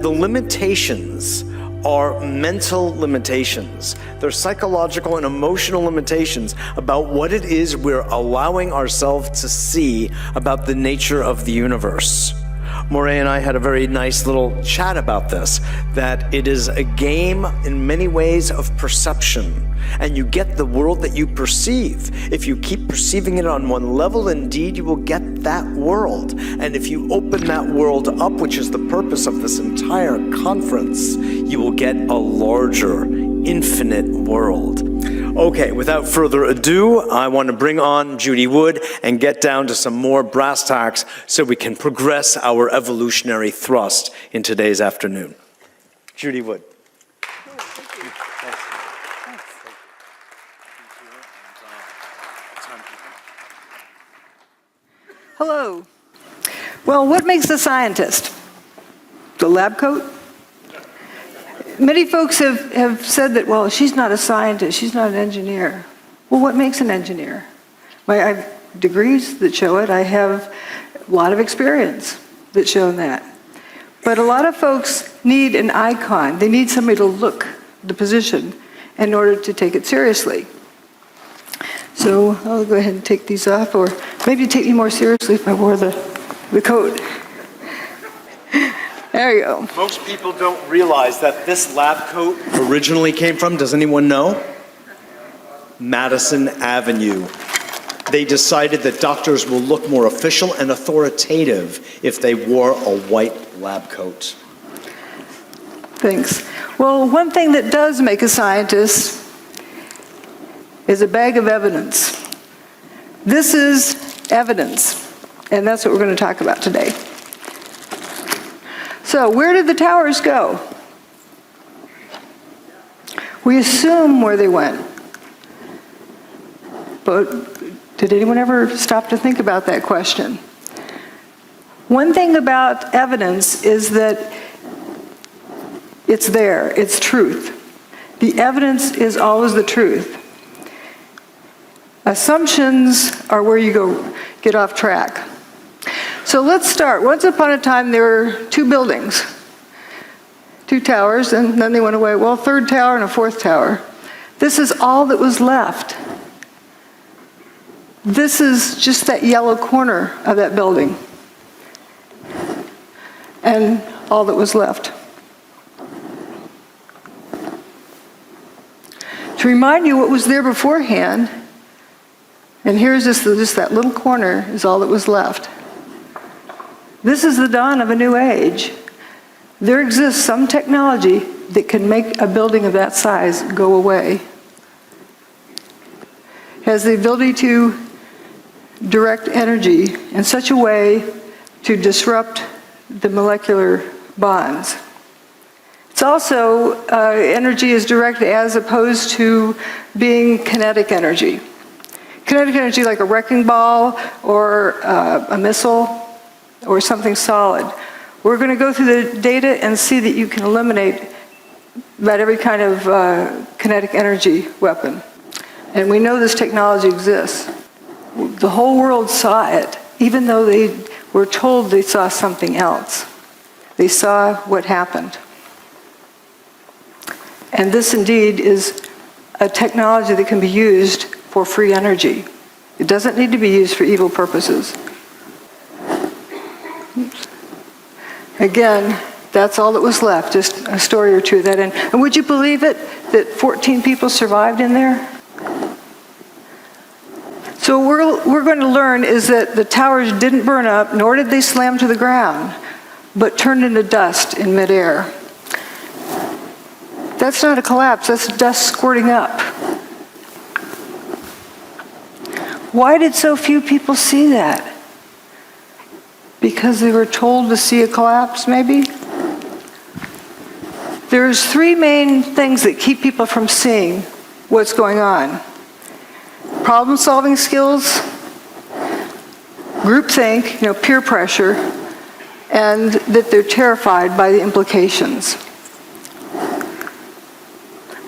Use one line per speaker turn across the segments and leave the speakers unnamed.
the limitations are mental limitations. They're psychological and emotional limitations about what it is we're allowing ourselves to see about the nature of the universe. Moray and I had a very nice little chat about this, that it is a game in many ways of perception, and you get the world that you perceive. If you keep perceiving it on one level, indeed you will get that world. And if you open that world up, which is the purpose of this entire conference, you will get a larger, infinite world. Okay, without further ado, I want to bring on Judy Wood and get down to some more brass tacks so we can progress our evolutionary thrust in today's afternoon. Judy Wood.
Hello. Well, what makes a scientist? The lab coat? Many folks have said that, well, she's not a scientist, she's not an engineer. Well, what makes an engineer? I have degrees that show it. I have a lot of experience that show that. But a lot of folks need an icon. They need somebody to look the position in order to take it seriously. So I'll go ahead and take these off, or maybe take me more seriously if I wore the coat. There you go.
Most people don't realize that this lab coat originally came from, does anyone know? Madison Avenue. They decided that doctors will look more official and authoritative if they wore a white lab coat.
Thanks. Well, one thing that does make a scientist is a bag of evidence. This is evidence, and that's what we're going to talk about today. So, where did the towers go? We assume where they went. But did anyone ever stop to think about that question? One thing about evidence is that it's there, it's truth. The evidence is always the truth. Assumptions are where you get off track. So let's start. Once upon a time, there were two buildings, two towers, and then they went away. Well, third tower and a fourth tower. This is all that was left. This is just that yellow corner of that building, and all that was left. To remind you what was there beforehand, and here's just that little corner is all that was left. This is the dawn of a new age. There exists some technology that can make a building of that size go away. It has the ability to direct energy in such a way to disrupt the molecular bonds. It's also, energy is directed as opposed to being kinetic energy. Kinetic energy like a wrecking ball or a missile or something solid. We're going to go through the data and see that you can eliminate about every kind of kinetic energy weapon. And we know this technology exists. The whole world saw it, even though they were told they saw something else. They saw what happened. And this indeed is a technology that can be used for free energy. It doesn't need to be used for evil purposes. Oops. Again, that's all that was left, just a story or two of that. And would you believe it, that 14 people survived in there? So what we're going to learn is that the towers didn't burn up, nor did they slam to the ground, but turned into dust in midair. That's not a collapse, that's dust squirting up. Why did so few people see that? Because they were told to see a collapse, maybe? There's three main things that keep people from seeing what's going on. Problem-solving skills, groupthink, peer pressure, and that they're terrified by the implications.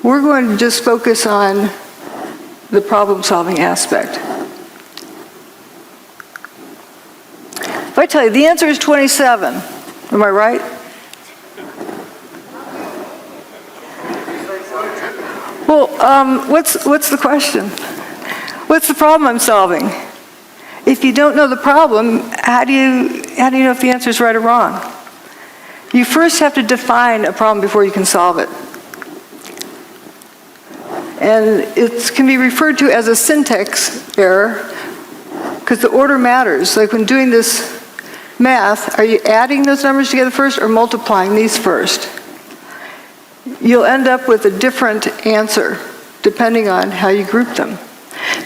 We're going to just focus on the problem-solving aspect. If I tell you, the answer is 27, am I right? what's the question? What's the problem I'm solving? If you don't know the problem, how do you know if the answer is right or wrong? You first have to define a problem before you can solve it. And it can be referred to as a syntax error because the order matters. Like when doing this math, are you adding those numbers together first or multiplying these first? You'll end up with a different answer depending on how you group them.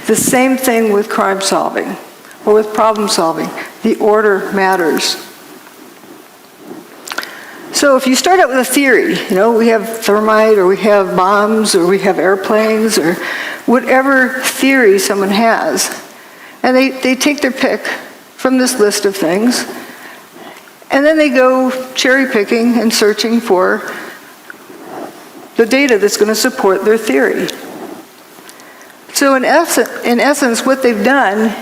The same thing with crime solving or with problem solving. The order matters. So if you start out with a theory, we have thermite or we have bombs or we have airplanes or whatever theory someone has, and they take their pick from this list of things, and then they go cherry picking and searching for the data that's going to support their theory. So in essence, what they've done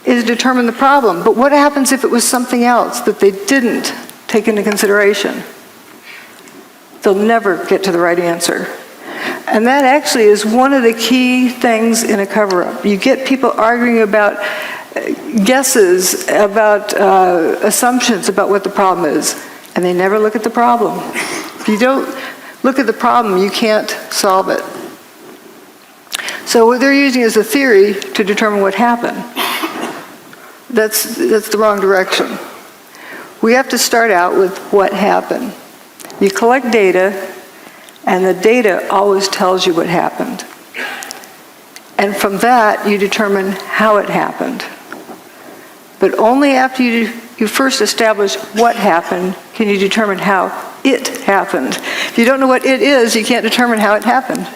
is determine the problem. But what happens if it was something else that they didn't take into consideration? They'll never get to the right answer. And that actually is one of the key things in a cover-up. You get people arguing about guesses, about assumptions about what the problem is, and they never look at the problem. If you don't look at the problem, you can't solve it. So what they're using is a theory to determine what happened. That's the wrong direction. We have to start out with what happened. You collect data, and the data always tells you what happened. And from that, you determine how it happened. But only after you first establish what happened can you determine how it happened. If you don't know what it is, you can't determine how it happened.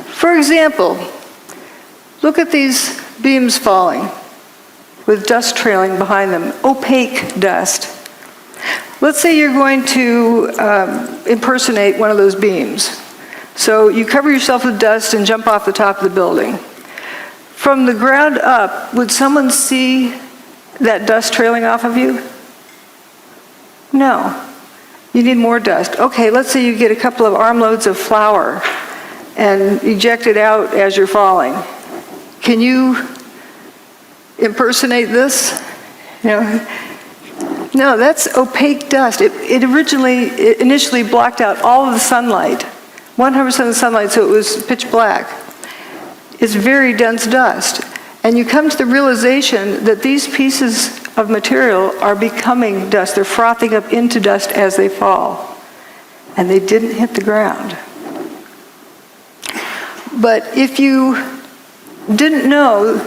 For example, look at these beams falling with dust trailing behind them, opaque dust. Let's say you're going to impersonate one of those beams. So you cover yourself with dust and jump off the top of the building. From the ground up, would someone see that dust trailing off of you? No. You need more dust. Okay, let's say you get a couple of armloads of flour and eject it out as you're falling. Can you impersonate this? No, that's opaque dust. It initially blocked out all of the sunlight, 100% of the sunlight, so it was pitch black. It's very dense dust. And you come to the realization that these pieces of material are becoming dust. They're frothing up into dust as they fall. And they didn't hit the ground. But if you didn't know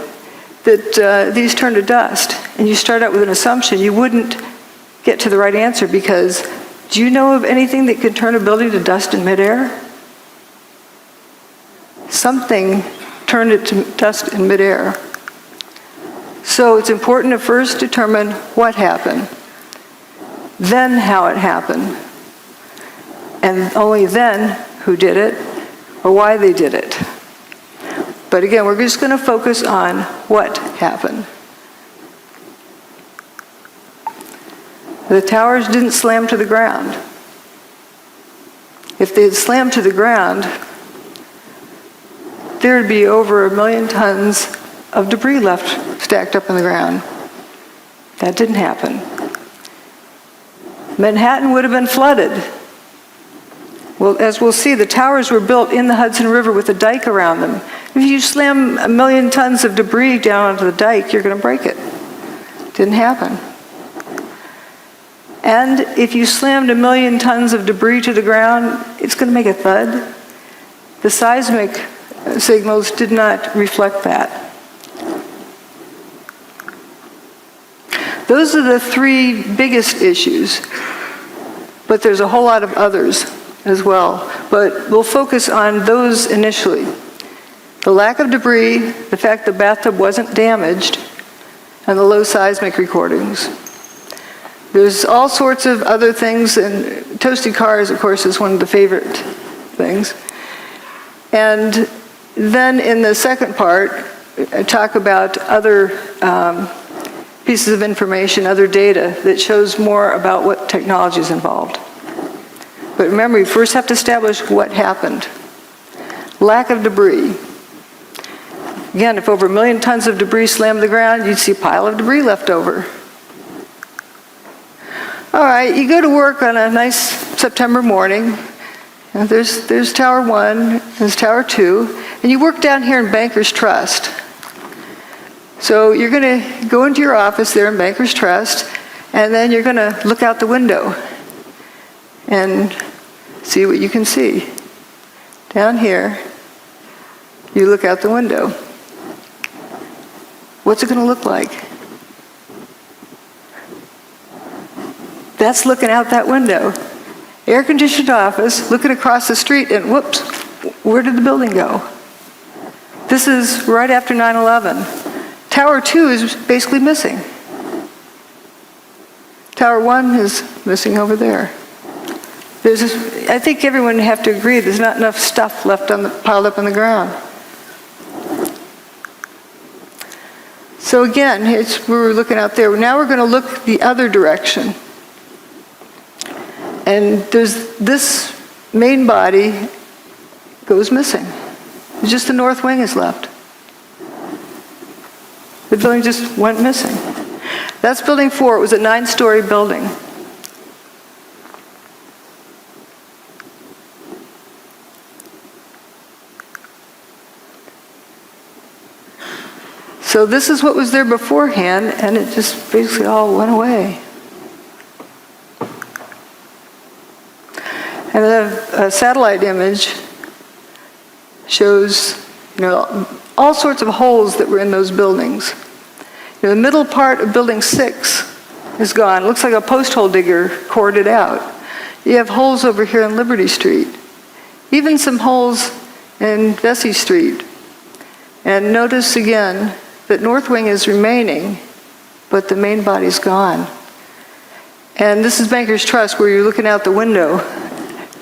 that these turn to dust, and you start out with an assumption, you wouldn't get to the right answer because do you know of anything that could turn a building to dust in midair? Something turned it to dust in midair. So it's important to first determine what happened, then how it happened, and only then who did it or why they did it. But again, we're just going to focus on what happened. The towers didn't slam to the ground. If they had slammed to the ground, there would be over 1 million tons of debris left stacked up in the ground. That didn't happen. Manhattan would have been flooded. Well, as we'll see, the towers were built in the Hudson River with a dike around them. If you slam 1 million tons of debris down onto the dike, you're going to break it. Didn't happen. And if you slammed 1 million tons of debris to the ground, it's going to make a thud. The seismic signals did not reflect that. Those are the 3 biggest issues, but there's a whole lot of others as well. But we'll focus on those initially. The lack of debris, the fact the bathtub wasn't damaged, and the low seismic recordings. There's all sorts of other things, and toasted cars, of course, is one of the favorite things. And then in the second part, I talk about other pieces of information, other data that shows more about what technology is involved. But remember, you first have to establish what happened. Lack of debris. Again, if over 1 million tons of debris slammed the ground, you'd see a pile of debris left over. All right, you go to work on a nice September morning. And there's Tower 1, there's Tower 2, and you work down here in Bankers Trust. So you're going to go into your office there in Bankers Trust, and then you're going to look out the window and see what you can see. Down here, you look out the window. What's it going to look like? That's looking out that window. Air-conditioned office, looking across the street, and whoops, where did the building go? This is right after 9/11. Tower 2 is basically missing. Tower 1 is missing over there. I think everyone would have to agree there's not enough stuff left piled up on the ground. So again, we're looking out there. Now we're going to look the other direction. And there's this main body goes missing. Just the north wing is left. The building just went missing. That's building 4. It was a 9-story building. So this is what was there beforehand, and it just basically all went away. And a satellite image shows, all sorts of holes that were in those buildings. The middle part of Building 6 is gone. It looks like a post hole digger cored it out. You have holes over here on Liberty Street. Even some holes in Vesey Street. And notice again that north wing is remaining, but the main body's gone. And this is Bankers Trust, where you're looking out the window,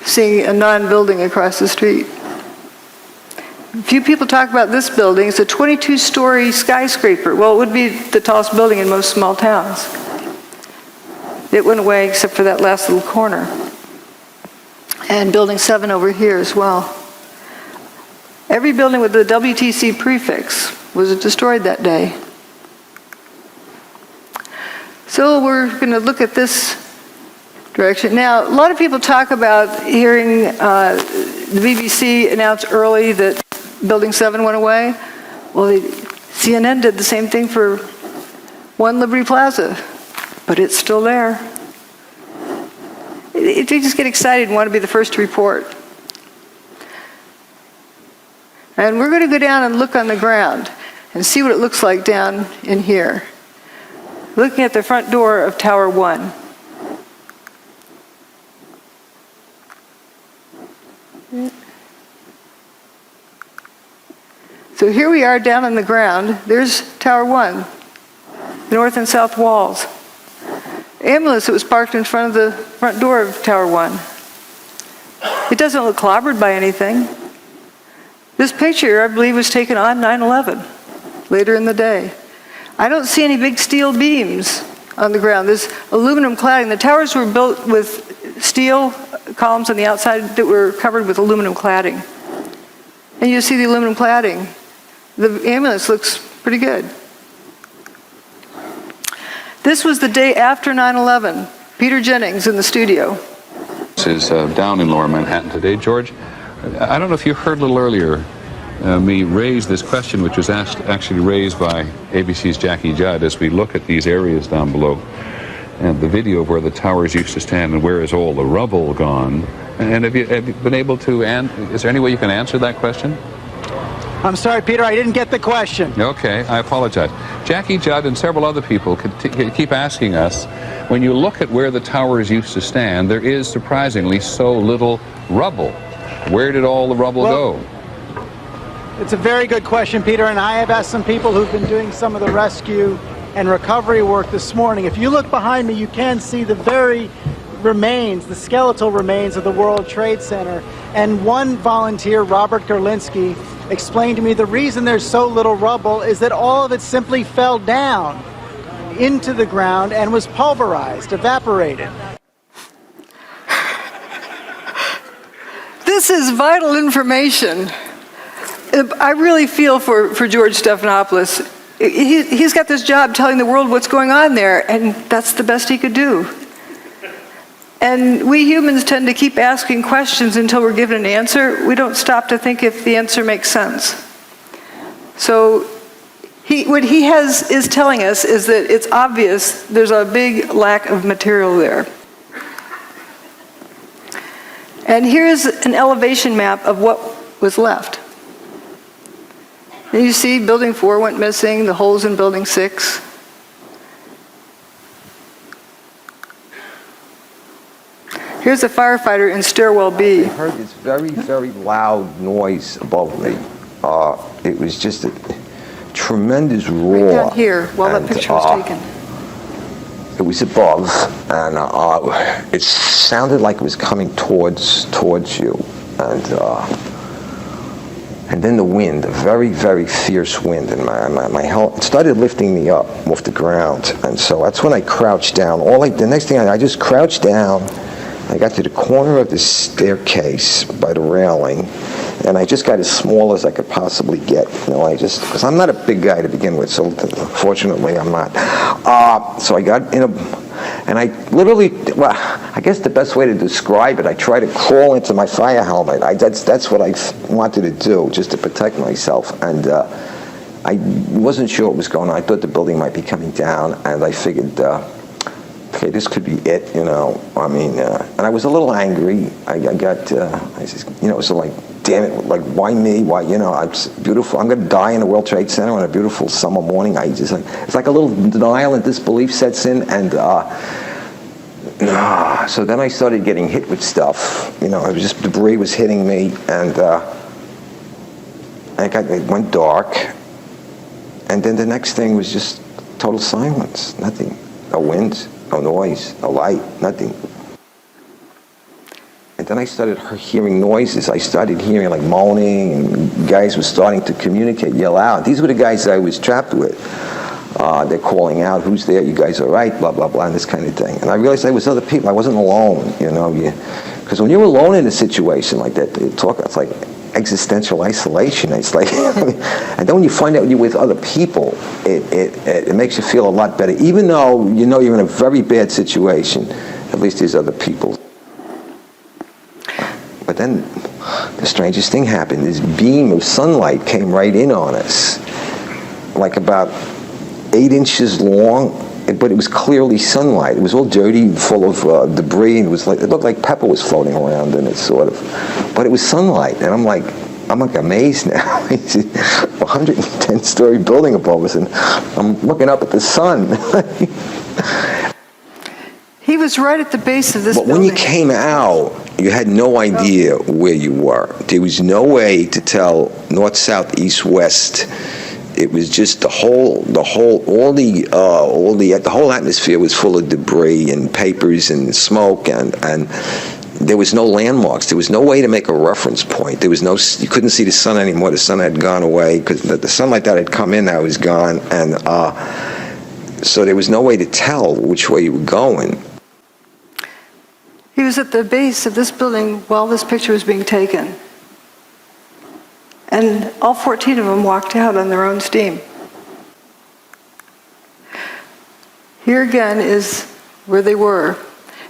seeing a non-building across the street. Few people talk about this building. It's a 22-story skyscraper. Well, it would be the tallest building in most small towns. It went away except for that last little corner. And Building 7 over here as well. Every building with the WTC prefix was destroyed that day. So we're going to look at this direction. Now, a lot of people talk about hearing the BBC announce early that Building 7 went away. Well, CNN did the same thing for 1 Liberty Plaza, but it's still there. They just get excited and want to be the first to report. And we're going to go down and look on the ground and see what it looks like down in here. Looking at the front door of Tower 1. So here we are down on the ground. There's Tower 1, the north and south walls. Ambulance that was parked in front of the front door of Tower 1. It doesn't look clobbered by anything. This picture, I believe, was taken on 9/11, later in the day. I don't see any big steel beams on the ground. There's aluminum cladding. The towers were built with steel columns on the outside that were covered with aluminum cladding. And you see the aluminum cladding. The ambulance looks pretty good. This was the day after 9/11. Peter Jennings in the studio.
This is down in Lower Manhattan today. George, I don't know if you heard a little earlier me raise this question, which was actually raised by ABC's Jackie Judd as we look at these areas down below and the video of where the towers used to stand and where is all the rubble gone. And have you been able to, is there any way you can answer that question?
I'm sorry, Peter, I didn't get the question.
Okay, I apologize. Jackie Judd and several other people keep asking us, when you look at where the towers used to stand, there is surprisingly so little rubble. Where did all the rubble go?
It's a very good question, Peter, and I have asked some people who've been doing some of the rescue and recovery work this morning. If you look behind me, you can see the very remains, the skeletal remains of the World Trade Center. And one volunteer, Robert Gerlinski, explained to me the reason there's so little rubble is that all of it simply fell down into the ground and was pulverized, evaporated.
This is vital information. I really feel for George Stephanopoulos. He's got this job telling the world what's going on there, and that's the best he could do. And we humans tend to keep asking questions until we're given an answer. We don't stop to think if the answer makes sense. So what he is telling us is that it's obvious there's a big lack of material there. And here's an elevation map of what was left. And you see building 4 went missing, the holes in building 6. Here's a firefighter in stairwell B.
I heard this very, very loud noise above me. It was just a tremendous roar.
Right down here, while that picture was taken.
It was above, and it sounded like it was coming towards you, and then the wind, a very, very fierce wind, and my helmet started lifting me up off the ground, and so that's when I crouched down. The next thing I just crouched down. I got to the corner of the staircase by the railing, and I just got as small as I could possibly get. Because I'm not a big guy to begin with, so fortunately I'm not. So I got in and I literally, I guess the best way to describe it, I tried to crawl into my fire helmet. That's what I wanted to do, just to protect myself. And I wasn't sure what was going on. I thought the building might be coming down, and I figured, okay, this could be it, and I was a little angry. I said, it was like, damn it, like, why me? Why, it's beautiful. I'm going to die in the World Trade Center on a beautiful summer morning. It's like a little denial and disbelief sets in, and so then I started getting hit with stuff. It was just debris was hitting me, and it went dark, and then the next thing was just total silence, nothing, no wind. No noise, no light, nothing. And then I started hearing noises. I started hearing like moaning, and guys were starting to communicate, yell out. These were the guys I was trapped with. They're calling out, who's there? You guys all right? Blah, blah, blah, and this kind of thing. And I realized I was other people. I wasn't alone, Because when you're alone in a situation like that, it's like existential isolation. It's like, and then when you find out you're with other people, it makes you feel a lot better. Even though you're in a very bad situation, at least there's other people. But then the strangest thing happened. This beam of sunlight came right in on us, like about 8 inches long, but it was clearly sunlight. It was all dirty, full of debris, and it looked like pepper was floating around in it, sort of. But it was sunlight, and I'm like amazed now. It's a 110-story building above us, and I'm looking up at the sun.
He was right at the base of this building.
But when you came out, you had no idea where you were. There was no way to tell north, south, east, west. It was just the whole atmosphere was full of debris and papers and smoke, and there was no landmarks. There was no way to make a reference point. You couldn't see the sun anymore. The sun had gone away because the sunlight that had come in now was gone, and so there was no way to tell which way you were going.
He was at the base of this building while this picture was being taken. And all 14 of them walked out on their own steam. Here again is where they were.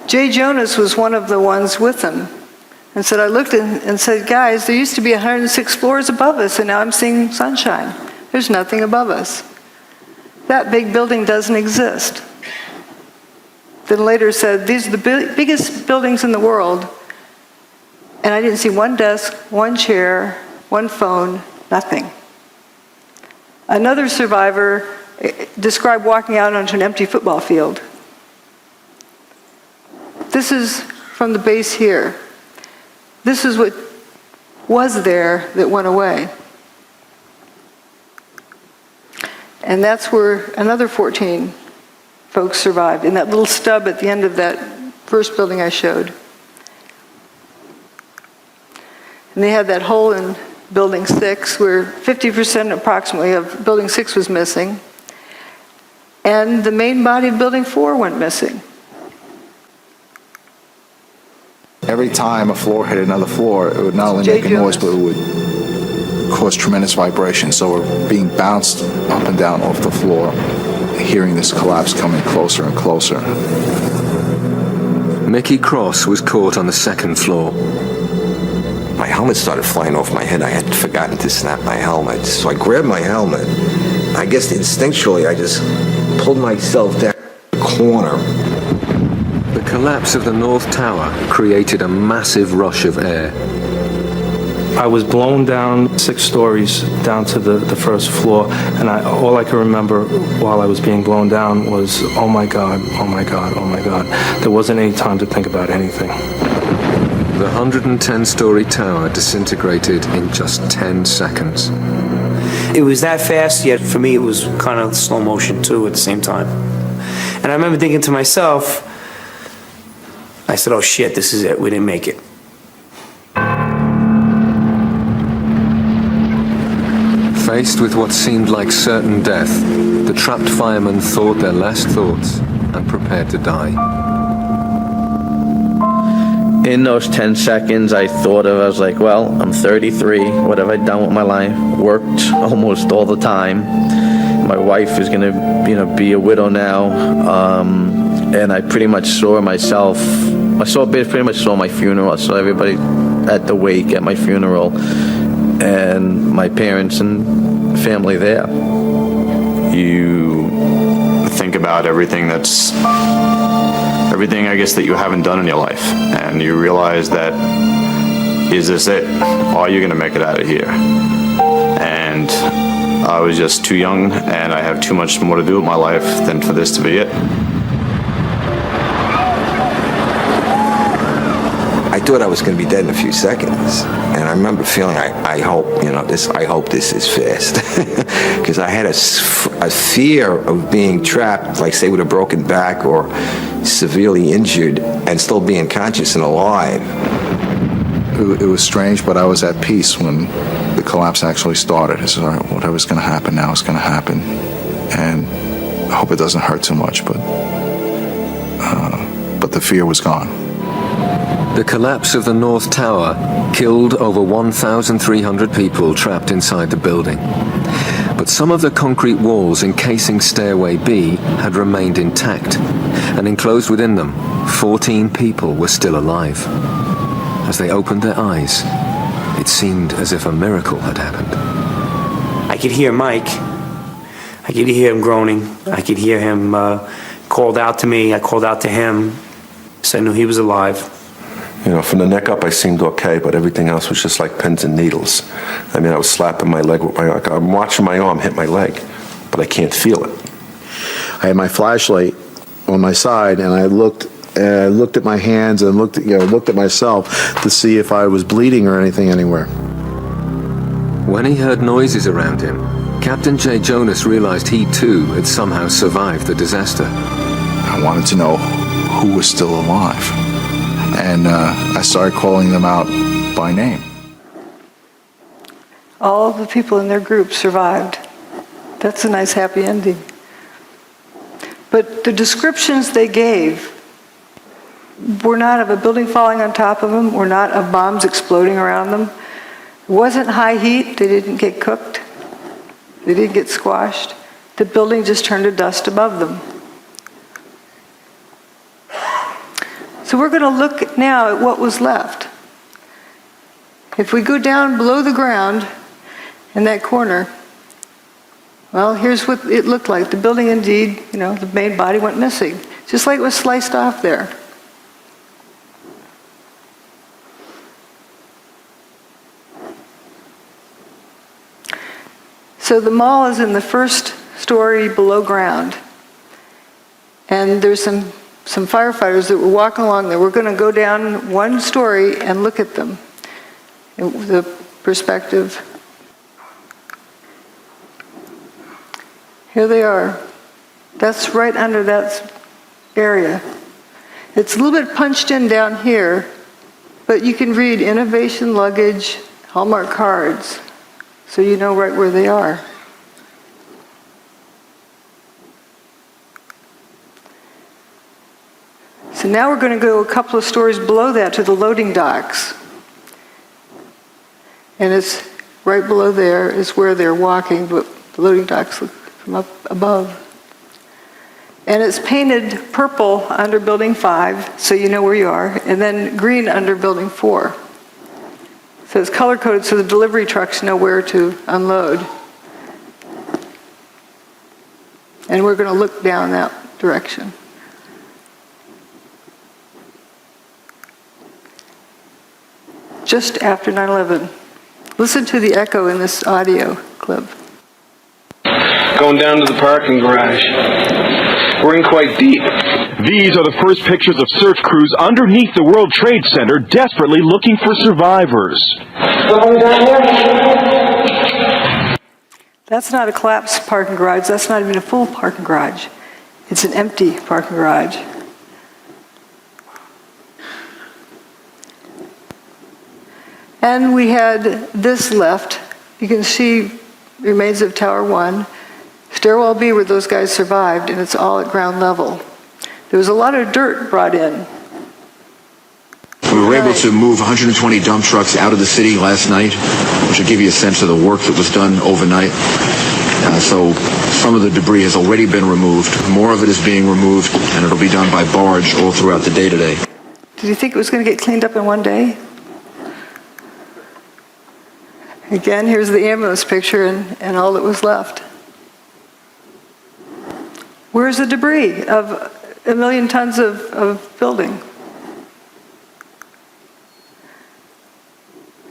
Jay Jonas was one of the ones with them, and said, I looked and said, guys, there used to be 106 floors above us, and now I'm seeing sunshine. There's nothing above us. That big building doesn't exist. Then later said, these are the biggest buildings in the world, and I didn't see one desk, one chair, one phone, nothing. Another survivor described walking out onto an empty football field. This is from the base here. This is what was there that went away. And that's where another 14 folks survived, in that little stub at the end of that first building I showed. And they had that hole in Building 6 where 50% approximately of Building 6 was missing. And the main body of Building 4 went missing.
every time a floor hit another floor, it would not only make a noise, but it would cause tremendous vibration. So we're being bounced up and down off the floor, hearing this collapse coming closer and closer.
Mickey Cross was caught on the second floor.
My helmet started flying off my head. I had forgotten to snap my helmet. So I grabbed my helmet. I guess instinctually I just pulled myself down the corner.
The collapse of the North Tower created a massive rush of air.
I was blown down 6 stories down to the first floor, and all I can remember while I was being blown down was, oh my God, oh my God, oh my God. There wasn't any time to think about anything.
The 110-story tower disintegrated in just 10 seconds.
It was that fast, yet for me it was kind of slow motion too at the same time. And I remember thinking to myself, I said, oh shit, this is it, we didn't make it.
Faced with what seemed like certain death, the trapped firemen thought their last thoughts and prepared to die.
In those 10 seconds, I was like, well, I'm 33. What have I done with my life? Worked almost all the time. My wife is going to, be a widow now. And I pretty much saw myself. Pretty much saw my funeral. I saw everybody at the wake at my funeral, and my parents and family there.
You think about everything, I guess, that you haven't done in your life, and you realize that, is this it? Are you going to make it out of here? And I was just too young, and I have too much more to do with my life than for this to be it.
I thought I was going to be dead in a few seconds, and I remember feeling, I hope this is fast, because I had a fear of being trapped, like say with a broken back or severely injured, and still being conscious and alive.
It was strange, but I was at peace when the collapse actually started. I said, all right, whatever's going to happen now is going to happen, and I hope it doesn't hurt too much, but the fear was gone.
The collapse of the North Tower killed over 1,300 people trapped inside the building. But some of the concrete walls encasing Stairway B had remained intact, and enclosed within them, 14 people were still alive. As they opened their eyes, it seemed as if a miracle had happened.
I could hear Mike. I could hear him groaning. I could hear him called out to me. I called out to him, so I knew he was alive.
From the neck up, I seemed okay, but everything else was just like pins and needles. I mean, I was slapping my leg with I'm watching my arm hit my leg, but I can't feel it.
I had my flashlight on my side, and I looked at my hands and looked at myself to see if I was bleeding or anything anywhere.
When he heard noises around him, Captain J. Jonas realized he too had somehow survived the disaster.
I wanted to know who was still alive. And I started calling them out by name.
All the people in their group survived. That's a nice happy ending. But the descriptions they gave were not of a building falling on top of them, were not of bombs exploding around them. It wasn't high heat. They didn't get cooked. They didn't get squashed. The building just turned to dust above them. So we're going to look now at what was left. If we go down below the ground in that corner, well, here's what it looked like. The building indeed, the main body went missing, just like it was sliced off there. So the mall is in the first story below ground, and there's some firefighters that were walking along there. We're going to go down one story and look at them. The perspective. Here they are. That's right under that area. It's a little bit punched in down here, but you can read innovation luggage, Hallmark cards, so you know right where they are. So now we're going to go a couple of stories below that to the loading docks. And it's right below there is where they're walking, but the loading docks look from up above. And it's painted purple under Building 5, so you know where you are, and then green under Building 4. So it's color-coded so the delivery trucks know where to unload. And we're going to look down that direction. Just after 9/11. Listen to the echo in this audio clip.
Going down to the parking garage. We're in quite deep.
These are the first pictures of search crews underneath the World Trade Center desperately looking for survivors.
That's not a collapsed parking garage. That's not even a full parking garage. It's an empty parking garage. And we had this left. You can see remains of Tower 1. Stairwell B where those guys survived, and it's all at ground level. There was a lot of dirt brought in.
We were able to move 120 dump trucks out of the city last night, which will give you a sense of the work that was done overnight. So some of the debris has already been removed. More of it is being removed, and it'll be done by barge all throughout the day today.
Did you think it was going to get cleaned up in one day? Again, here's the ambulance picture and all that was left. Where's the debris of 1 million tons of building?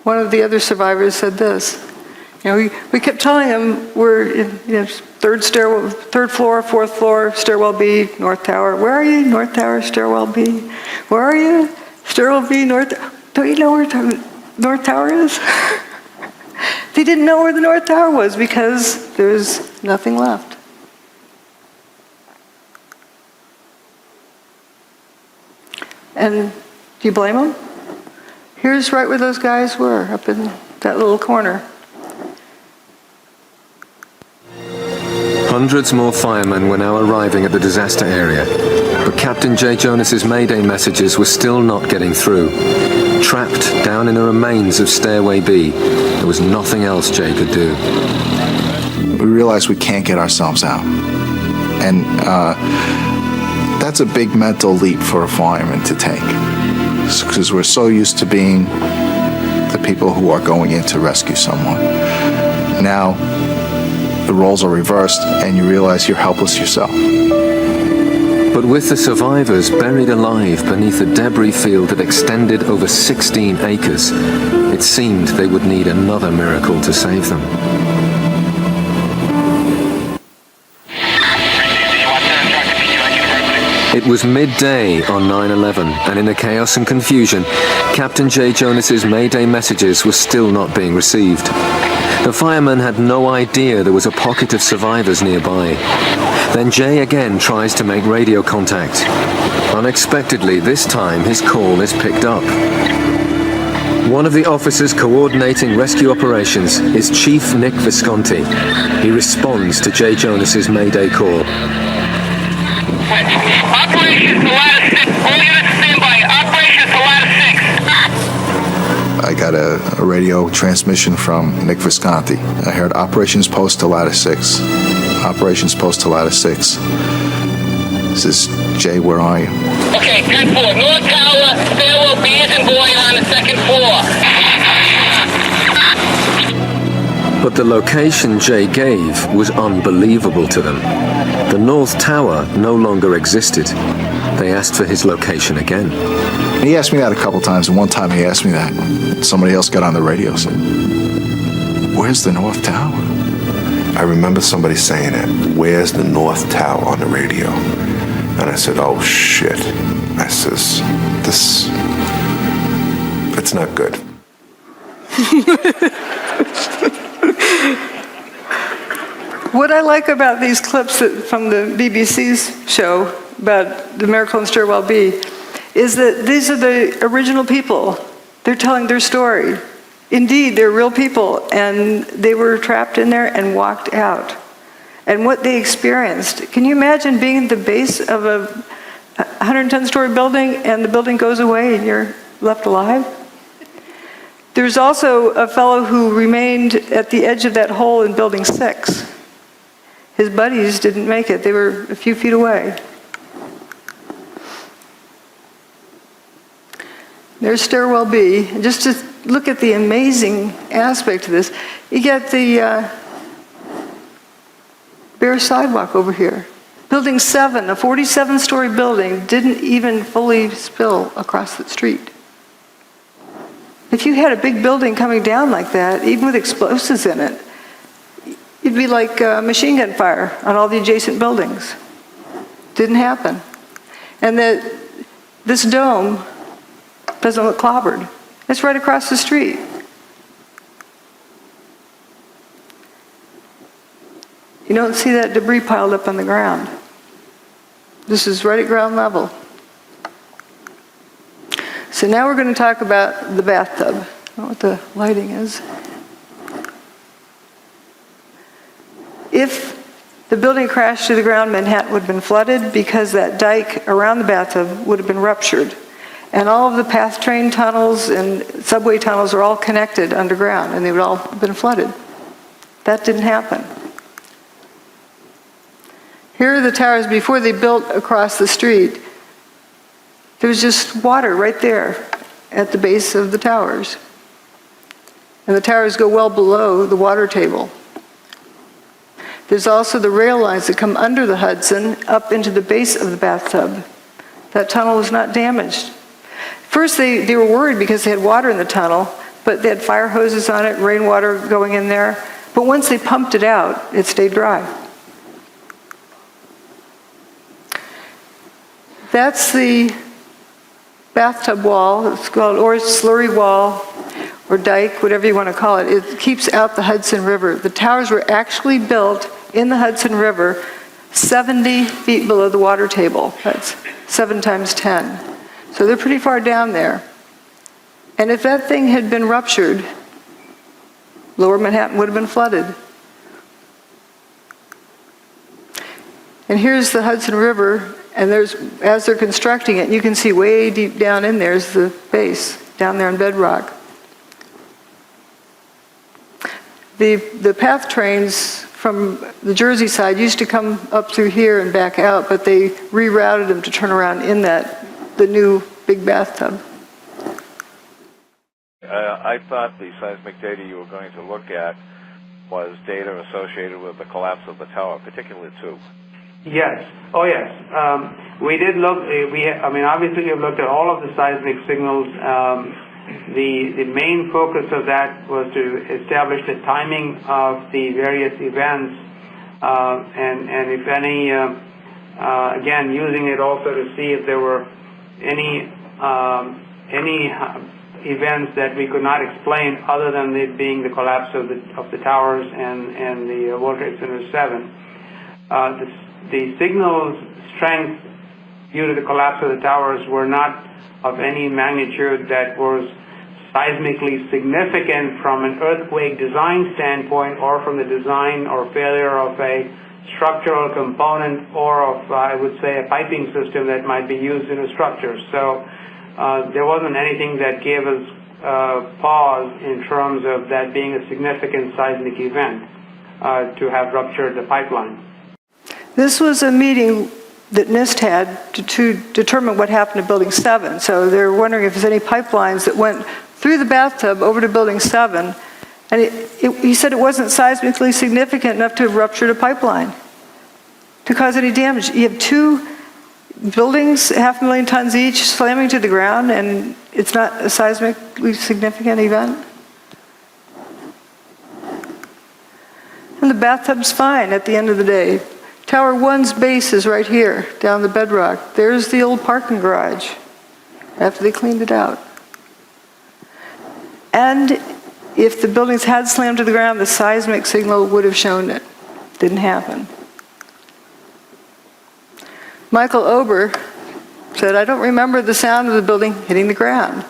One of the other survivors said this. You know, we kept telling him we're in third floor, fourth floor, stairwell B, North Tower. Where are you? North Tower, stairwell B. Where are you? Stairwell B, North. Don't you know where North Tower is? They didn't know where the North Tower was because there was nothing left. And do you blame them? Here's right where those guys were, up in that little corner.
Hundreds more firemen were now arriving at the disaster area, but Captain Jay Jonas's Mayday messages were still not getting through. Trapped down in the remains of Stairway B, there was nothing else Jay could do.
We realize we can't get ourselves out. And that's a big mental leap for a fireman to take, because we're so used to being the people who are going in to rescue someone. Now, the roles are reversed, and you realize you're helpless yourself.
But with the survivors buried alive beneath a debris field that extended over 16 acres, it seemed they would need another miracle to save them. It was midday on 9/11, and in the chaos and confusion, Captain Jay Jonas's Mayday messages were still not being received. The firemen had no idea there was a pocket of survivors nearby. Then Jay again tries to make radio contact. Unexpectedly, this time his call is picked up. One of the officers coordinating rescue operations is Chief Nick Visconti. He responds to Jay Jonas's Mayday call.
Operations to ladder 6. All units stand by. Operations to ladder 6.
I got a radio transmission from Nick Visconti. I heard operations post to ladder 6. Operations post to ladder 6. This is Jay, where are you?
Okay, 10-4. North Tower, stairwell B is in boy on the second floor.
But the location Jay gave was unbelievable to them. The North Tower no longer existed. They asked for his location again.
He asked me that a couple times, and one time he asked me that. Somebody else got on the radio and said, "Where's the North Tower?"
I remember somebody saying it, "Where's the North Tower?" on the radio. And I said, "Oh shit." I says, it's not good.
What I like about these clips from the BBC's show about the miracle in Stairwell B is that these are the original people. They're telling their story. Indeed, they're real people, and they were trapped in there and walked out. And what they experienced. Can you imagine being at the base of 110-story building and the building goes away and you're left alive. There's also a fellow who remained at the edge of that hole in building 6. His buddies didn't make it. They were a few feet away. There's stairwell B. And just to look at the amazing aspect of this, you get the bare sidewalk over here. Building 7, a 47-story building, didn't even fully spill across the street. If you had a big building coming down like that, even with explosives in it, it'd be like machine gun fire on all the adjacent buildings. Didn't happen. And this dome doesn't look clobbered. It's right across the street. You don't see that debris piled up on the ground. This is right at ground level. So now we're going to talk about the bathtub. I don't know what the lighting is. If the building crashed to the ground, Manhattan would have been flooded because that dike around the bathtub would have been ruptured. And all of the PATH train tunnels and subway tunnels are all connected underground, and they would all have been flooded. That didn't happen. Here are the towers before they built across the street. There was just water right there at the base of the towers. And the towers go well below the water table. There's also the rail lines that come under the Hudson up into the base of the bathtub. That tunnel was not damaged. First, they were worried because they had water in the tunnel, but they had fire hoses on it, rainwater going in there. But once they pumped it out, it stayed dry. That's the bathtub wall. It's called, or slurry wall, or dike, whatever you want to call it. It keeps out the Hudson River. The towers were actually built in the Hudson River 70 feet below the water table. That's 7 times 10. So they're pretty far down there. And if that thing had been ruptured, Lower Manhattan would have been flooded. And here's the Hudson River, and as they're constructing it, you can see way deep down in there is the base, down there in bedrock. The PATH trains from the Jersey side used to come up through here and back out, but they rerouted them to turn around in the new big bathtub.
I thought the seismic data you were going to look at was data associated with the collapse of the tower, particularly 2.
Yes. Oh, yes. We did look. Obviously, we've looked at all of the seismic signals. The main focus of that was to establish the timing of the various events, and if any, again, using it also to see if there were any events that we could not explain other than it being the collapse of the towers and the World Trade Center 7. The signal strength due to the collapse of the towers were not of any magnitude that was seismically significant from an earthquake design standpoint, or from the design or failure of a structural component, or of, I would say, a piping system that might be used in a structure. So there wasn't anything that gave us pause in terms of that being a significant seismic event to have ruptured the pipeline.
This was a meeting that NIST had to determine what happened to Building 7. So they're wondering if there's any pipelines that went through the bathtub over to Building 7. And he said it wasn't seismically significant enough to have ruptured a pipeline to cause any damage. You have 2 buildings, 500,000 tons each, slamming to the ground, and it's not a seismically significant event. And the bathtub's fine at the end of the day. Tower 1's base is right here, down the bedrock. There's the old parking garage, after they cleaned it out. And if the buildings had slammed to the ground, the seismic signal would have shown it. Didn't happen. Michael Ober said, I don't remember the sound of the building hitting the ground.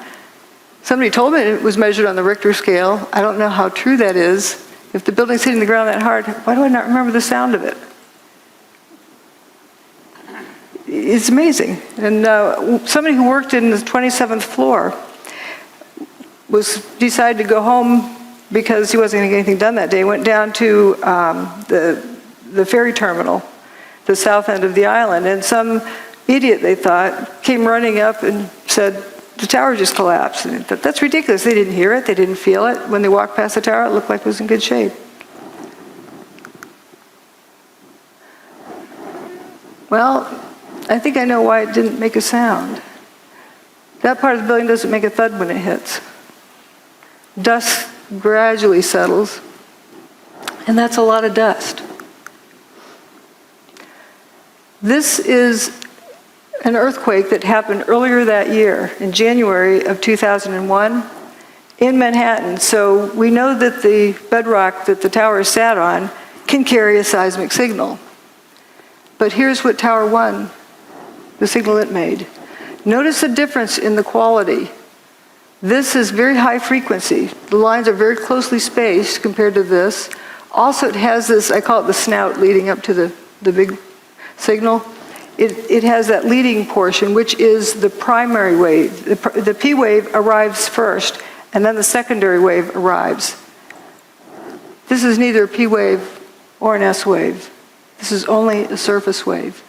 Somebody told me it was measured on the Richter scale. I don't know how true that is. If the building's hitting the ground that hard, why do I not remember the sound of it? it's amazing. And somebody who worked in the 27th floor decided to go home because he wasn't going to get anything done that day. Went down to the ferry terminal, the south end of the island, and some idiot, they thought, came running up and said, the tower just collapsed. And that's ridiculous. They didn't hear it. They didn't feel it. When they walked past the tower, it looked like it was in good shape. Well, I think I know why it didn't make a sound. That part of the building doesn't make a thud when it hits. Dust gradually settles, and that's a lot of dust. This is an earthquake that happened earlier that year, in January of 2001, in Manhattan. So we know that the bedrock that the tower is sat on can carry a seismic signal. But here's what Tower 1, the signal it made. Notice the difference in the quality. This is very high frequency. The lines are very closely spaced compared to this. Also, it has this, I call it the snout leading up to the big signal. It has that leading portion, which is the primary wave. The P wave arrives first, and then the secondary wave arrives. This is neither a P wave or an S wave. This is only a surface wave.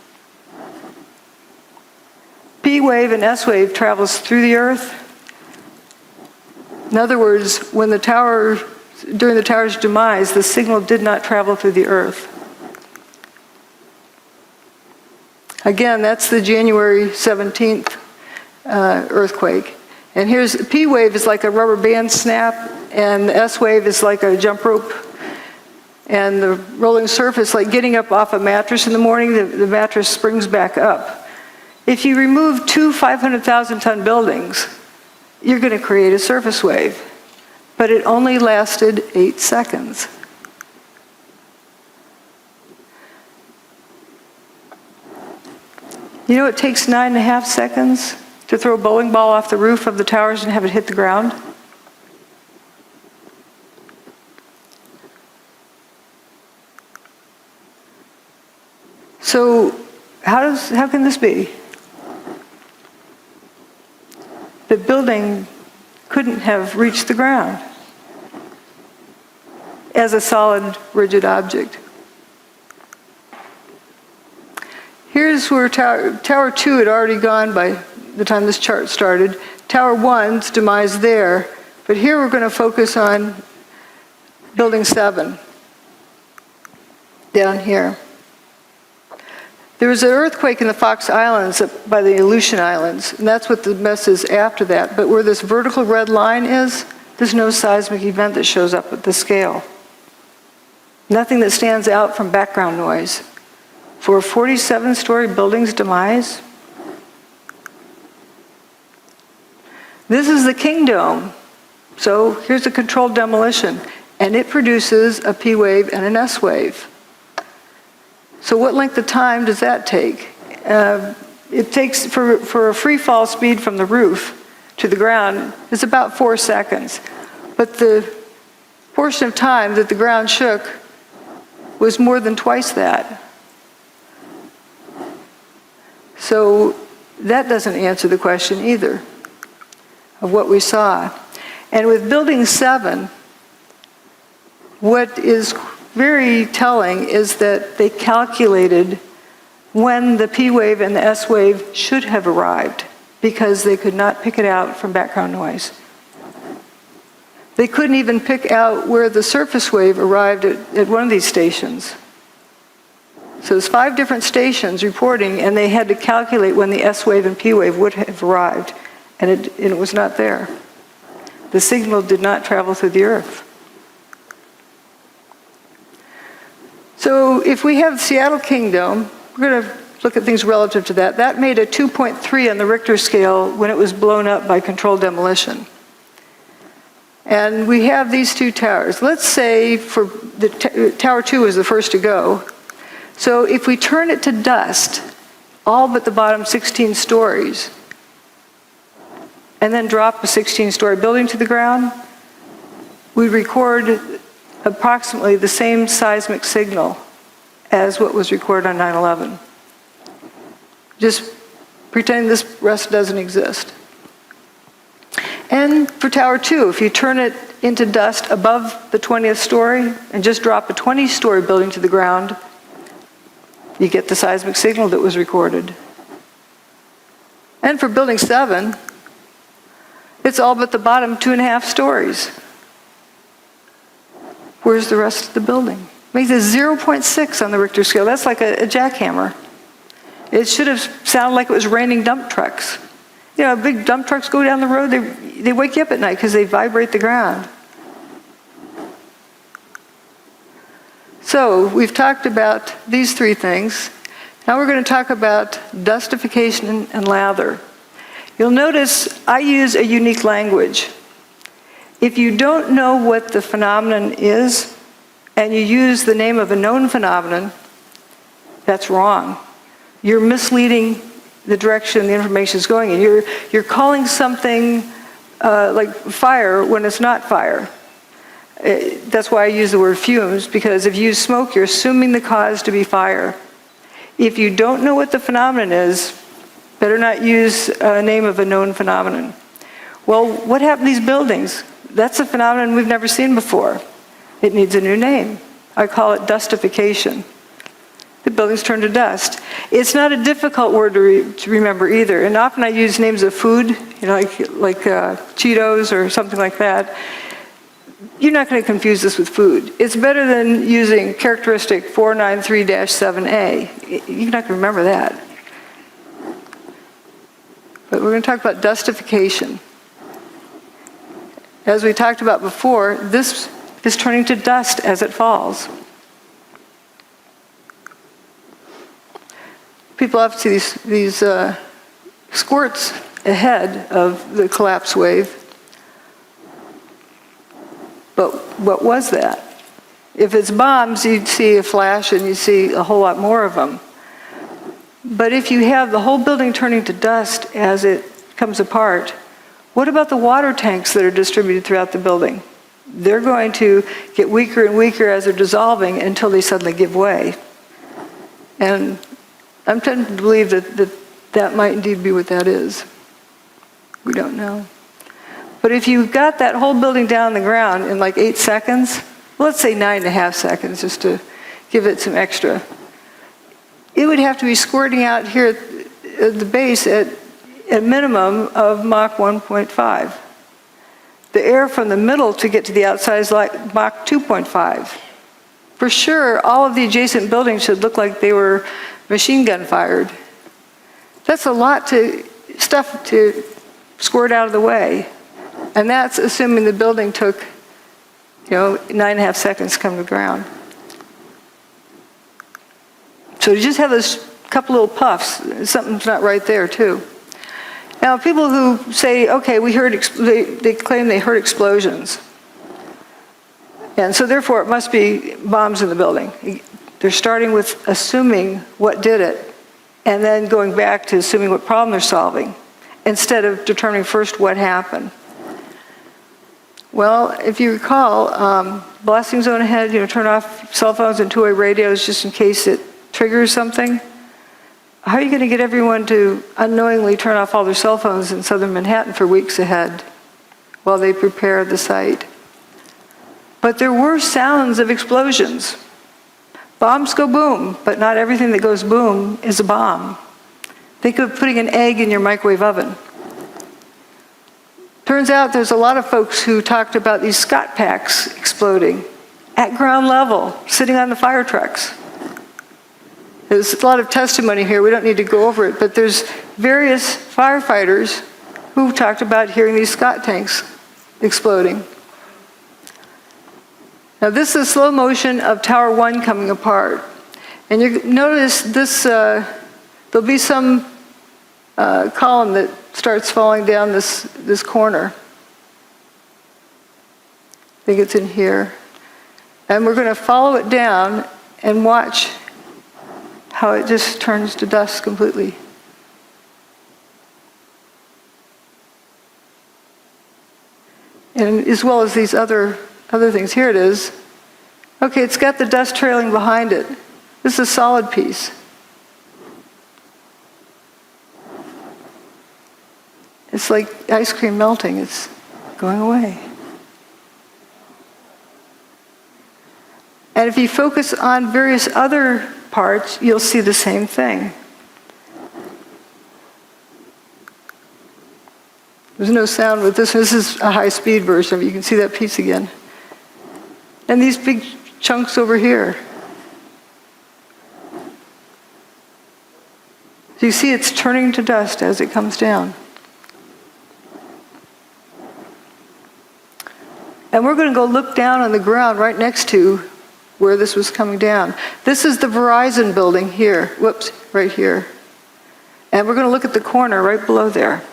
P wave and S wave travels through the Earth. In other words, when during the tower's demise, the signal did not travel through the Earth. Again, that's the January 17th earthquake. And here's, the P wave is like a rubber band snap, and the S wave is like a jump rope. And the rolling surface, like getting up off a mattress in the morning, the mattress springs back up. If you remove two 500,000-ton buildings, you're going to create a surface wave. But it only lasted 8 seconds. You know, it takes 9.5 seconds to throw a bowling ball off the roof of the towers and have it hit the ground. So how can this be? The building couldn't have reached the ground as a solid, rigid object. Here's where Tower 2 had already gone by the time this chart started. Tower 1's demise there. But here we're going to focus on Building 7, down here. There was an earthquake in the Fox Islands by the Aleutian Islands, and that's what the mess is after that. But where this vertical red line is, there's no seismic event that shows up at the scale. Nothing that stands out from background noise. For a 47-story building's demise, this is the King Dome. So here's a controlled demolition, and it produces a P wave and an S wave. So what length of time does that take? It takes, for a free fall speed from the roof to the ground, is about 4 seconds. But the portion of time that the ground shook was more than twice that. So that doesn't answer the question either of what we saw. And with Building 7, what is very telling is that they calculated when the P wave and the S wave should have arrived because they could not pick it out from background noise. They couldn't even pick out where the surface wave arrived at one of these stations. So there's 5 different stations reporting, and they had to calculate when the S wave and P wave would have arrived, and it was not there. The signal did not travel through the Earth. So if we have Seattle King Dome, we're going to look at things relative to that. That made a 2.3 on the Richter scale when it was blown up by controlled demolition. And we have these 2 towers. Let's say for the Tower 2 is the first to go. So if we turn it to dust, all but the bottom 16 stories, and then drop a 16-story building to the ground, we record approximately the same seismic signal as what was recorded on 9/11. Just pretend this rest doesn't exist. And for Tower 2, if you turn it into dust above the 20th story and just drop a 20-story building to the ground, you get the seismic signal that was recorded. And for Building 7, it's all but the bottom 2.5 stories. Where's the rest of the building? Makes it 0.6 on the Richter scale. That's like a jackhammer. It should have sounded like it was raining dump trucks. You know, big dump trucks go down the road, they wake you up at night because they vibrate the ground. So we've talked about these three things. Now we're going to talk about dustification and lather. You'll notice I use a unique language. If you don't know what the phenomenon is, and you use the name of a known phenomenon, that's wrong. You're misleading the direction the information is going in. You're calling something like fire when it's not fire. That's why I use the word fumes, because if you use smoke, you're assuming the cause to be fire. If you don't know what the phenomenon is, better not use a name of a known phenomenon. Well, what happened to these buildings? That's a phenomenon we've never seen before. It needs a new name. I call it dustification. The buildings turn to dust. It's not a difficult word to remember either. And often I use names of food, you know, like Cheetos or something like that. You're not going to confuse this with food. It's better than using characteristic 493-7A. You're not going to remember that. But we're going to talk about dustification. As we talked about before, this is turning to dust as it falls. People often see these squirts ahead of the collapse wave. But what was that? If it's bombs, you'd see a flash and you'd see a whole lot more of them. But if you have the whole building turning to dust as it comes apart, what about the water tanks that are distributed throughout the building? They're going to get weaker and weaker as they're dissolving until they suddenly give way. And I'm tempted to believe that might indeed be what that is. We don't know. But if you got that whole building down on the ground in like 8 seconds, let's say 9.5 seconds just to give it some extra, it would have to be squirting out here at the base at a minimum of Mach 1.5. The air from the middle to get to the outside is like Mach 2.5. For sure, all of the adjacent buildings should look like they were machine gun fired. That's a lot of stuff to squirt out of the way. And that's assuming the building took, 9.5 seconds to come to the ground. So you just have this couple little puffs. Something's not right there, too. Now, people who say, okay, they claim they heard explosions. And so therefore, it must be bombs in the building. They're starting with assuming what did it, and then going back to assuming what problem they're solving, instead of determining first what happened. Well, if you recall, blasting zone ahead, turn off cell phones and two-way radios just in case it triggers something. How are you going to get everyone to unknowingly turn off all their cell phones in southern Manhattan for weeks ahead while they prepare the site? But there were sounds of explosions. Bombs go boom, but not everything that goes boom is a bomb. Think of putting an egg in your microwave oven. Turns out there's a lot of folks who talked about these Scott packs exploding at ground level, sitting on the fire trucks. There's a lot of testimony here. We don't need to go over it, but there's various firefighters who talked about hearing these Scott tanks exploding. Now this is slow motion of Tower 1 coming apart. And you notice this, there'll be some column that starts falling down this corner. I think it's in here. And we're going to follow it down and watch how it just turns to dust completely. And as well as these other things. Here it is. Okay, it's got the dust trailing behind it. This is a solid piece. It's like ice cream melting. It's going away. And if you focus on various other parts, you'll see the same thing. There's no sound with this. This is a high-speed version. You can see that piece again. And these big chunks over here. So you see it's turning to dust as it comes down. And we're going to go look down on the ground right next to where this was coming down. This is the Verizon building here. Whoops, right here. And we're going to look at the corner right below there.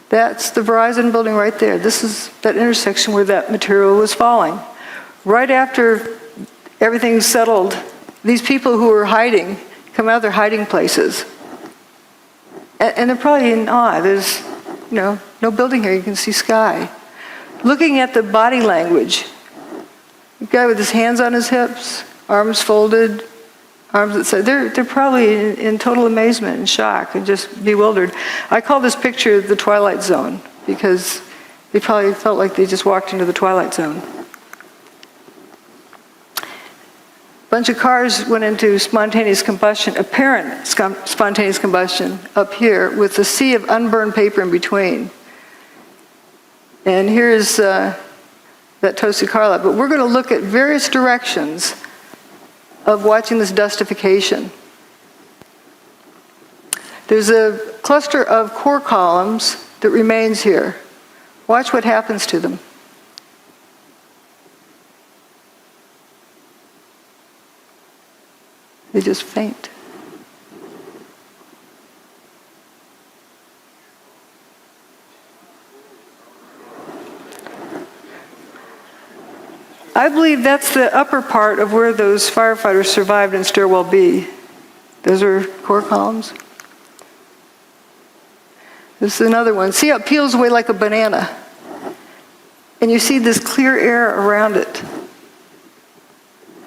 That's the Verizon building right there. This is that intersection where that material was falling. Right after everything's settled, these people who were hiding come out of their hiding places. And they're probably in awe. There's, no building here. You can see sky. Looking at the body language, the guy with his hands on his hips, arms folded, arms at side. They're probably in total amazement and shock and just bewildered. I call this picture the Twilight Zone because they probably felt like they just walked into the Twilight Zone. A bunch of cars went into spontaneous combustion, apparent spontaneous combustion up here with a sea of unburned paper in between. And here's that toasted car lot. But we're going to look at various directions of watching this dustification. There's a cluster of core columns that remains here. Watch what happens to them. They just faint. I believe that's the upper part of where those firefighters survived in Stairwell B. Those are core columns. This is another one. See how it peels away like a banana? And you see this clear air around it.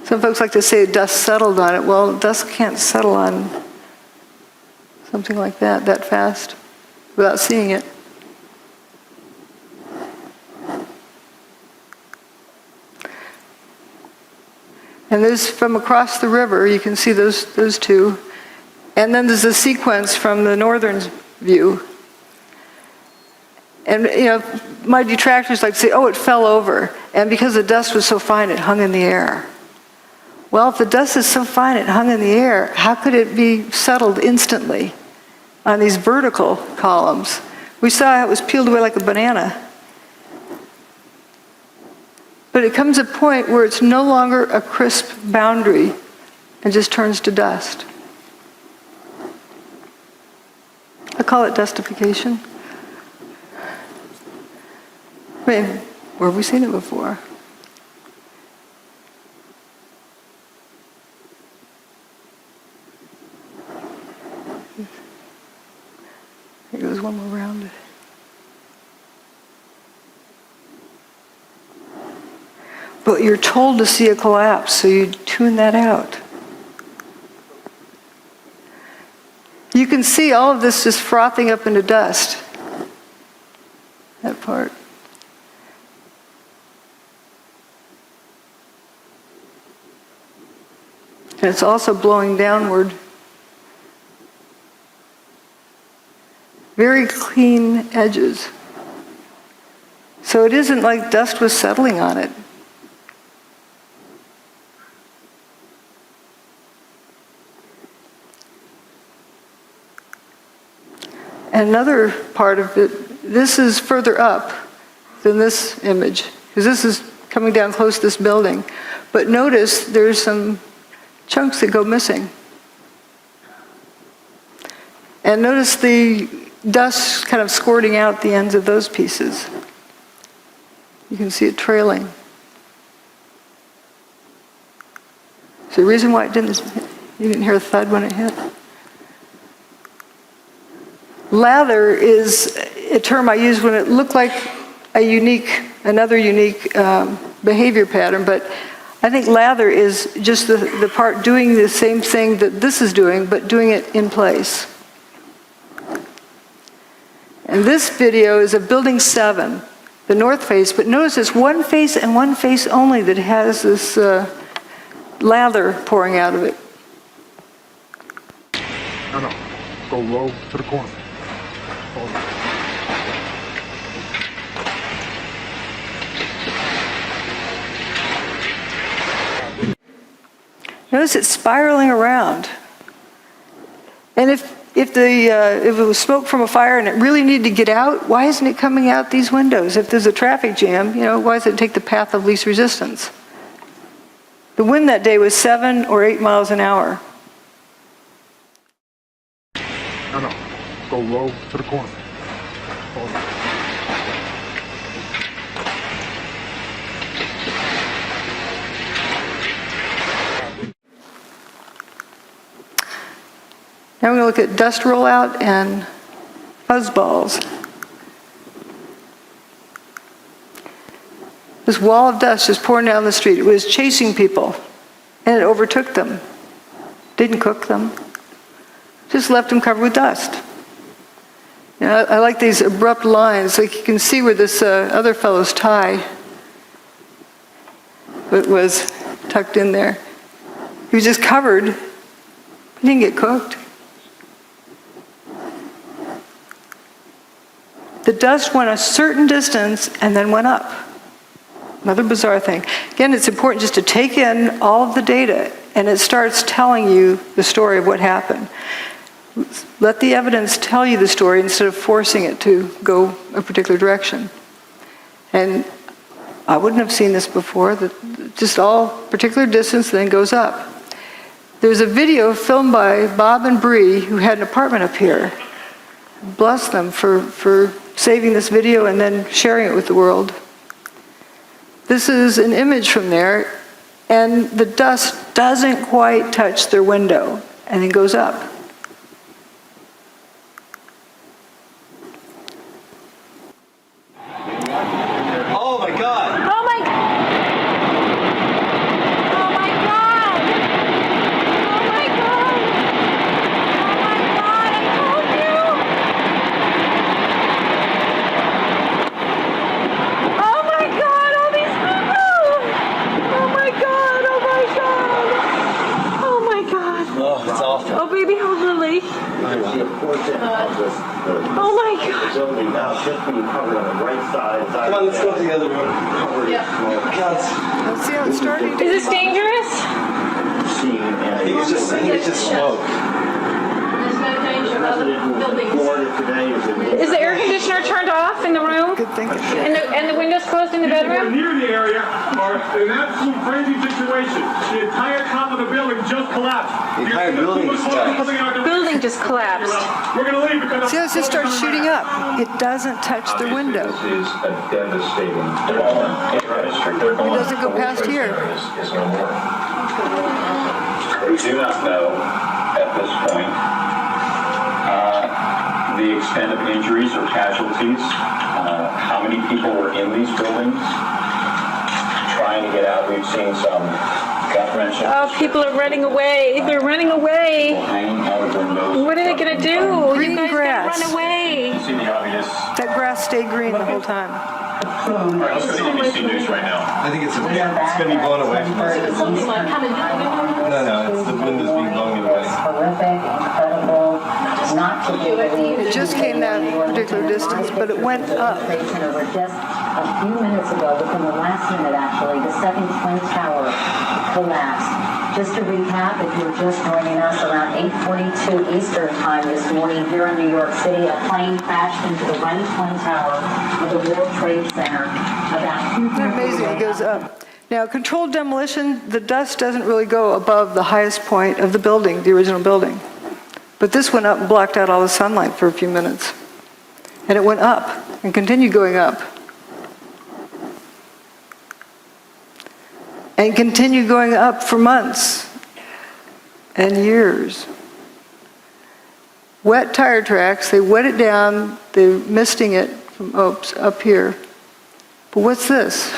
Some folks like to say dust settled on it. Well, dust can't settle on something like that fast, without seeing it. And there's from across the river, you can see those two. And then there's a sequence from the northern view. And my detractors like to say, oh, it fell over. And because the dust was so fine, it hung in the air. Well, if the dust is so fine it hung in the air, how could it be settled instantly on these vertical columns? We saw how it was peeled away like a banana. But it comes a point where it's no longer a crisp boundary and just turns to dust. I call it dustification. I mean, where have we seen it before? Here goes one more round. But you're told to see a collapse, so you tune that out. You can see all of this just frothing up into dust. That part. And it's also blowing downward. Very clean edges. So it isn't like dust was settling on it. And another part of it, this is further up than this image, because this is coming down close to this building. But notice there's some chunks that go missing. And notice the dust kind of squirting out the ends of those pieces. You can see it trailing. So the reason why you didn't hear a thud when it hit. Lather is a term I use when it looked like another unique behavior pattern, but I think lather is just the part doing the same thing that this is doing, but doing it in place. And this video is of Building 7, the north face, but notice it's one face and one face only that has this lather pouring out of it.
No. Go low to the corner. Hold on.
Notice it's spiraling around. And if it was smoke from a fire and it really needed to get out, why isn't it coming out these windows? If there's a traffic jam, why does it take the path of least resistance? The wind that day was 7 or 8 miles an hour.
No. Go low to the corner. Hold on.
Now we're going to look at dust rollout and fuzzballs. This wall of dust is pouring down the street. It was chasing people, and it overtook them. Didn't cook them. Just left them covered with dust. I like these abrupt lines. Like you can see where this other fellow's tie was tucked in there. He was just covered. He didn't get cooked. The dust went a certain distance and then went up. Another bizarre thing. Again, it's important just to take in all of the data, and it starts telling you the story of what happened. Let the evidence tell you the story instead of forcing it to go a particular direction. And I wouldn't have seen this before, that just all particular distance then goes up. There's a video filmed by Bob and Bree, who had an apartment up here. Bless them for saving this video and then sharing it with the world. This is an image from there, and the dust doesn't quite touch their window, and it goes up.
Oh my God!
Oh my God! Oh my God! Oh my God! Oh my God! I told you! Oh my God! All these people! Oh my God! Oh my God! Oh my God!
Oh, it's awful.
Oh baby, hold Lily. Oh my God!
Come on, let's go to the other room.
Let's see how it's starting.
Is this dangerous?
I think it's just smoke.
There's no danger of other buildings. Is the air conditioner turned off in the room?
Good thinking.
And the windows closed in the bedroom?
Near the area are an absolute crazy situation. The entire top of the building just collapsed.
The entire building just collapsed.
The building just collapsed.
We're going to leave because...
See how it just starts shooting up? It doesn't touch the window.
This is a devastating development.
It doesn't go past here.
We do not know at this point the extent of injuries or casualties, how many people were in these buildings trying to get out. We've seen some gut-wrenching.
Oh, people are running away. They're running away.
Hanging out of windows.
What are they going to do?
Green
You guys
grass.
gotta run away.
You see the obvious.
That grass stayed green the whole time.
All right, let's go to NBC News right now.
I think it's going to be blown away from us. No, it's the wind is being blown away.
Horrific, incredible, not to be believed.
It just came that particular distance, but it went up.
Over just a few minutes ago, within the last minute actually, the second twin tower collapsed. Just to recap, if you're just joining us, around 8:42 Eastern time this morning here in New York City, a plane crashed into the right twin tower of the World Trade Center.
Isn't that amazing? It goes up. Now, controlled demolition, the dust doesn't really go above the highest point of the building, the original building. But this went up and blocked out all the sunlight for a few minutes. And it went up and continued going up. And continued going up for months and years. Wet tire tracks, they wet it down, they're misting it from up here. But what's this?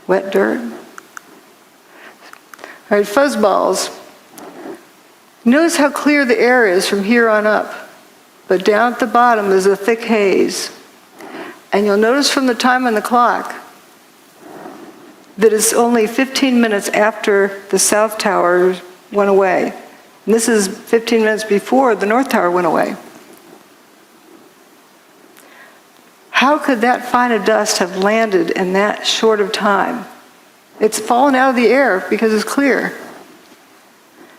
Wet dirt? All right, fuzzballs. Notice how clear the air is from here on up. But down at the bottom is a thick haze. And you'll notice from the time on the clock that it's only 15 minutes after the South Tower went away. And this is 15 minutes before the North Tower went away. How could that fine of dust have landed in that short of time? It's fallen out of the air because it's clear.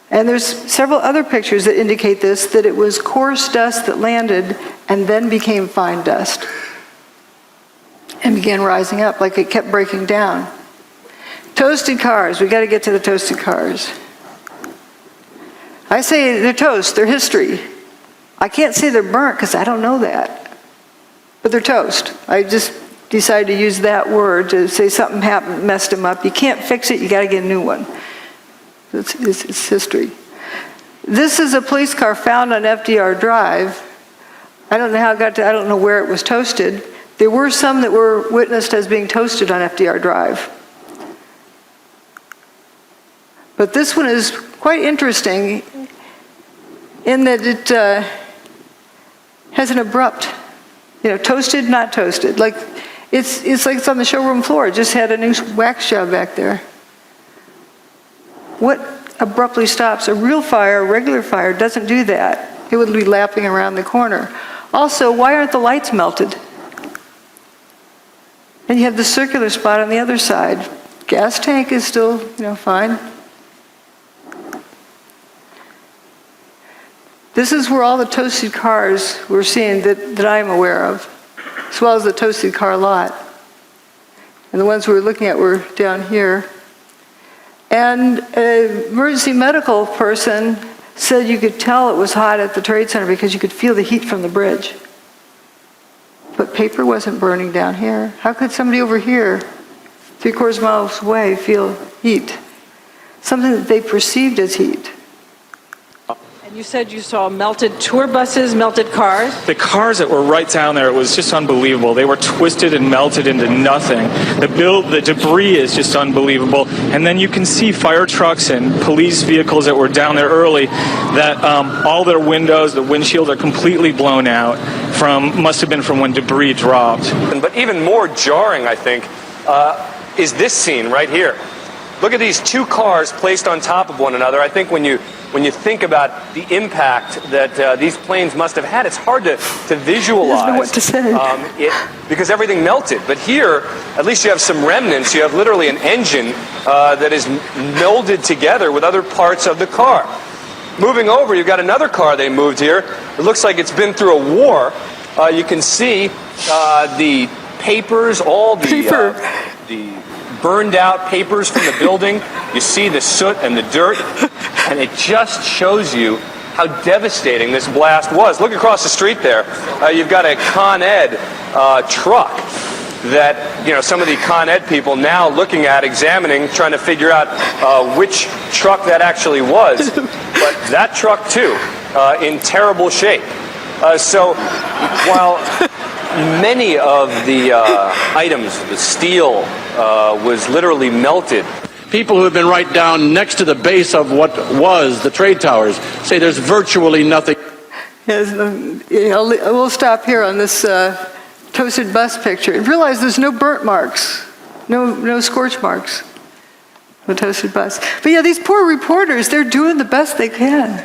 And there's several other pictures that indicate this, that it was coarse dust that landed and then became fine dust and began rising up like it kept breaking down. Toasted cars, we got to get to the toasted cars. I say they're toast, they're history. I can't say they're burnt because I don't know that. But they're toast. I just decided to use that word to say something happened, messed them up. You can't fix it, you got to get a new one. It's history. This is a police car found on FDR Drive. I don't know how it got to, I don't know where it was toasted. There were some that were witnessed as being toasted on FDR Drive. But this one is quite interesting in that it has an abrupt, toasted, not toasted. Like it's like it's on the showroom floor. It just had a new wax job back there. What abruptly stops? A real fire, a regular fire, doesn't do that. It would be lapping around the corner. Also, why aren't the lights melted? And you have the circular spot on the other side. Gas tank is still, fine. This is where all the toasted cars we're seeing that I'm aware of, as well as the toasted car lot. And the ones we were looking at were down here. And an emergency medical person said you could tell it was hot at the Trade Center because you could feel the heat from the bridge. But paper wasn't burning down here. How could somebody over here, 3/4 miles away, feel heat? Something that they perceived as heat.
And you said you saw melted tour buses, melted cars?
The cars that were right down there, it was just unbelievable. They were twisted and melted into nothing. The debris is just unbelievable. And then you can see fire trucks and police vehicles that were down there early that all their windows, the windshields are completely blown out must have been from when debris dropped.
But even more jarring, I think, is this scene right here. Look at these two cars placed on top of one another. I think when you think about the impact that these planes must have had, it's hard to visualize.
I don't know what to say.
Because everything melted. But here, at least you have some remnants. You have literally an engine that is melded together with other parts of the car. Moving over, you've got another car they moved here. It looks like it's been through a war. You can see the papers, all the burned out papers from the building. You see the soot and the dirt, and it just shows you how devastating this blast was. Look across the street there. You've got a Con Ed truck that some of the Con Ed people now looking at, examining, trying to figure out which truck that actually was. But that truck too, in terrible shape. So while many of the items, the steel was literally melted.
People who have been right down next to the base of what was the trade towers say there's virtually nothing.
Yes, we'll stop here on this toasted bus picture. And realize there's no burnt marks, no scorch marks. The toasted bus. But yeah, these poor reporters, they're doing the best they can.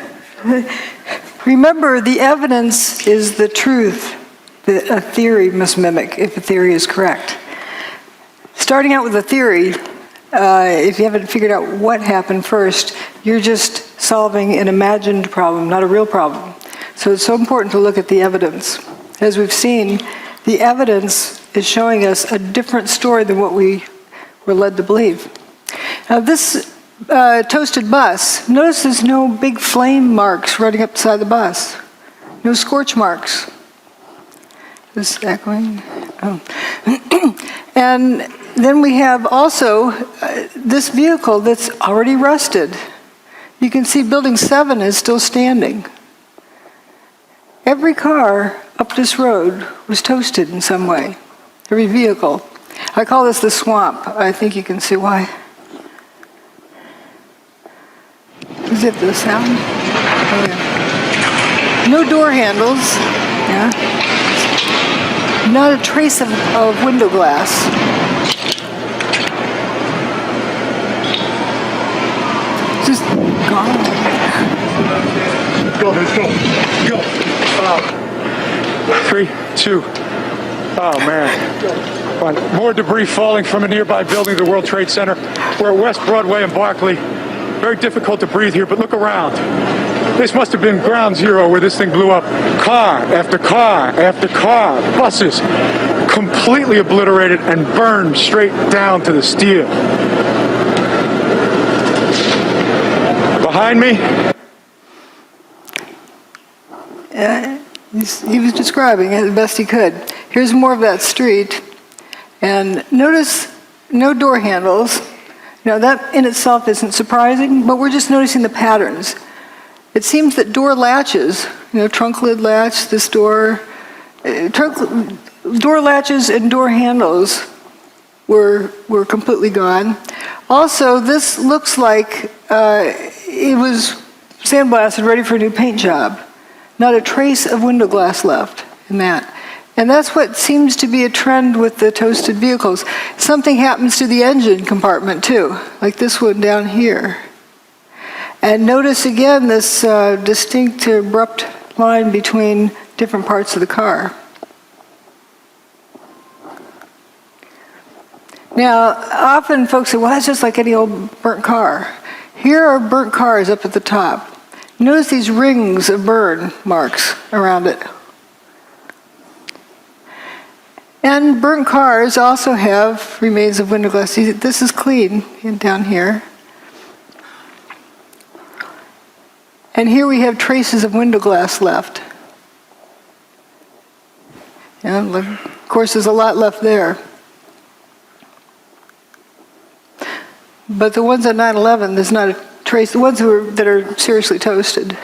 Remember, the evidence is the truth that a theory must mimic if a theory is correct. Starting out with a theory, if you haven't figured out what happened first, you're just solving an imagined problem, not a real problem. So it's so important to look at the evidence. As we've seen, the evidence is showing us a different story than what we were led to believe. Now this toasted bus, notice there's no big flame marks running up the side of the bus. No scorch marks. Is this echoing? Oh. And then we have also this vehicle that's already rusted. You can see Building 7 is still standing. Every car up this road was toasted in some way, every vehicle. I call this the swamp. I think you can see why. Is it the sound? Oh, yeah. No door handles. Yeah. Not a trace of window glass. Just gone.
Go, let's go. Go. 3, 2. Oh, man. More debris falling from a nearby building, the World Trade Center. We're at West Broadway and Barclay. Very difficult to breathe here, but look around. This must have been ground zero where this thing blew up. Car after car after car, buses, completely obliterated and burned straight down to the steel. Behind me.
He was describing it the best he could. Here's more of that street. And notice no door handles. Now that in itself isn't surprising, but we're just noticing the patterns. It seems that door latches, trunk lid latch, this door, door latches and door handles were completely gone. Also, this looks like it was sandblasted, ready for a new paint job. Not a trace of window glass left in that. And that's what seems to be a trend with the toasted vehicles. Something happens to the engine compartment too, like this one down here. And notice again this distinct, abrupt line between different parts of the car. Now, often folks say, well, that's just like any old burnt car. Here are burnt cars up at the top. Notice these rings of burn marks around it. And burnt cars also have remains of window glass. See, this is clean down here. And here we have traces of window glass left. And of course, there's a lot left there. But the ones at 9/11, there's not a trace. The ones that are seriously toasted.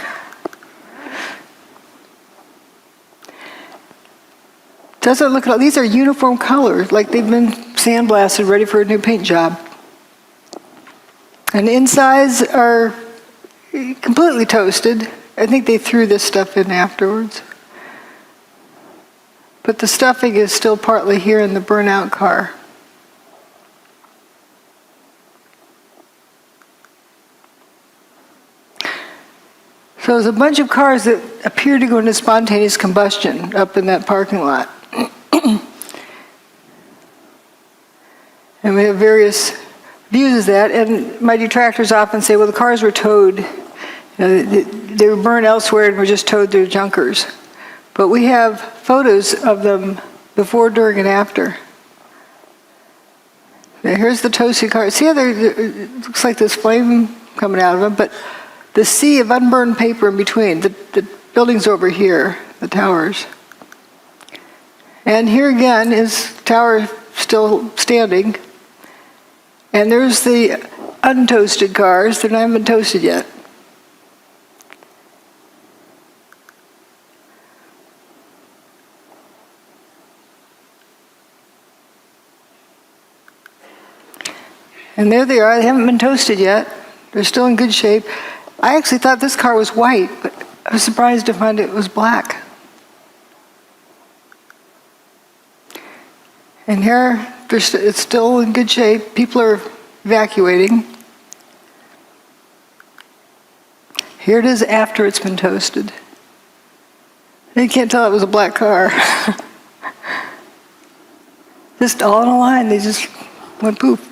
Doesn't look at all. These are uniform colors, like they've been sandblasted, ready for a new paint job. And the insides are completely toasted. I think they threw this stuff in afterwards. But the stuffing is still partly here in the burnout car. So there's a bunch of cars that appear to go into spontaneous combustion up in that parking lot. And we have various views of that. And my detractors often say, well, the cars were towed. They were burned elsewhere and were just towed through junkers. But we have photos of them before, during, and after. Now, here's the toasted car. See how it looks like there's flame coming out of them, but the sea of unburned paper in between. The building's over here, the towers. And here again is tower still standing. And there's the untoasted cars. They're not even toasted yet. And there they are. They haven't been toasted yet. They're still in good shape. I actually thought this car was white, but I was surprised to find it was black. And here, it's still in good shape. People are evacuating. Here it is after it's been toasted. You can't tell it was a black car. Just all in a line, they just went poof.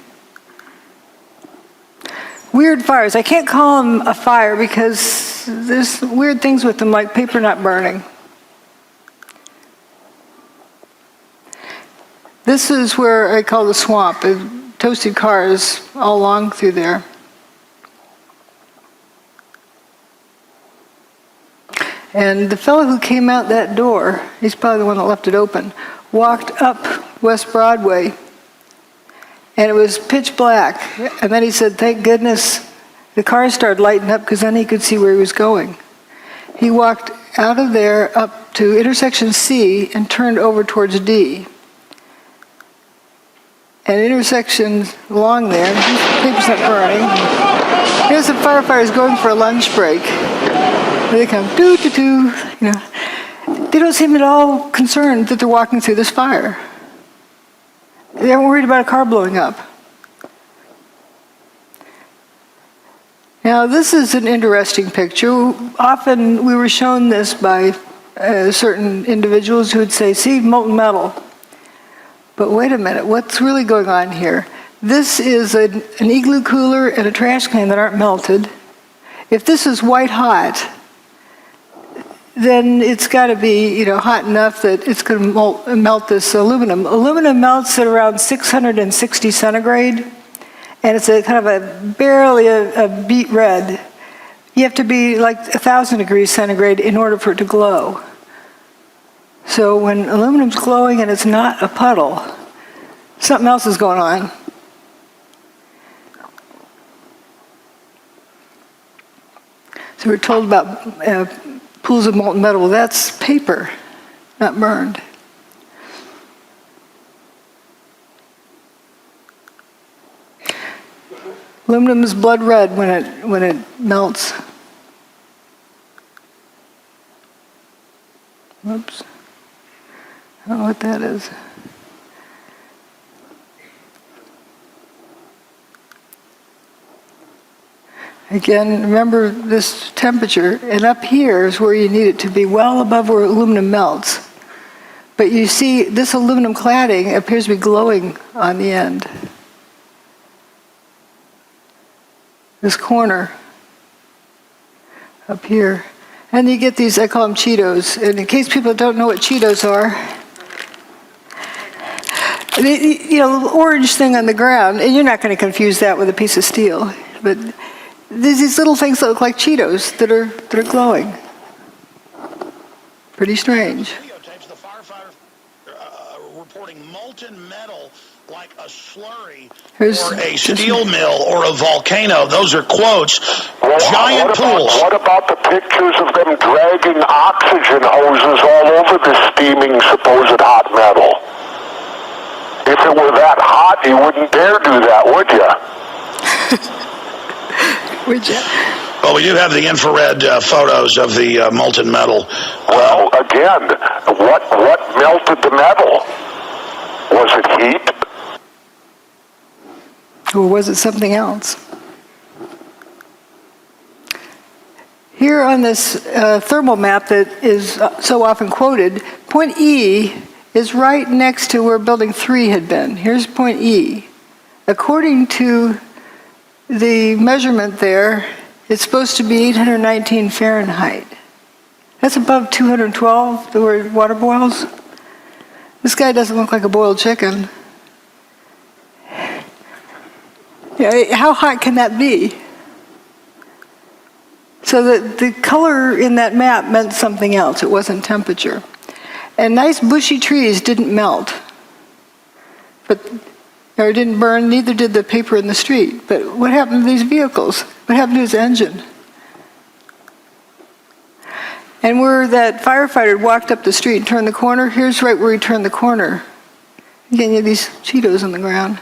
Weird fires. I can't call them a fire because there's weird things with them, like paper not burning. This is where I call the swamp. Toasted cars all along through there. And the fellow who came out that door, he's probably the one that left it open, walked up West Broadway, and it was pitch black. And then he said, thank goodness the car started lighting up, because then he could see where he was going. He walked out of there up to intersection C and turned over towards D. and intersections along there. This paper's not burning. Here's the firefighters going for a lunch break. Here they come, doo-doo-doo, you know. They don't seem at all concerned that they're walking through this fire. They aren't worried about a car blowing up. Now, this is an interesting picture. Often we were shown this by certain individuals who would say, see, molten metal. But wait a minute, what's really going on here? This is an igloo cooler and a trash can that aren't melted. If this is white hot, then it's got to be, hot enough that it's going to melt this aluminum. Aluminum melts at around 660 centigrade, and it's a kind of barely a beet red. You have to be like 1,000 degrees centigrade in order for it to glow. So when aluminum's glowing and it's not a puddle, something else is going on. So we're told about pools of molten metal. Well, that's paper, not burned. Aluminum is blood red when it melts. Whoops. I don't know what that is. Again, remember this temperature, and up here is where you need it to be, well above where aluminum melts. But you see, this aluminum cladding appears to be glowing on the end. This corner up here. And you get these, I call them Cheetos. And in case people don't know what Cheetos are, the orange thing on the ground, and you're not going to confuse that with a piece of steel, but there's these little things that look like Cheetos that are glowing. Pretty strange.
Videotapes the firefighter reporting molten metal like a slurry or a steel mill or a volcano. Those are quotes. Giant pools.
What about the pictures of them dragging oxygen hoses all over the steaming supposed hot metal? If it were that hot, you wouldn't dare do that, would you?
Would you?
Well, we do have the infrared photos of the molten metal.
Well, again, what melted the metal? Was it heat?
Or was it something else? Here on this thermal map that is so often quoted, point E is right next to where building 3 had been. Here's point E. According to the measurement there, it's supposed to be 819 Fahrenheit. That's above 212, where water boils. This guy doesn't look like a boiled chicken. Yeah, how hot can that be? So the color in that map meant something else. It wasn't temperature. And nice bushy trees didn't melt, or didn't burn, neither did the paper in the street. But what happened to these vehicles? What happened to his engine? And where that firefighter walked up the street and turned the corner, here's right where he turned the corner. Again, you have these Cheetos on the ground,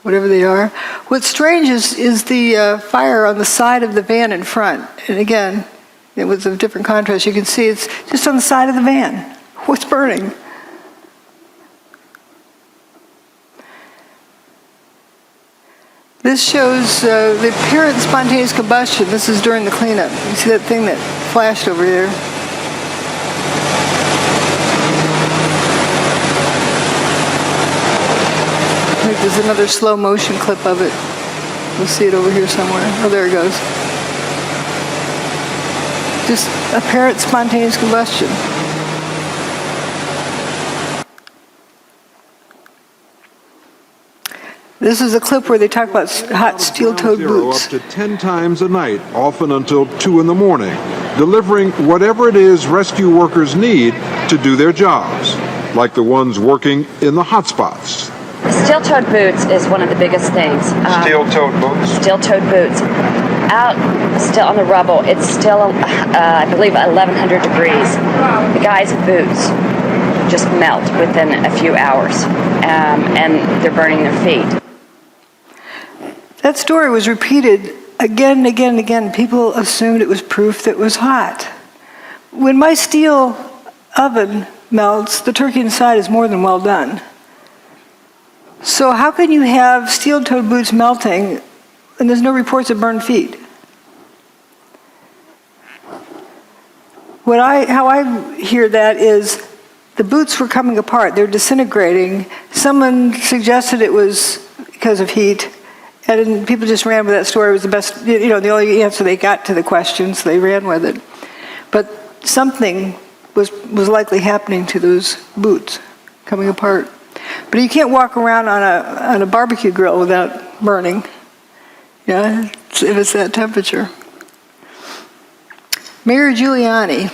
whatever they are. What's strange is the fire on the side of the van in front. And again, it was of different contrast. You can see it's just on the side of the van. What's burning? This shows the apparent spontaneous combustion. This is during the cleanup. You see that thing that flashed over there? I think there's another slow motion clip of it. We'll see it over here somewhere. Oh, there it goes. Just apparent spontaneous combustion. This is a clip where they talk about hot steel-toed boots.
Up to 10 times a night, often until 2 in the morning, delivering whatever it is rescue workers need to do their jobs, like the ones working in the hotspots.
Steel-toed boots is one of the biggest things.
Steel-toed boots?
Steel-toed boots. Out still on the rubble, it's still, I believe, 1,100 degrees. The guys in boots just melt within a few hours, and they're burning their feet.
That story was repeated again and again and again. People assumed it was proof that it was hot. When my steel oven melts, the turkey inside is more than well done. So how can you have steel-toed boots melting and there's no reports of burned feet? How I hear that is the boots were coming apart. They're disintegrating. Someone suggested it was because of heat, and people just ran with that story. It was the best, the only answer they got to the question, so they ran with it. But something was likely happening to those boots coming apart. But you can't walk around on a barbecue grill without burning. Yeah, if it's that temperature. Mayor Giuliani.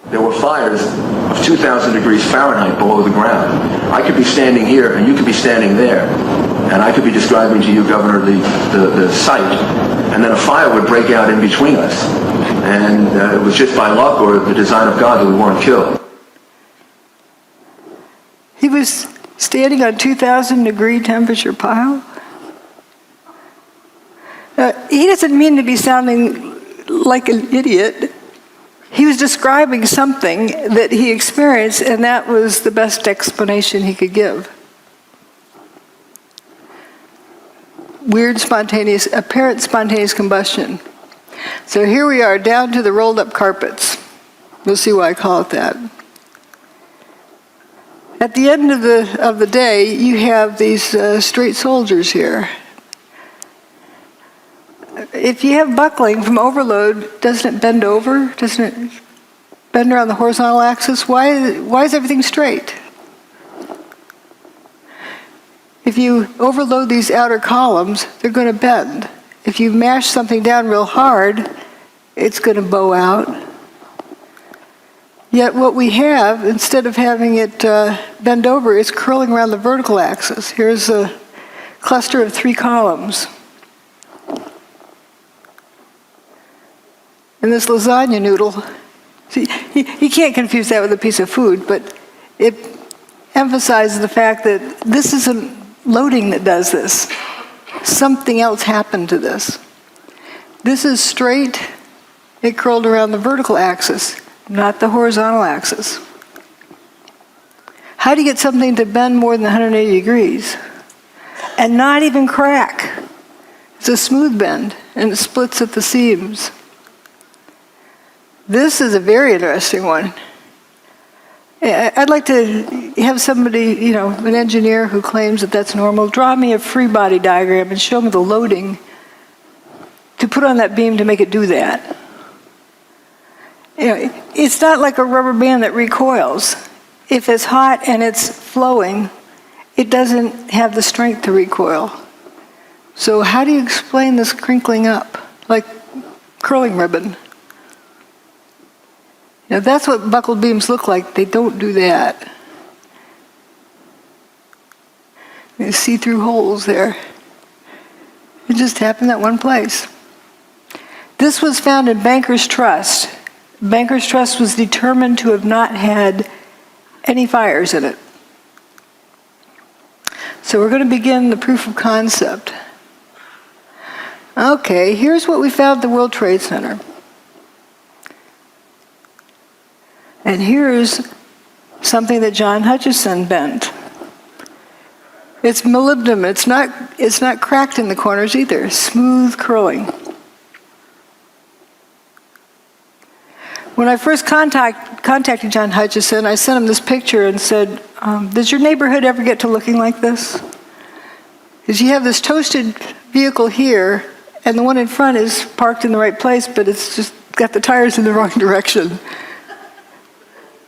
There were fires of 2,000 degrees Fahrenheit below the ground. I could be standing here and you could be standing there. And I could be describing to you, Governor, the site. And then a fire would break out in between us. And it was just by luck or the design of God that we weren't killed.
He was standing on 2,000 degree temperature pile. He doesn't mean to be sounding like an idiot. He was describing something that he experienced, and that was the best explanation he could give. Apparent spontaneous combustion. So here we are, down to the rolled up carpets. You'll see why I call it that. At the end of the day, you have these straight soldiers here. If you have buckling from overload, doesn't it bend over? Doesn't it bend around the horizontal axis? Why is everything straight? If you overload these outer columns, they're going to bend. If you mash something down real hard, it's going to bow out. Yet what we have, instead of having it bend over, is curling around the vertical axis. Here's a cluster of 3 columns. And this lasagna noodle, see, you can't confuse that with a piece of food, but it emphasizes the fact that this isn't loading that does this. Something else happened to this. This is straight, it curled around the vertical axis, not the horizontal axis. How do you get something to bend more than 180 degrees and not even crack? It's a smooth bend, and it splits at the seams. This is a very interesting one. I'd like to have somebody, an engineer who claims that that's normal, draw me a free body diagram and show me the loading to put on that beam to make it do that. It's not like a rubber band that recoils. If it's hot and it's flowing, it doesn't have the strength to recoil. So how do you explain this crinkling up, like curling ribbon? That's what buckled beams look like. They don't do that. You see through holes there. It just happened that one place. This was found in Banker's Trust. Banker's Trust was determined to have not had any fires in it. So we're going to begin the proof of concept. Okay, here's what we found at the World Trade Center. And here's something that John Hutchison bent. It's molybdenum. It's not cracked in the corners either. Smooth curling. When I first contacted John Hutchison, I sent him this picture and said, does your neighborhood ever get to looking like this? Because you have this toasted vehicle here, and the one in front is parked in the right place, but it's just got the tires in the wrong direction.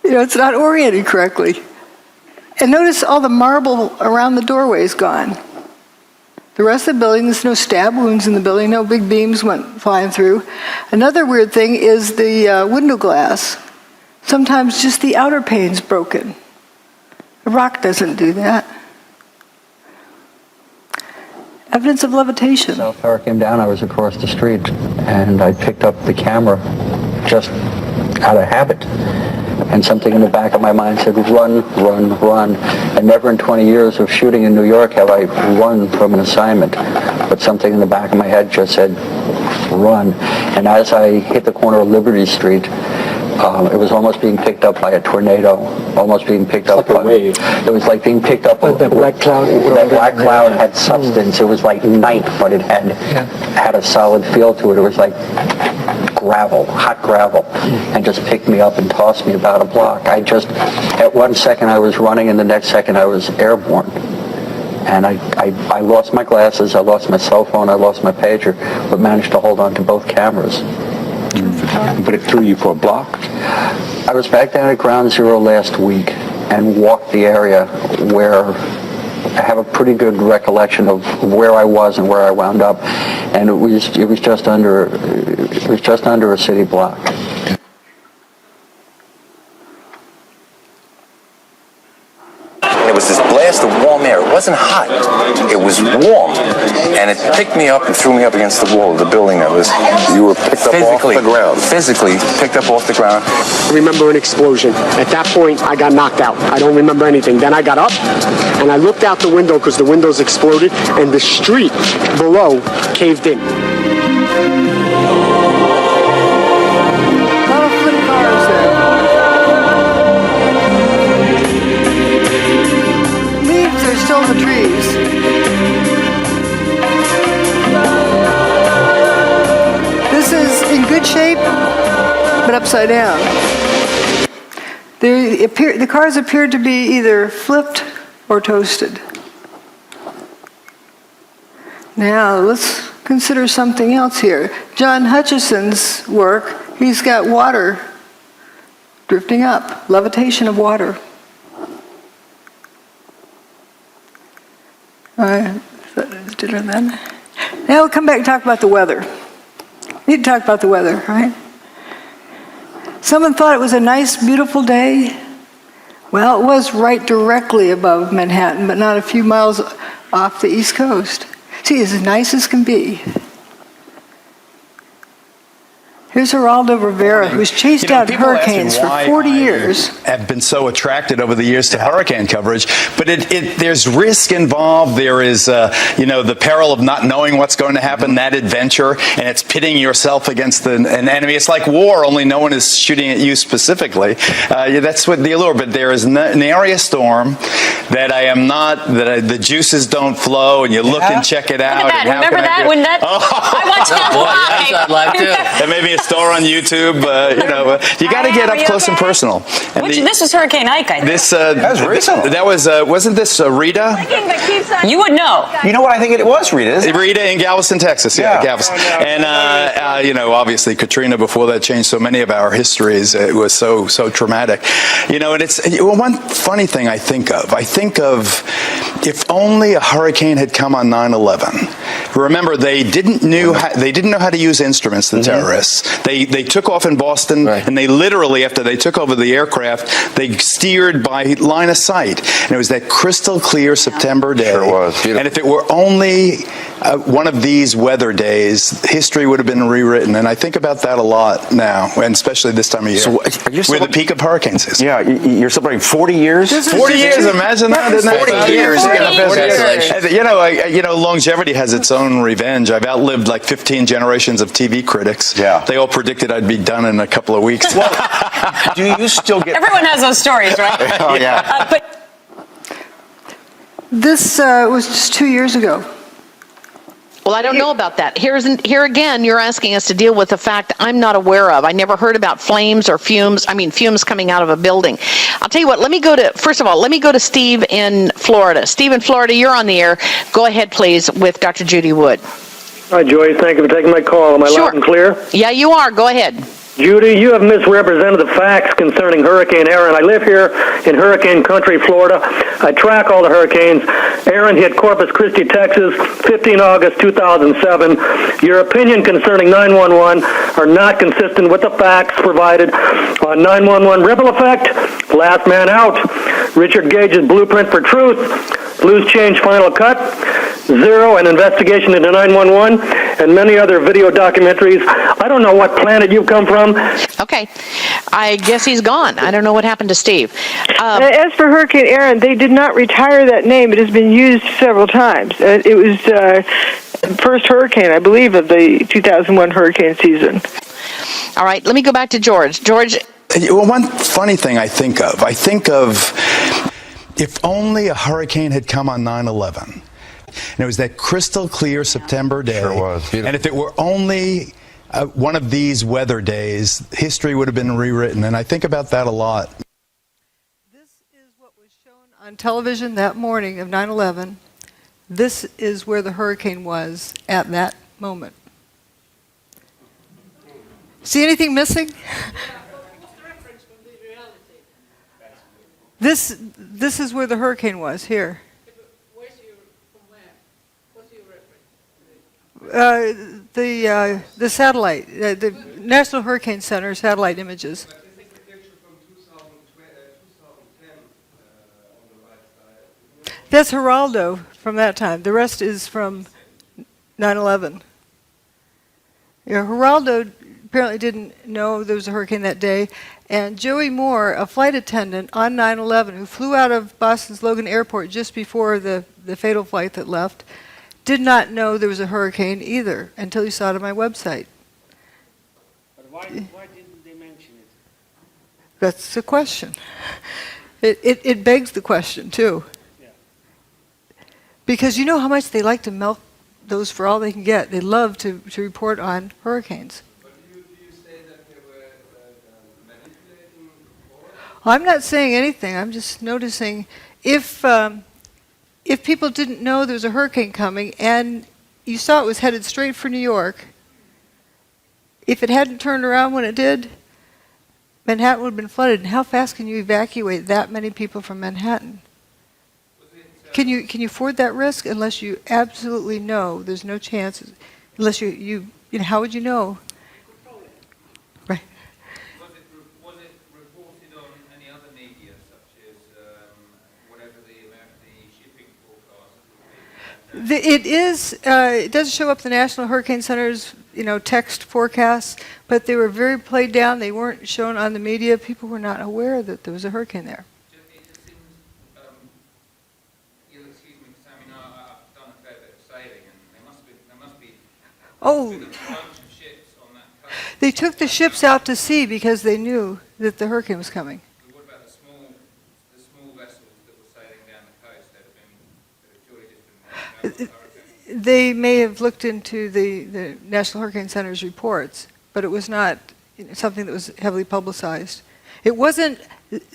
It's not oriented correctly. And notice all the marble around the doorway is gone. The rest of the building, there's no stab wounds in the building, no big beams went flying through. Another weird thing is the window glass. Sometimes just the outer pane's broken. The rock doesn't do that. Evidence of levitation.
So power came down, I was across the street, and I picked up the camera just
out of habit. And something in the back of my mind said, run, run, run. And never in 20 years of shooting in New York have I run from an assignment. But something in the back of my head just said, run. And as I hit the corner of Liberty Street, it was almost being picked up by a tornado, almost being picked up by a wave. It was like being picked up by that black cloud. That black cloud had substance. It was like night, but it had a solid feel to it. It was like gravel, hot gravel, and just picked me up and tossed me about a block. At one second I was running, and the next second I was airborne. And I lost my glasses, I lost my cell phone, I lost my pager, but managed to hold on to both cameras.
But it threw you for a block?
I was back down at Ground Zero last week and walked the area where I have a pretty good recollection of where I was and where I wound up, and it was just under a city block.
It was this blast of warm air. It wasn't hot. It was warm. And it picked me up and threw me up against the wall of the building that was...
You were picked up off the ground.
Physically picked up off the ground.
I remember an explosion. At that point, I got knocked out. I don't remember anything. Then I got up, and I looked out the window because the windows exploded, and the street below caved in.
The trees. This is in good shape, but upside down. The cars appeared to be either flipped or toasted. Now let's consider something else here. John Hutchison's work, he's got water drifting up, levitation of water. All right, now we'll come back and talk about the weather. We need to talk about the weather, right? Someone thought it was a nice, beautiful day. Well, it was right directly above Manhattan, but not a few miles off the East Coast. See, as nice as can be. Here's Geraldo Rivera, who's chased out hurricanes for 40 years.
Have been so attracted over the years to hurricane coverage, but there's risk involved. There is, the peril of not knowing what's going to happen, that adventure, and it's pitting yourself against an enemy. It's like war, only no one is shooting at you specifically. That's what the allure. But there is an area storm that the juices don't flow, and you look and check it out.
Look at that. Remember that? I watched that live.
There may be a store on YouTube. You got to get up close and personal. And
this was Hurricane Ike, I think.
That was recent. That was wasn't this Rita?
You would know.
You know what I think it was, Rita?
Rita in Galveston, Texas. Yeah, Galveston. And obviously Katrina. Before that changed so many of our histories. It was so traumatic. And it's one funny thing I think of if only a hurricane had come on 9/11. Remember, they didn't know how to use instruments. The terrorists. They took off in Boston, and they literally, after they took over the aircraft, they steered by line of sight. And it was that crystal clear September day.
Sure was. Beautiful.
And if it were only one of these weather days, history would have been rewritten. And I think about that a lot now, and especially this time of year.
So
we're the peak of hurricane season.
Yeah, you're celebrating 40 years?
40 years, imagine that.
40 years.
Longevity has its own revenge. I've outlived like 15 generations of TV critics.
Yeah.
They all predicted I'd be done in a couple of weeks.
Do you still get...
Everyone has those stories, right?
Oh, yeah.
This was just 2 years ago.
Well, I don't know about that. Here again, you're asking us to deal with a fact I'm not aware of. I never heard about flames or fumes coming out of a building. I'll tell you what, let me go to Steve in Florida. Steve in Florida, you're on the air. Go ahead, please, with Dr. Judy Wood.
Hi, Joy. Thank you for taking my call. Am I loud and clear?
Yeah, you are. Go ahead.
Judy, you have misrepresented the facts concerning Hurricane Aaron. I live here in hurricane country, Florida. I track all the hurricanes. Aaron hit Corpus Christi, Texas, 15 August 2007. Your opinion concerning 911 are not consistent with the facts provided on 911 ripple effect, last man out, Richard Gage's blueprint for truth, loose change final cut, zero, an investigation into 911, and many other video documentaries. I don't know what planet you've come from.
Okay. I guess he's gone. I don't know what happened to Steve.
As for Hurricane Aaron, they did not retire that name. It has been used several times. It was first hurricane, I believe, of the 2001 hurricane season.
All right, let me go back to George. George.
Well, one funny thing I think of if only a hurricane had come on 9/11. And it was that crystal clear September day.
Sure was. Beautiful.
And if it were only one of these weather days, history would have been rewritten. And I think about that a lot.
This is what was shown on television that morning of 9/11. This is where the hurricane was at that moment. See anything missing? This is where the hurricane was, here. The satellite, the National Hurricane Center satellite images. That's Geraldo from that time. The rest is from 9/11. Yeah, Geraldo apparently didn't know there was a hurricane that day. And Joey Moore, a flight attendant on 9/11 who flew out of Boston's Logan Airport just before the fatal flight that left, did not know there was a hurricane either until he saw it on my website.
But why didn't they mention it?
That's the question. It begs the question, too.
Yeah.
Because you know how much they like to milk those for all they can get. They love to report on hurricanes. I'm not saying anything. I'm just noticing if people didn't know there was a hurricane coming and you saw it was headed straight for New York, if it hadn't turned around when it did, Manhattan would have been flooded. And how fast can you evacuate that many people from Manhattan? Can you afford that risk unless you absolutely know there's no chance? Unless you know, how would you know? Right. It does show up the National Hurricane Center's, text forecasts, but they were very played down. They weren't shown on the media. People were not aware that there was a hurricane there. Oh, they took the ships out to sea because they knew that the hurricane was coming.
What about the small vessels that were sailing down the coast that have surely just been
They may have looked into the National Hurricane Center's reports, but it was not something that was heavily publicized. It wasn't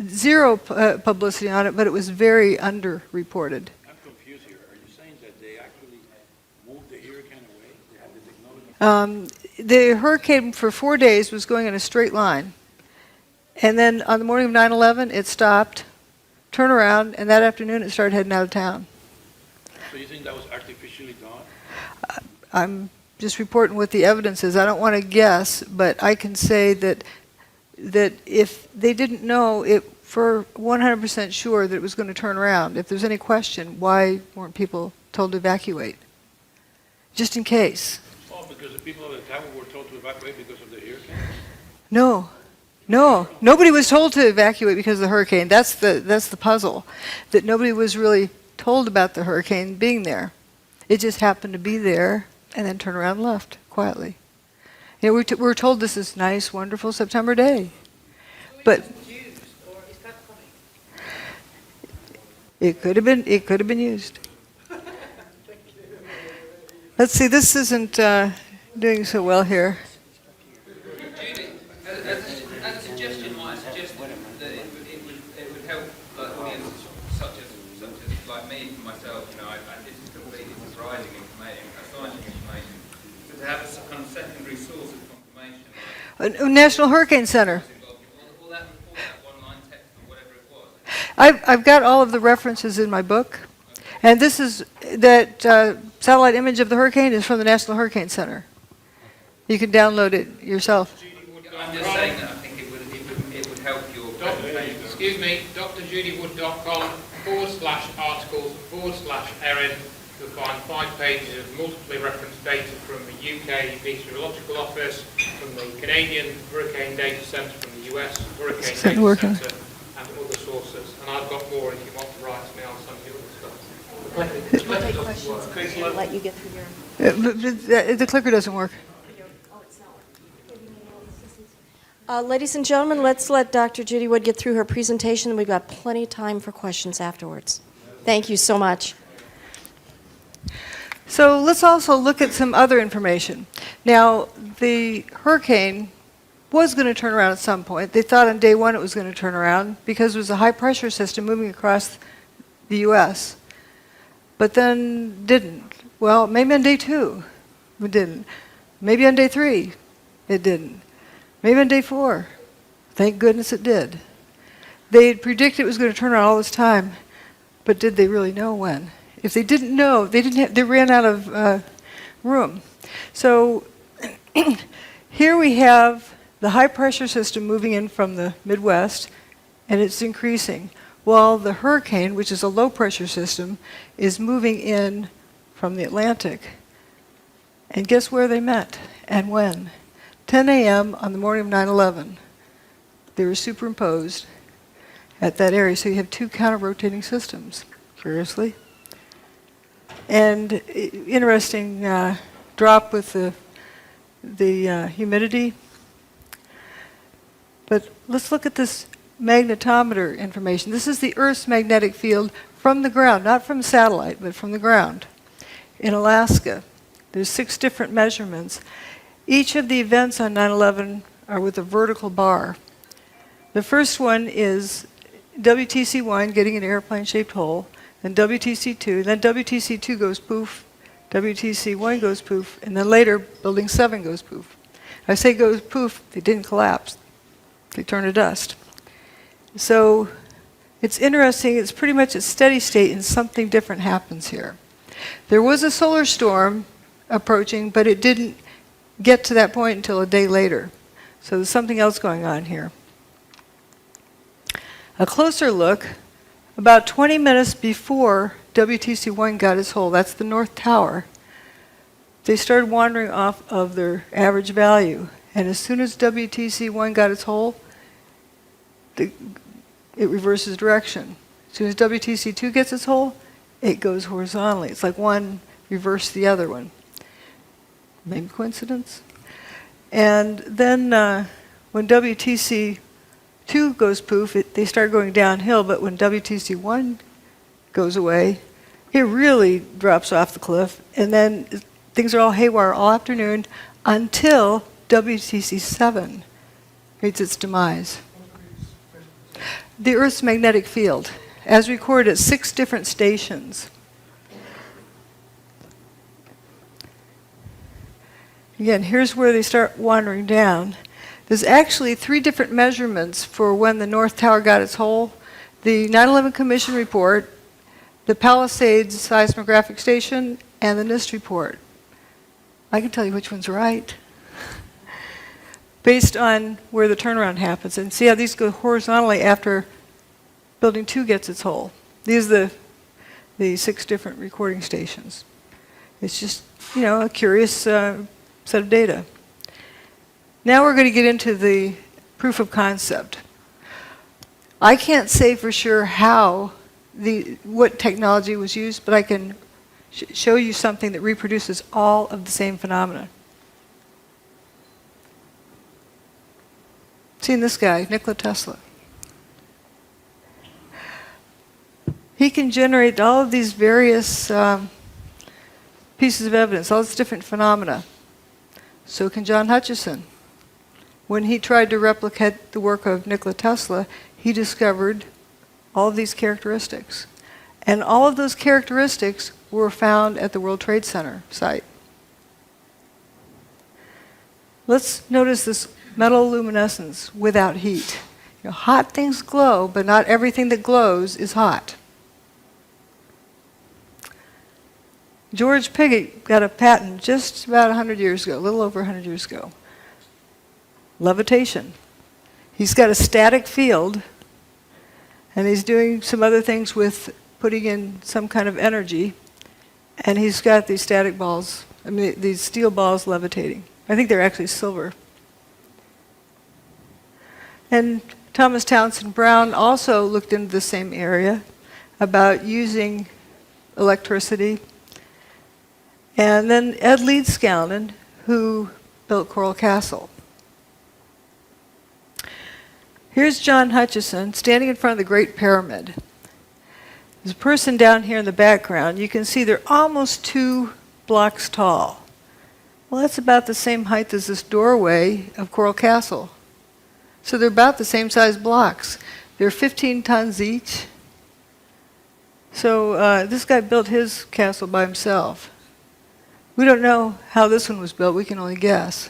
zero publicity on it, but it was very underreported.
I'm confused here. Are you saying that they actually moved the hurricane away? They had the technology?
The hurricane for 4 days was going in a straight line. And then on the morning of 9/11, it stopped, turned around, and that afternoon it started heading out of town.
So you think that was artificially done?
I'm just reporting what the evidence is. I don't want to guess, but I can say that if they didn't know it for 100% sure that it was going to turn around, if there's any question, why weren't people told to evacuate? Just in case.
Oh, because the people at the tower were told to evacuate because of the hurricane?
No. Nobody was told to evacuate because of the hurricane. That's the puzzle, that nobody was really told about the hurricane being there. It just happened to be there and then turned around and left quietly. We were told this is nice, wonderful September day. But it could have been used. Let's see, this isn't doing so well here.
Judy, as a suggestion, might I suggest that it would help audiences such as like me, for myself, this is completely surprising information, astonishing information, so to have a kind of secondary source of confirmation.
National Hurricane Center.
All that one-line text or whatever it was.
I've got all of the references in my book, and this is that satellite image of the hurricane is from the National Hurricane Center. You can download it yourself.
I'm just saying that I think it would help your presentation.
Excuse me, drjudywood.com/articles/Erin you'll find 5 pages of multiply referenced data from the UK Meteorological Office, from the Canadian Hurricane Data Centre, from the US Hurricane Data Centre, and other sources. And I've got more if you want to write to me, I'll send you other stuff. The clicker doesn't work.
Let you get through your...
The clicker doesn't work.
Ladies and gentlemen, let's let Dr. Judy Wood get through her presentation. We've got plenty of time for questions afterwards. Thank you so much.
So let's also look at some other information. Now, the hurricane was going to turn around at some point. They thought on day 1 it was going to turn around because it was a high-pressure system moving across the U.S., but then didn't. Well, maybe on day 2 it didn't. Maybe on day 3 it didn't. Maybe on day 4. Thank goodness it did. They had predicted it was going to turn around all this time, but did they really know when? If they didn't know, they ran out of room. So here we have the high-pressure system moving in from the Midwest, and it's increasing, while the hurricane, which is a low-pressure system, is moving in from the Atlantic. And guess where they met and when? 10 a.m. on the morning of 9/11. They were superimposed at that area, so you have 2 counter-rotating systems, curiously. And interesting drop with the humidity. But let's look at this magnetometer information. This is the Earth's magnetic field from the ground, not from satellite, but from the ground in Alaska. There's 6 different measurements. Each of the events on 9/11 are with a vertical bar. The first one is WTC-1 getting an airplane-shaped hole, then WTC-2, then WTC-2 goes poof, WTC-1 goes poof, and then later Building 7 goes poof. I say goes poof, they didn't collapse. They turned to dust. So it's interesting, it's pretty much a steady state and something different happens here. There was a solar storm approaching, but it didn't get to that point until a day later. So there's something else going on here. A closer look, about 20 minutes before WTC-1 got its hole, that's the North Tower, they started wandering off of their average value. And as soon as WTC-1 got its hole, it reverses direction. As soon as WTC-2 gets its hole, it goes horizontally. It's like one reversed the other one. Maybe coincidence? And then when WTC-2 goes poof, they start going downhill, but when WTC-1 goes away, it really drops off the cliff, and then things are all haywire all afternoon until WTC-7 meets its demise. The Earth's magnetic field, as recorded at 6 different stations. Again, here's where they start wandering down. There's actually 3 different measurements for when the North Tower got its hole. The 9/11 Commission report, the Palisades seismographic station, and the NIST report. I can tell you which one's right, based on where the turnaround happens. And see how these go horizontally after Building 2 gets its hole. These are the 6 different recording stations. It's just, a curious set of data. Now we're going to get into the proof of concept. I can't say for sure what technology was used, but I can show you something that reproduces all of the same phenomena. Seen this guy, Nikola Tesla. He can generate all of these various pieces of evidence, all these different phenomena. So can John Hutchison. When he tried to replicate the work of Nikola Tesla, he discovered all of these characteristics. And all of those characteristics were found at the World Trade Center site. Let's notice this metal luminescence without heat. Hot things glow, but not everything that glows is hot. George Pigott got a patent just about 100 years ago, a little over 100 years ago. Levitation. He's got a static field, and he's doing some other things with putting in some kind of energy, And he's got these static balls, I mean, these steel balls levitating. I think they're actually silver. And Thomas Townsend Brown also looked into the same area about using electricity. And then Ed Leedskalnin, who built Coral Castle. Here's John Hutchison standing in front of the Great Pyramid. There's a person down here in the background. You can see they're almost 2 blocks tall. Well, that's about the same height as this doorway of Coral Castle. So they're about the same size blocks. They're 15 tons each. So this guy built his castle by himself. We don't know how this one was built. We can only guess.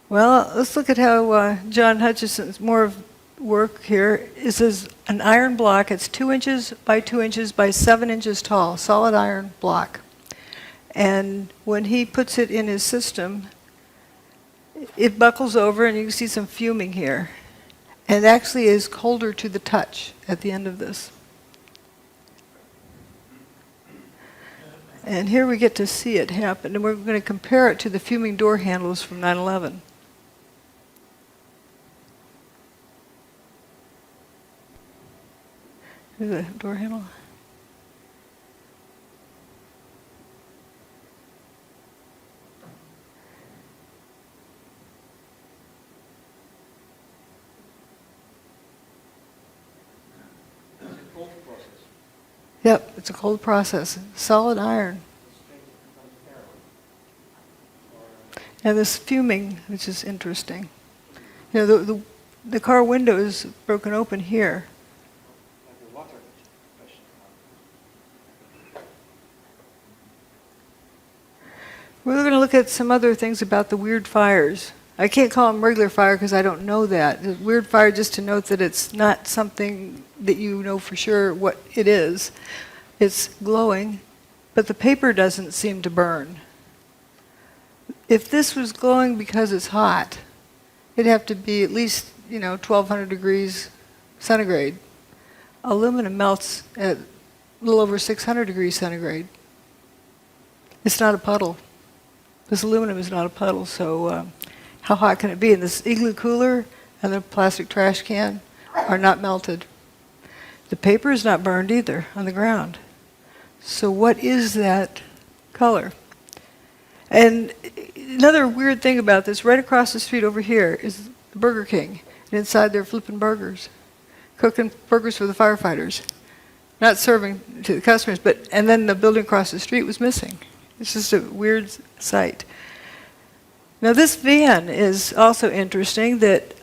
Well, let's look at how John Hutchison's more of work here. This is an iron block. It's 2 inches by 2 inches by 7 inches tall, solid iron block. And when he puts it in his system, it buckles over, and you can see some fuming here. And it actually is colder to the touch at the end of this. And here we get to see it happen. And we're going to compare it to the fuming door handles from 9/11. Here's the door handle. Yep, it's a cold process. Solid iron. And this fuming, which is interesting. You know, the car window is broken open here. We're going to look at some other things about the weird fires. I can't call them regular fire because I don't know that. The weird fire, just to note that it's not something that you know for sure what it is. It's glowing, but the paper doesn't seem to burn. If this was glowing because it's hot, it'd have to be at least, 1,200 degrees centigrade. Aluminum melts at a little over 600 degrees centigrade. It's not a puddle. This aluminum is not a puddle, so how hot can it be? And this igloo cooler and the plastic trash can are not melted. The paper is not burned either on the ground. So what is that color? And another weird thing about this, right across the street over here is the Burger King. And inside they're flipping burgers, cooking burgers for the firefighters. Not serving to the customers, and then the building across the street was missing. It's just a weird sight. Now this van is also interesting that,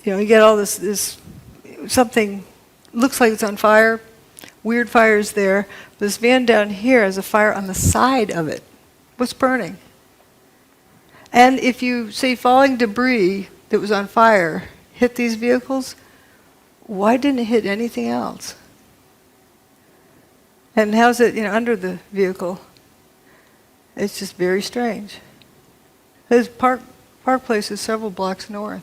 you get all this something looks like it's on fire, weird fires there. This van down here has a fire on the side of it. What's burning? And if you say falling debris that was on fire hit these vehicles, why didn't it hit anything else? And how's it, under the vehicle? It's just very strange. This Park Place is several blocks north.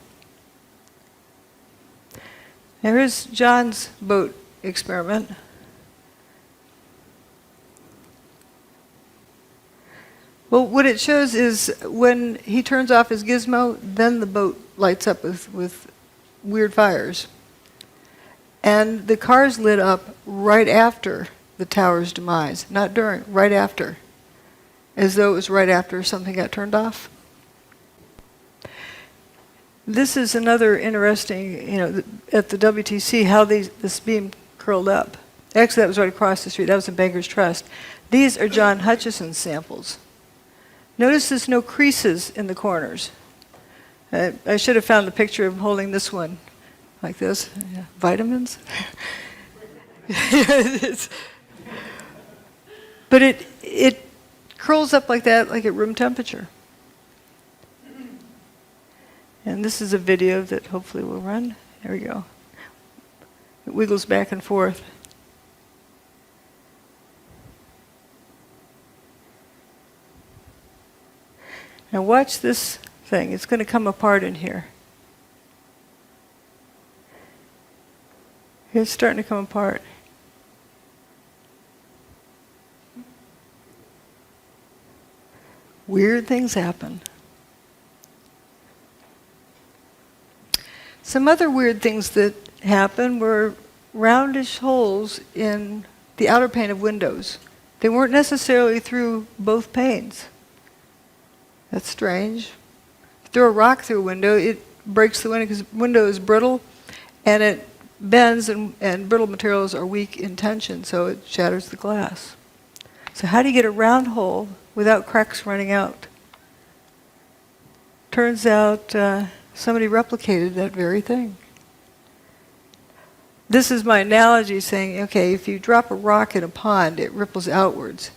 Now here's John's boat experiment. Well, what it shows is when he turns off his gizmo, then the boat lights up with weird fires. And the cars lit up right after the tower's demise, not during, right after, as though it was right after something got turned off. This is another interesting, at the WTC, how this beam curled up. Actually, that was right across the street. That was in Banker's Trust. These are John Hutchison's samples. Notice there's no creases in the corners. I should have found the picture of holding this one like this. Yeah. Vitamins? But it curls up like that, like at room temperature. And this is a video that hopefully will run. There we go. It wiggles back and forth. Now watch this thing. It's going to come apart in here. It's starting to come apart. Weird things happen. Some other weird things that happened were roundish holes in the outer pane of windows. They weren't necessarily through both panes. That's strange. Throw a rock through a window, it breaks the window because the window is brittle and it bends, and brittle materials are weak in tension, so it shatters the glass. So how do you get a round hole without cracks running out? Turns out somebody replicated that very thing. This is my analogy saying, okay, if you drop a rock in a pond, it ripples outwards.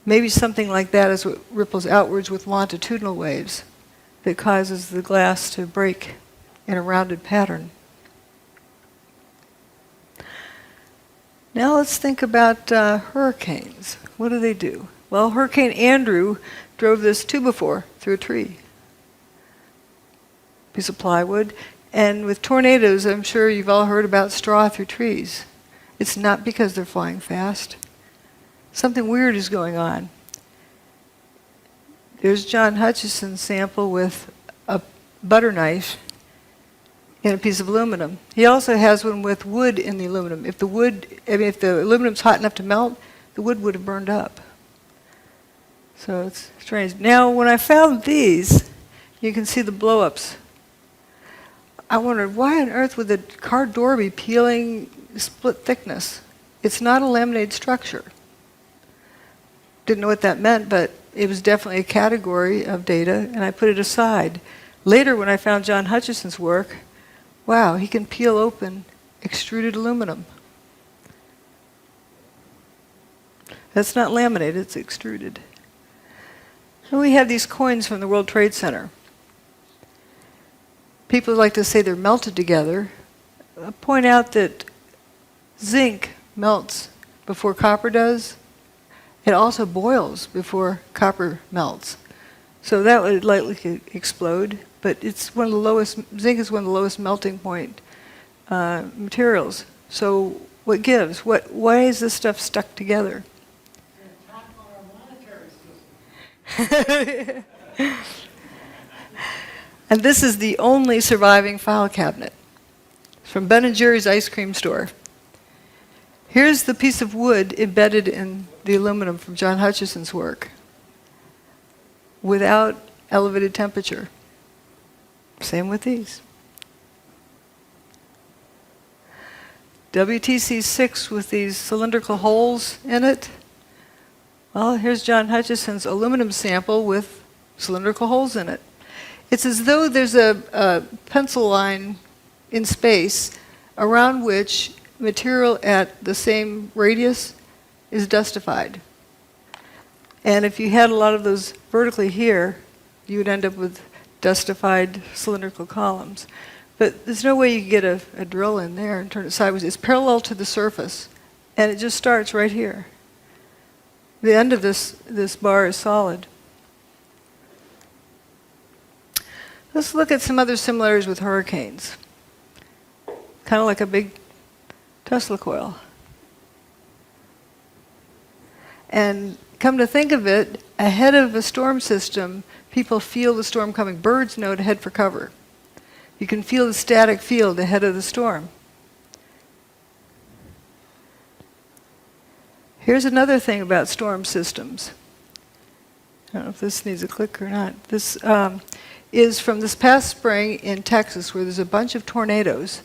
Maybe something like that is what ripples outwards with longitudinal waves that causes the glass to break in a rounded pattern. Now let's think about hurricanes. What do? Well, Hurricane Andrew drove this 2x4 through a tree. Piece of plywood. And with tornadoes, I'm sure you've all heard about straw through trees. It's not because they're flying fast. Something weird is going on. There's John Hutchison's sample with a butter knife in a piece of aluminum. He also has one with wood in the aluminum. If the aluminum's hot enough to melt, the wood would have burned up. So it's strange. Now, when I found these, you can see the blow-ups. I wondered, why on earth would the car door be peeling split thickness? It's not a laminated structure. Didn't know what that meant, but it was definitely a category of data, and I put it aside. Later, when I found John Hutchison's work, wow, he can peel open extruded aluminum. That's not laminated, it's extruded. And we have these coins from the World Trade Center. People like to say they're melted together. I point out that zinc melts before copper does. It also boils before copper melts. So that would likely explode, but it's one of the lowest, zinc is one of the lowest melting point materials. So what gives? Why is this stuff stuck together? And this is the only surviving file cabinet. It's from Ben & Jerry's ice cream store. Here's the piece of wood embedded in the aluminum from John Hutchison's work without elevated temperature. Same with these. WTC6 with these cylindrical holes in it. Well, here's John Hutchison's aluminum sample with cylindrical holes in it. It's as though there's a pencil line in space around which material at the same radius is dustified. And if you had a lot of those vertically here, you would end up with dustified cylindrical columns. But there's no way you could get a drill in there and turn it sideways. It's parallel to the surface, and it just starts right here. The end of this bar is solid. Let's look at some other similarities with hurricanes. Kind of like a big Tesla coil. And come to think of it, ahead of a storm system, people feel the storm coming. Birds know to head for cover. You can feel the static field ahead of the storm. Here's another thing about storm systems. I don't know if this needs a click or not. This is from this past spring in Texas, where there's a bunch of tornadoes,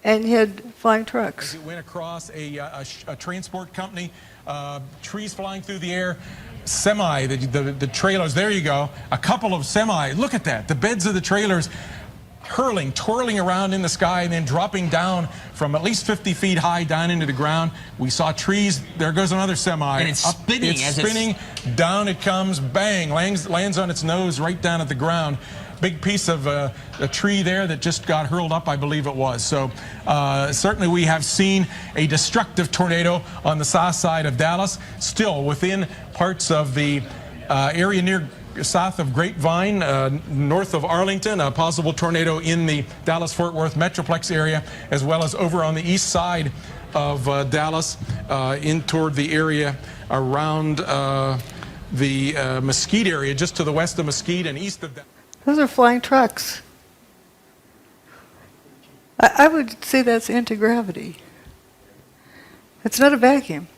and you had flying trucks.
It went across a transport company, trees flying through the air, semi, the trailers, there you go, a couple of semi, look at that, the beds of the trailers hurling, twirling around in the sky and then dropping down from at least 50 feet high down into the ground. We saw trees, there goes another semi.
And it's spinning.
It's spinning, down it comes, bang, lands on its nose right down at the ground. Big piece of a tree there that just got hurled up, I believe it was. So certainly we have seen a destructive tornado on the south side of Dallas, still within parts of the area near south of Grapevine, north of Arlington, a possible tornado in the Dallas-Fort Worth Metroplex area, as well as over on the east side of Dallas, in toward the area around the Mesquite area, just to the west of Mesquite and east of Dallas.
Those are flying trucks. I would say that's anti-gravity. It's not a vacuum.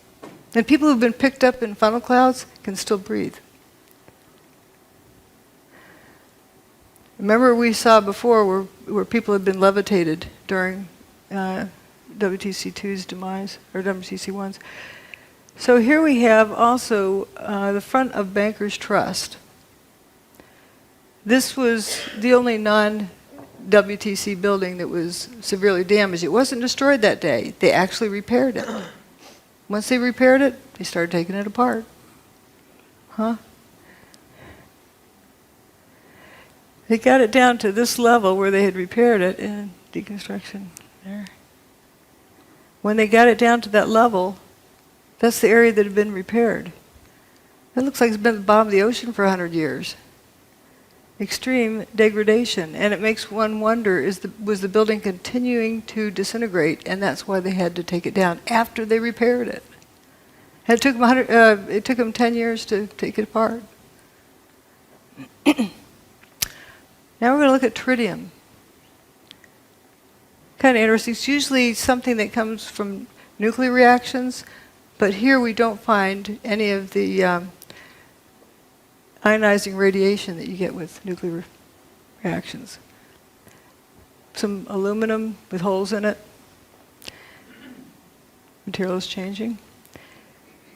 And people who've been picked up in funnel clouds can still breathe. Remember we saw before where people had been levitated during WTC2's demise, or WTC1's. So here we have also the front of Bankers Trust. This was the only non-WTC building that was severely damaged. It wasn't destroyed that day. They actually repaired it. Once they repaired it, they started taking it apart. Huh? They got it down to this level where they had repaired it in deconstruction there. When they got it down to that level, that's the area that had been repaired. It looks like it's been at the bottom of the ocean for 100 years. Extreme degradation. And it makes one wonder, was the building continuing to disintegrate, and that's why they had to take it down after they repaired it. And it took them 10 years to take it apart. Now we're going to look at tritium. Kind of interesting. It's usually something that comes from nuclear reactions, but here we don't find any of the ionizing radiation that you get with nuclear reactions. Some aluminum with holes in it. Material is changing.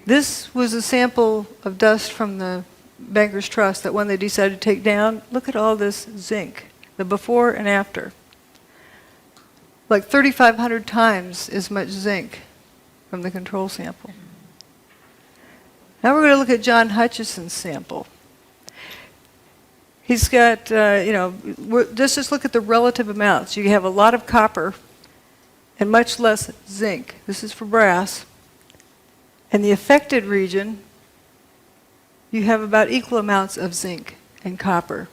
This was a sample of dust from the Bankers Trust that when they decided to take down, look at all this zinc, the before and after. Like 3,500 times as much zinc from the control sample. Now we're going to look at John Hutchison's sample. He's got, just look at the relative amounts. You have a lot of copper and much less zinc. This is for brass. In the affected region, you have about equal amounts of zinc and copper.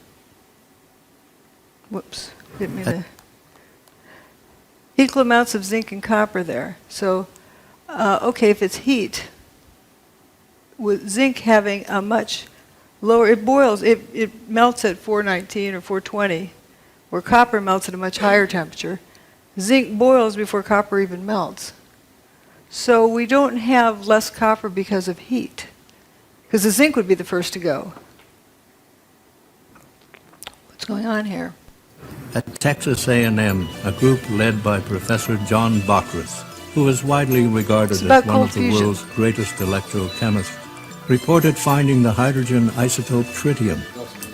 Whoops, didn't mean to. Equal amounts of zinc and copper there. So, okay, if it's heat, with zinc having a much lower, it boils, it melts at 419 or 420, where copper melts at a much higher temperature. Zinc boils before copper even melts. So we don't have less copper because of heat, because the zinc would be the first to go. What's going on here?
At Texas A&M, a group led by Professor John Bockris, who is widely regarded as one of the world's greatest electrochemists, reported finding the hydrogen isotope tritium,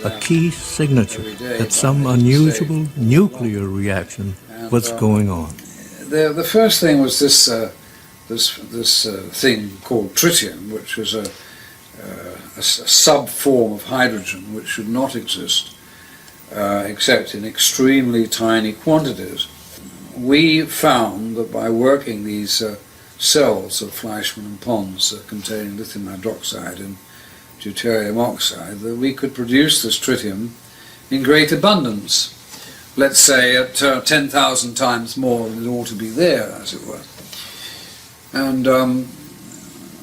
a key signature that some unusual nuclear reaction was going on.
The first thing was this thing called tritium, which was a sub-form of hydrogen which should not exist except in extremely tiny quantities. We found that by working these cells of Fleischmann and Pons containing lithium hydroxide and deuterium oxide, that we could produce this tritium in great abundance, let's say at 10,000 times more than it ought to be there, as it were. And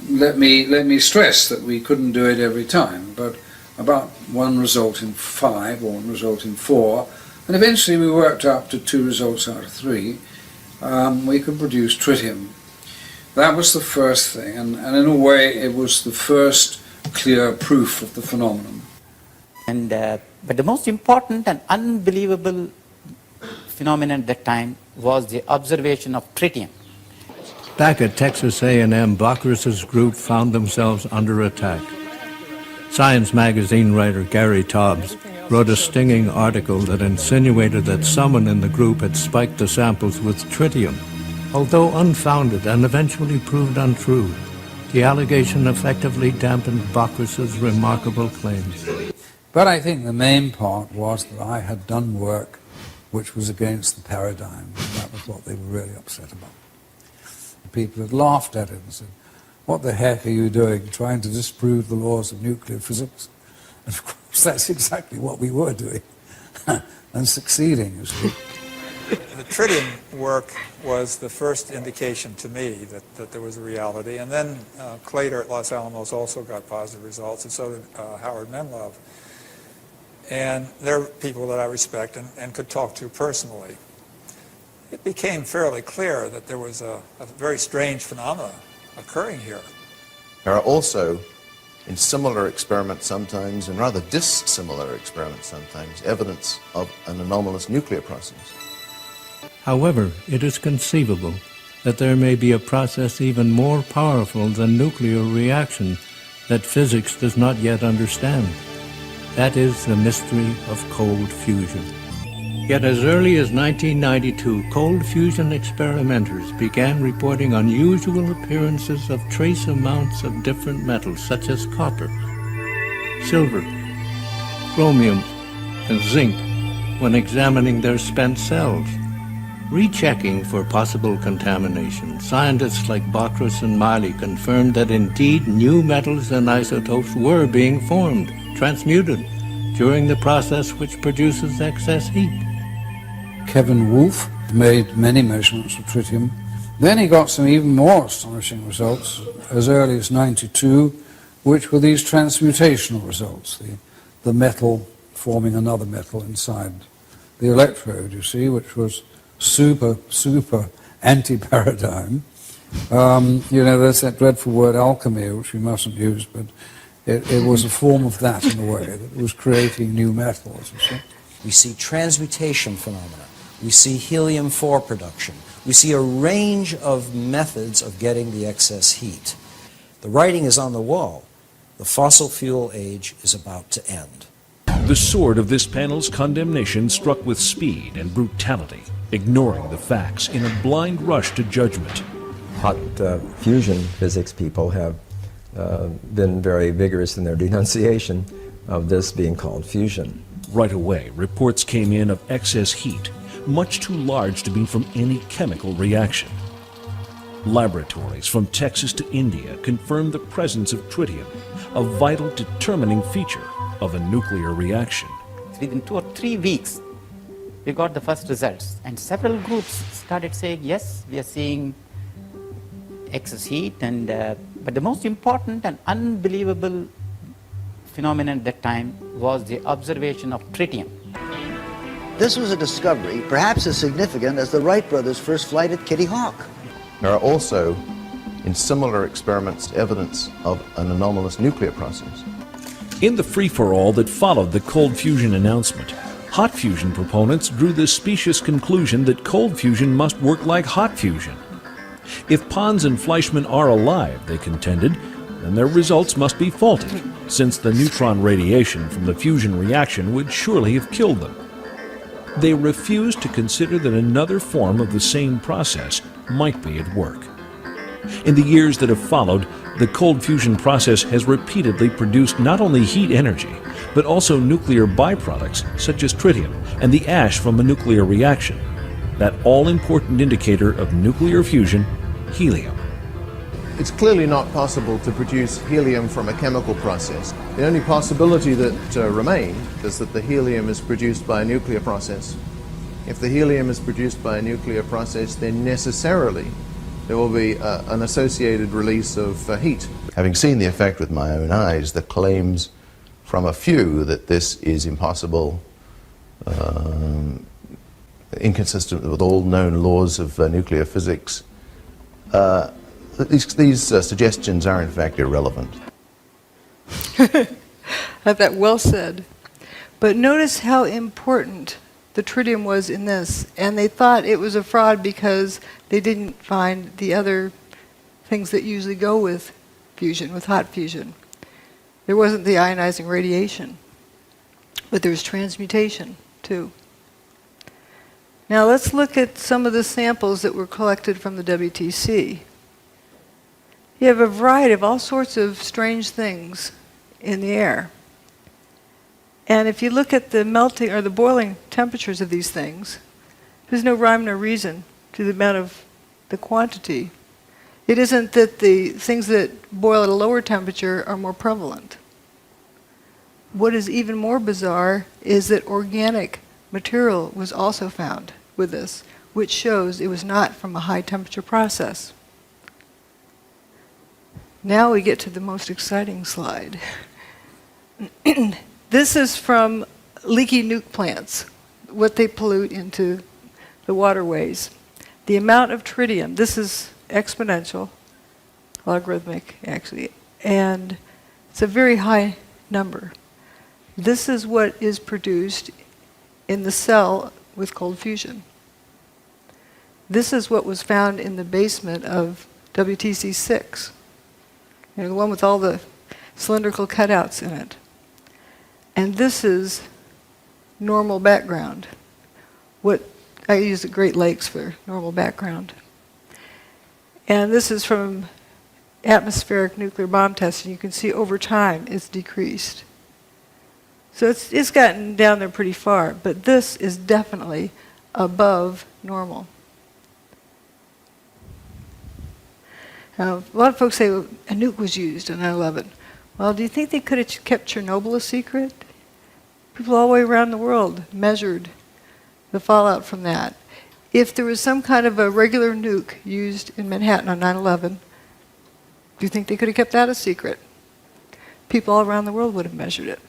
let me stress that we couldn't do it every time, but about one result in 5 or one result in 4, and eventually we worked up to 2 results out of 3. We could produce tritium. That was the first thing, and in a way it was the first clear proof of the phenomenon.
And but the most important and unbelievable phenomenon at that time was the observation of tritium.
Back at Texas A&M, Bockris's group found themselves under attack. Science magazine writer Gary Tobbs wrote a stinging article that insinuated that someone in the group had spiked the samples with tritium. Although unfounded and eventually proved untrue, the allegation effectively dampened Bockris's remarkable claims.
But I think the main part was that I had done work which was against the paradigm, and that was what they were really upset about. People had laughed at it and said, "What the heck are you doing, trying to disprove the laws of nuclear physics?" And of course, that's exactly what we were doing and succeeding, you see.
The tritium work was the first indication to me that there was a reality. And then Claytor at Los Alamos also got positive results, and so did Howard Menlove. And they're people that I respect and could talk to personally. It became fairly clear that there was a very strange phenomena occurring here.
There are also, in similar experiments sometimes, and rather dissimilar experiments sometimes, evidence of an anomalous nuclear process.
However, it is conceivable that there may be a process even more powerful than nuclear reaction that physics does not yet understand. That is the mystery of cold fusion. Yet as early as 1992, cold fusion experimenters began reporting unusual appearances of trace amounts of different metals such as copper, silver, chromium, and zinc when examining their spent cells. Rechecking for possible contamination, scientists like Bockris and Miley confirmed that indeed new metals and isotopes were being formed, transmuted, during the process which produces excess heat.
Kevin Wolf made many measurements of tritium. Then he got some even more astonishing results as early as '92, which were these transmutational results, the metal forming another metal inside the electrode, you see, which was super anti-paradigm. You know, there's that dreadful word alchemy, which we mustn't use, but it was a form of that in a way, that it was creating new metals, you see.
We see transmutation phenomena. We see helium-4 production. We see a range of methods of getting the excess heat. The writing is on the wall. The fossil fuel age is about to end.
The sword of this panel's condemnation struck with speed and brutality, ignoring the facts in a blind rush to judgment.
Hot fusion physics people have been very vigorous in their denunciation of this being called fusion.
Right away, reports came in of excess heat, much too large to be from any chemical reaction. Laboratories from Texas to India confirmed the presence of tritium, a vital determining feature of a nuclear reaction.
Within 2 or 3 weeks, we got the first results, and several groups started saying, yes, we are seeing excess heat, and but the most important and unbelievable phenomenon at that time was the observation of tritium.
This was a discovery perhaps as significant as the Wright brothers' first flight at Kitty Hawk.
There are also, in similar experiments, evidence of an anomalous nuclear process.
In the free-for-all that followed the cold fusion announcement, hot fusion proponents drew the specious conclusion that cold fusion must work like hot fusion. If Pons and Fleischmann are alive, they contended, then their results must be faulty, since the neutron radiation from the fusion reaction would surely have killed them. They refused to consider that another form of the same process might be at work. In the years that have followed, the cold fusion process has repeatedly produced not only heat energy, but also nuclear byproducts such as tritium and the ash from a nuclear reaction, that all-important indicator of nuclear fusion, helium.
It's clearly not possible to produce helium from a chemical process. The only possibility that remained is that the helium is produced by a nuclear process. If the helium is produced by a nuclear process, then necessarily there will be an associated release of heat. Having seen the effect with my own eyes, the claims from a few that this is impossible, inconsistent with all known laws of nuclear physics, these suggestions are in fact irrelevant.
That well said. But notice how important the tritium was in this, and they thought it was a fraud because they didn't find the other things that usually go with fusion, with hot fusion. There wasn't the ionizing radiation, but there was transmutation too. Now let's look at some of the samples that were collected from the WTC. You have a variety of all sorts of strange things in the air. And if you look at the melting or the boiling temperatures of these things, there's no rhyme nor reason to the amount of the quantity. It isn't that the things that boil at a lower temperature are more prevalent. what is even more bizarre is that organic material was also found with this, which shows it was not from a high temperature process. Now we get to the most exciting slide. This is from leaky nuke plants, what they pollute into the waterways. The amount of tritium, this is exponential, logarithmic actually, and it's a very high number. This is what is produced in the cell with cold fusion. This is what was found in the basement of WTC-6, the one with all the cylindrical cutouts in it. And this is normal background. What I use the Great Lakes for normal background. And this is from atmospheric nuclear bomb testing. You can see over time it's decreased. So it's gotten down there pretty far, but this is definitely above normal. Now, a lot of folks say, well, a nuke was used on 9/11. Well, do you think they could have kept Chernobyl a secret? People all the way around the world measured the fallout from that. If there was some kind of a regular nuke used in Manhattan on 9/11, do you think they could have kept that a secret? People all around the world would have measured it.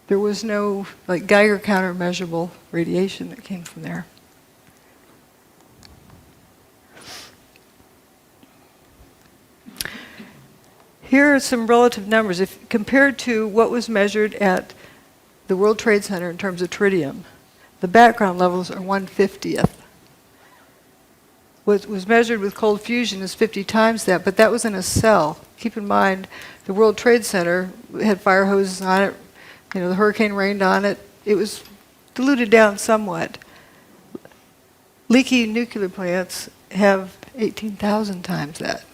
There was no like Geiger counter measurable radiation that came from there. Here are some relative numbers. If compared to what was measured at the World Trade Center in terms of tritium, the background levels are 1/50th. What was measured with cold fusion is 50 times that, but that was in a cell. Keep in mind, the World Trade Center had fire hoses on it. The hurricane rained on it. It was diluted down somewhat. Leaky nuclear plants have 18,000 times that.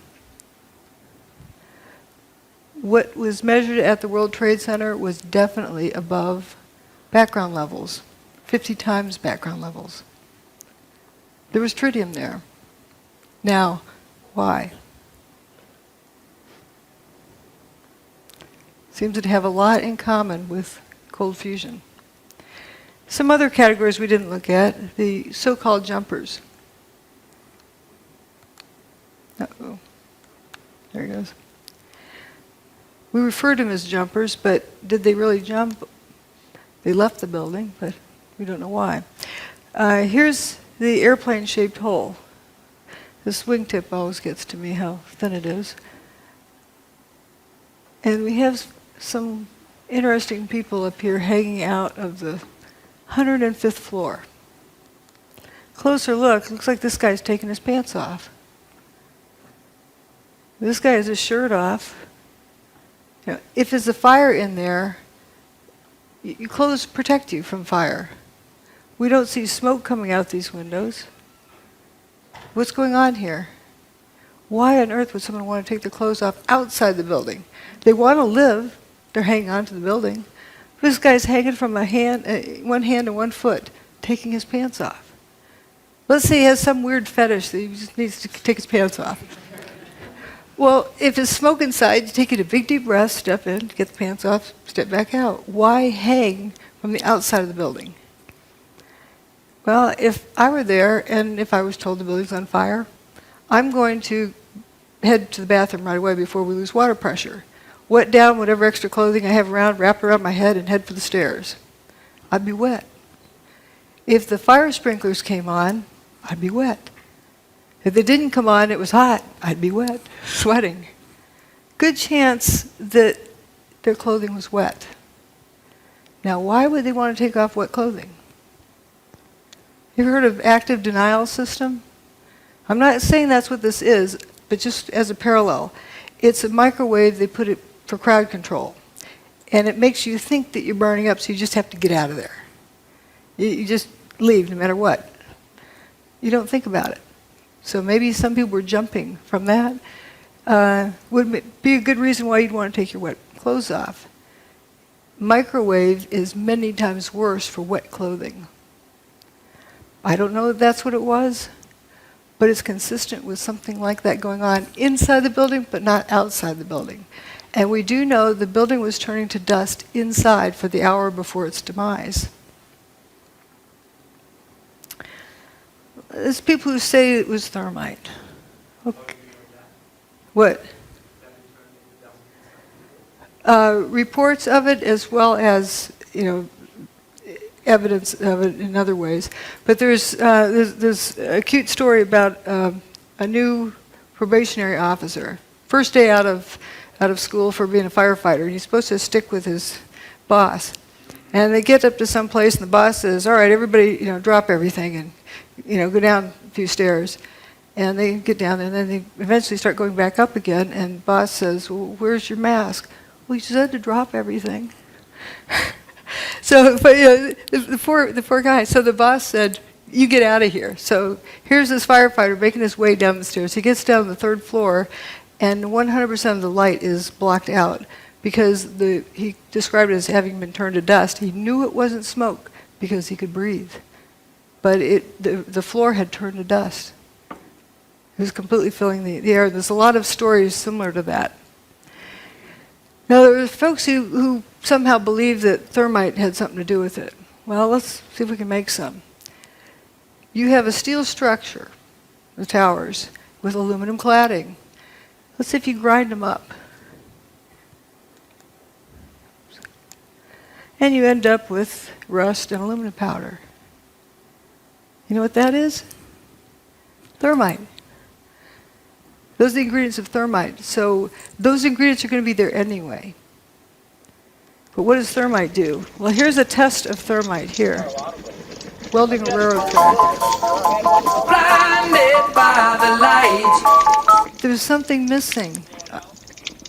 What was measured at the World Trade Center was definitely above background levels, 50 times background levels. There was tritium there. Now, why? Seems to have a lot in common with cold fusion. Some other categories we didn't look at, the so-called jumpers. Uh-oh. There he goes. We referred to them as jumpers, but did they really jump? They left the building, but we don't know why. Here's the airplane-shaped hole. This wingtip always gets to me, how thin it is. And we have some interesting people up here hanging out of the 105th floor. Closer look, looks like this guy's taking his pants off. This guy has his shirt off. If there's a fire in there, your clothes protect you from fire. We don't see smoke coming out these windows. What's going on here? Why on earth would someone want to take their clothes off outside the building? They want to live. They're hanging on to the building. This guy's hanging from one hand and one foot, taking his pants off. Let's say he has some weird fetish that he just needs to take his pants off. Well, if there's smoke inside, you take it a big deep breath, step in, get the pants off, step back out. Why hang from the outside of the building? Well, if I were there and if I was told the building's on fire, I'm going to head to the bathroom right away before we lose water pressure. Wet down whatever extra clothing I have around, wrap it around my head, and head for the stairs. I'd be wet. If the fire sprinklers came on, I'd be wet. If they didn't come on, it was hot, I'd be wet, sweating. Good chance that their clothing was wet. Now, why would they want to take off wet clothing? You heard of active denial system? I'm not saying that's what this is, but just as a parallel. It's a microwave, they put it for crowd control. And it makes you think that you're burning up, so you just have to get out of there. You just leave no matter what. You don't think about it. So maybe some people were jumping from that. Would be a good reason why you'd want to take your wet clothes off. Microwave is many times worse for wet clothing. I don't know if that's what it was, but it's consistent with something like that going on inside the building, but not outside the building. And we do know the building was turning to dust inside for the hour before its demise. There's people who say it was thermite. Okay. What? Reports of it, as well as, evidence of it in other ways. But there's a cute story about a new probationary officer, first day out of school for being a firefighter, and he's supposed to stick with his boss. And they get up to some place, and the boss says, "All right, everybody, drop everything and go down a few stairs." And they get down there, and then they eventually start going back up again. And the boss says, "Well, where's your mask?" "Well, you said to drop everything." So, but the poor guy. So the boss said, "You get out of here." So here's this firefighter making his way down the stairs. He gets down to the 3rd floor, and 100% of the light is blocked out because he described it as having been turned to dust. He knew it wasn't smoke because he could breathe, but the floor had turned to dust. It was completely filling the air. There's a lot of stories similar to that. Now, there were folks who somehow believe that thermite had something to do with it. Well, let's see if we can make some. You have a steel structure, the towers, with aluminum cladding. Let's see if you grind them up. And you end up with rust and aluminum powder. You know what that is? Thermite. Those are the ingredients of thermite. So those ingredients are going to be there anyway. But what does thermite do? Well, here's a test of thermite here. Welding a railroad track. Blinded by the light. There was something missing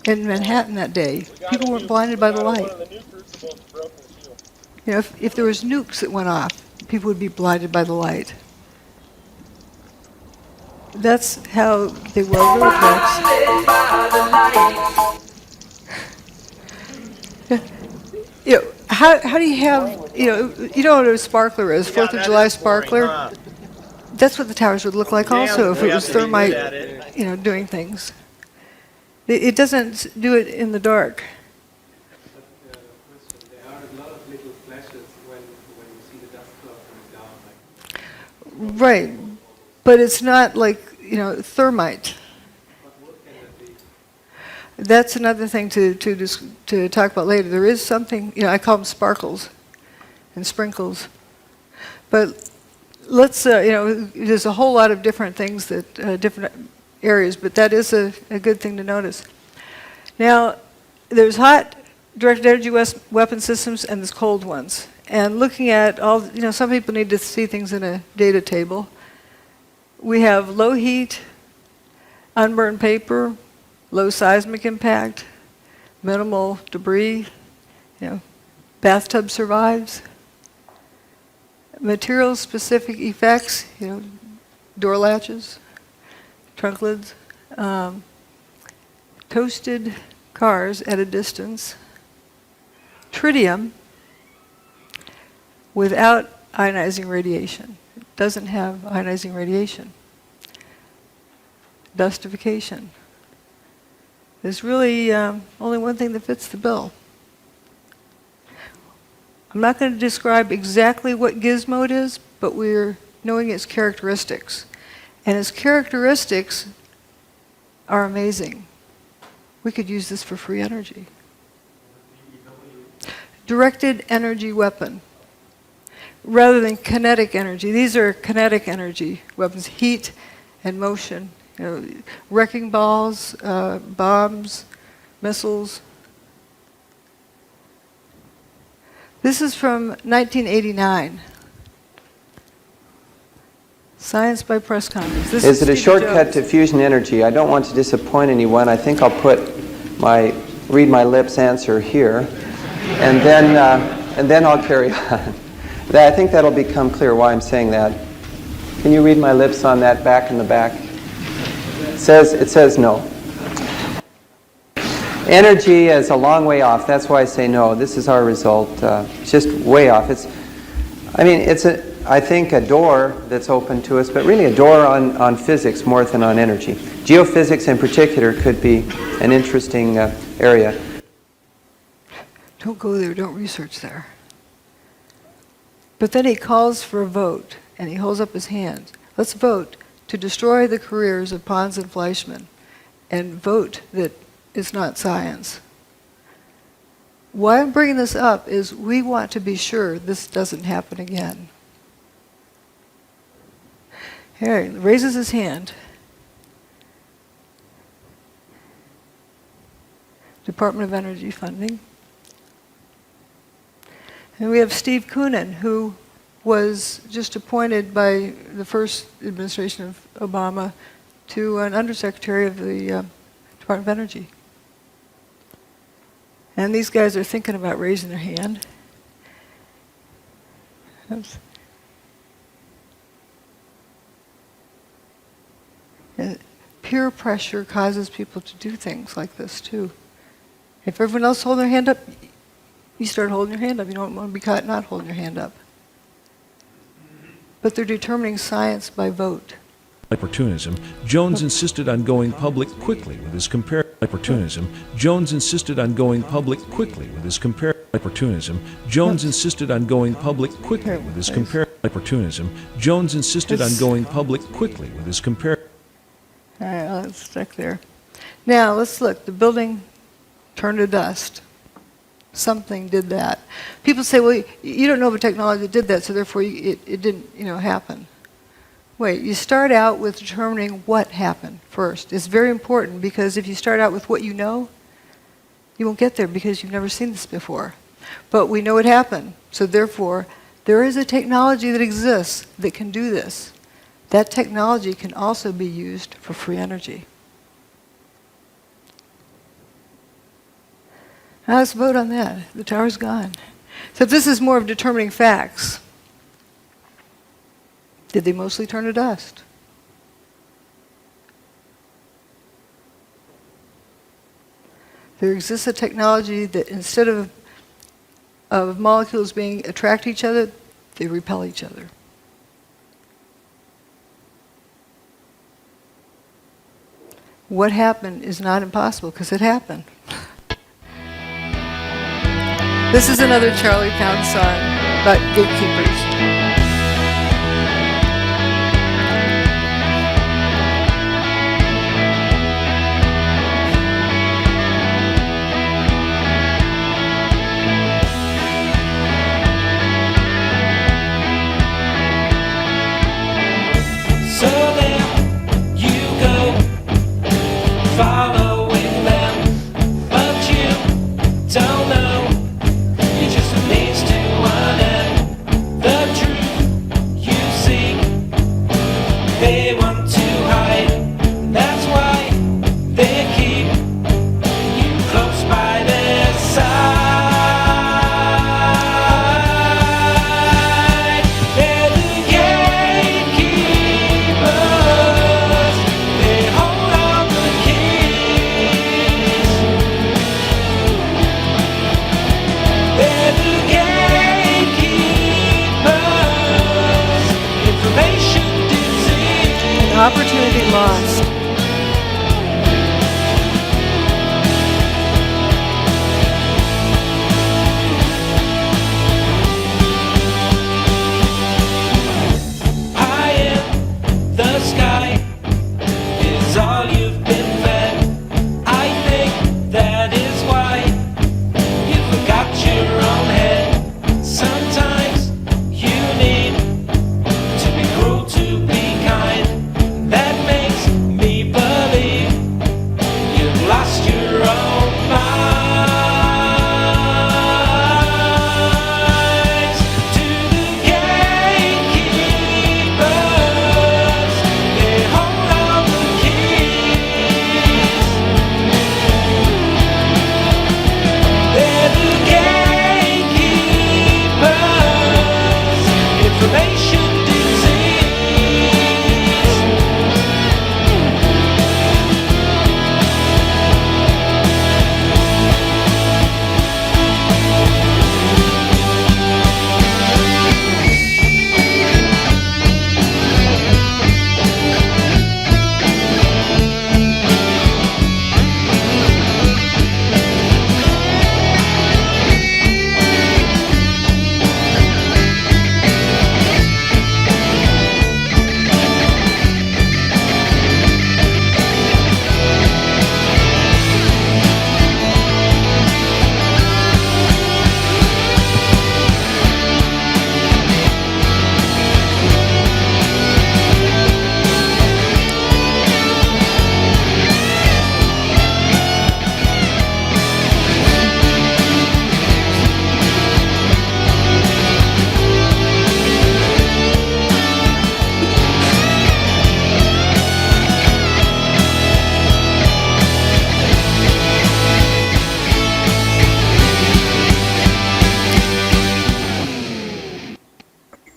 in Manhattan that day. People weren't blinded by the light. If there was nukes that went off, people would be blinded by the light. That's how they weld railroad tracks. How do you have, you know what a sparkler is, 4th of July sparkler? That's what the towers would look like also if it was thermite, doing things. It doesn't do it in the dark.
There are a lot of little flashes when you see the dust cloud coming down.
Right, but it's not like, thermite. That's another thing to talk about later. There is something, I call them sparkles and sprinkles. But let's, there's a whole lot of different things that, different areas, but that is a good thing to notice. Now, there's hot directed energy weapon systems and there's cold ones. And looking at all, some people need to see things in a data table. We have low heat, unburned paper, low seismic impact, minimal debris, bathtub survives. Material-specific effects, door latches, trunk lids, toasted cars at a distance, tritium without ionizing radiation. It doesn't have ionizing radiation. Dustification. There's really only one thing that fits the bill. I'm not going to describe exactly what gizmo it is, but we're knowing its characteristics. And its characteristics are amazing. We could use this for free energy. Directed energy weapon. Rather than kinetic energy. These are kinetic energy weapons, heat and motion. Wrecking balls, bombs, missiles. This is from 1989. Science by press conference. This
Is it a
Stevie
shortcut
Jones.
to fusion energy? I don't want to disappoint anyone. I think I'll read my lips answer here, and then I'll carry on. I think that'll become clear why I'm saying that. Can you read my lips on that back in the back? It says no. Energy is a long way off. That's why I say no. This is our result. It's just way off. It's I think a door that's open to us, but really a door on physics more than on energy. Geophysics in particular could be an interesting area.
Don't go there, don't research there. But then he calls for a vote, and he holds up his hand. Let's vote to destroy the careers of Pons and Fleischmann, and vote that it's not science. Why I'm bringing this up is we want to be sure this doesn't happen again. Here, he raises his hand. Department of Energy funding. And we have Steve Koonin, who was just appointed by the first administration of Obama to an undersecretary of the Department of Energy. And these guys are thinking about raising their hand. Oops. And peer pressure causes people to do things like this too. If everyone else holds their hand up, you start holding your hand up. You don't want to be caught not holding your hand up. But they're determining science by vote.
Opportunism, Jones insisted on going public quickly with his Opportunism, Jones insisted on going public quickly with his Opportunism, Jones insisted on going public quickly with his Opportunism, Jones insisted on going public quickly with his
All right, let's stick there. Now, let's look. The building turned to dust. Something did that. People say, well, you don't know of a technology that did that, so therefore it didn't, happen. Wait, you start out with determining what happened first. It's very important because if you start out with what you know, you won't get there because you've never seen this before. But we know it happened, so therefore there is a technology that exists that can do this. That technology can also be used for free energy. Now let's vote on that. The tower's gone. So this is more of determining facts. Did they mostly turn to dust? There exists a technology that instead of molecules being attract each other, they repel each other. What happened is not impossible because it happened. This is another Charlie Pound song about gatekeepers.
So there you go, following them, but you don't know.
Opportunity lost.
High in the sky is all you've been fed. I think that is why you forgot your own head. Sometimes you need to be cruel to be kind. That makes me believe you've lost your own minds. To the gatekeepers, they hold all the keys. They're the gatekeepers, information disease.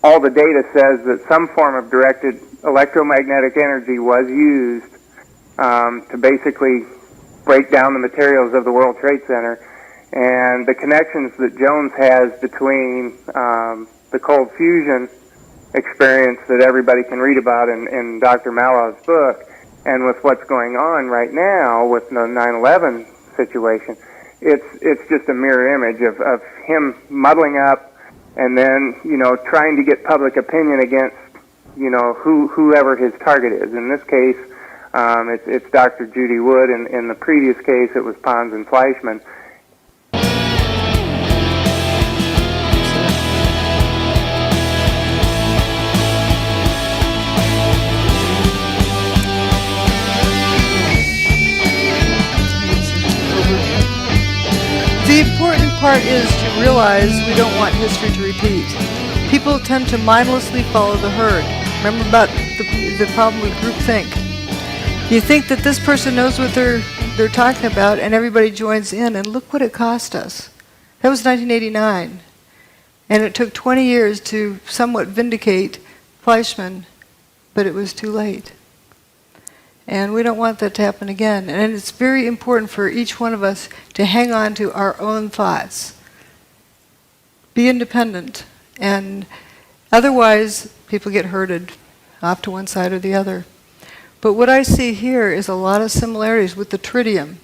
all the data says that some form of directed electromagnetic energy was used to basically break down the materials of the World Trade Center. And the connections that Jones has between the cold fusion experience that everybody can read about in Dr. Malov's book, and with what's going on right now with the 9/11 situation, it's just a mirror image of him muddling up and then, trying to get public opinion against, whoever his target is. In this case, it's Dr. Judy Wood. In the previous case, it was Pons and Fleischmann.
The important part is to realize we don't want history to repeat. People tend to mindlessly follow the herd. Remember about the problem with groupthink. You think that this person knows what they're talking about, and everybody joins in, and look what it cost us. That was 1989. And it took 20 years to somewhat vindicate Fleischmann, but it was too late. And we don't want that to happen again. And it's very important for each one of us to hang on to our own thoughts. Be independent. And otherwise, people get herded off to one side or the other. But what I see here is a lot of similarities with the tritium.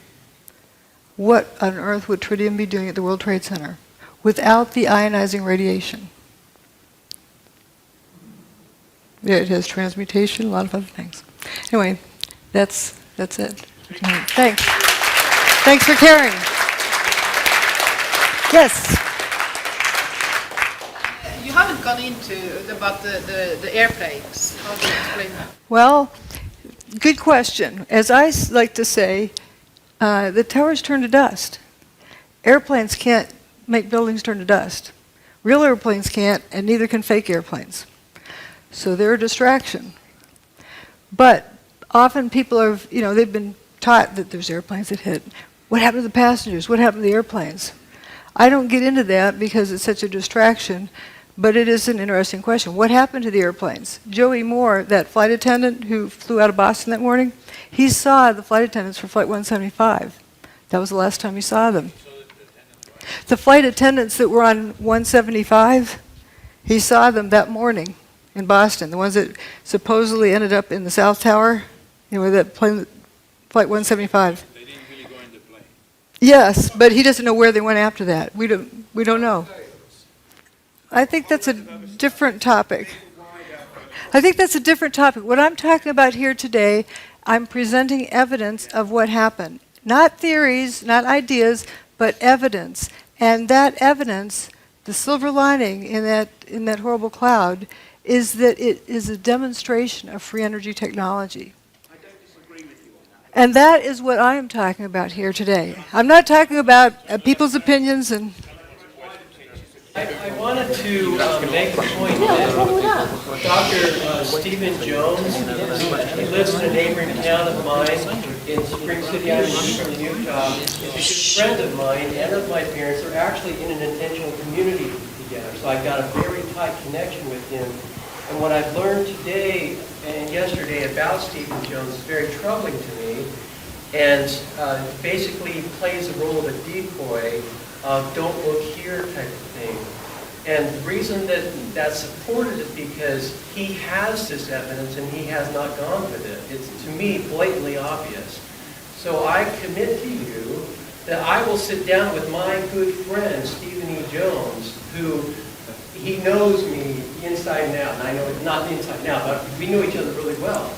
What on earth would tritium be doing at the World Trade Center without the ionizing radiation? Yeah, it has transmutation, a lot of other things. Anyway, that's it. Thanks. Thanks for caring. Yes.
You haven't gone into about the airplanes. How do you explain that?
Well, good question. As I like to say, the towers turn to dust. Airplanes can't make buildings turn to dust. Real airplanes can't, and neither can fake airplanes. So they're a distraction. But often people are, they've been taught that there's airplanes that hit. What happened to the passengers? What happened to the airplanes? I don't get into that because it's such a distraction, but it is an interesting question. What happened to the airplanes? Joey Moore, that flight attendant who flew out of Boston that morning, he saw the flight attendants for Flight 175. That was the last time he saw them. The flight attendants that were on 175, he saw them that morning in Boston, the ones that supposedly ended up in the South Tower, that plane, Flight 175.
They didn't really go in the plane.
Yes, but he doesn't know where they went after that. We don't know. I think that's a different topic. What I'm talking about here today, I'm presenting evidence of what happened. Not theories, not ideas, but evidence. And that evidence, the silver lining in that horrible cloud, is that it is a demonstration of free energy technology.
I don't disagree with you on that.
And that is what I am talking about here today. I'm not talking about people's opinions and...
I wanted to make the point that Dr. Stephen Jones, he lives in a neighboring town of mine in Spring City, Eastern Utah, is a good friend of mine and of my parents. They're actually in an intentional community together, so I've got a very tight connection with him. And what I've learned today and yesterday about Stephen Jones is very troubling to me, and basically plays the role of a decoy of don't look here type of thing. And the reason that that's supported is because he has this evidence and he has not gone with it. It's, to me, blatantly obvious. So I commit to you that I will sit down with my good friend, Stephen E. Jones, who he knows me inside and out. And I know, not inside and out, but we know each other really well.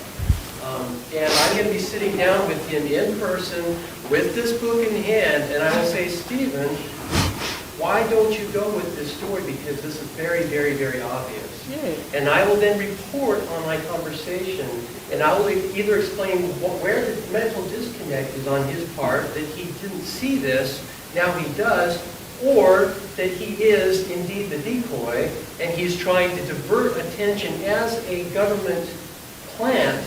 And I'm going to be sitting down with him in person with this book in hand, and I will say, Stephen, why don't you go with this story? Because this is very, very, very obvious. Yeah. And I will then report on my conversation, and I will either explain where the mental disconnect is on his part, that he didn't see this, now he does, or that he is indeed the decoy, and he's trying to divert attention as a government plant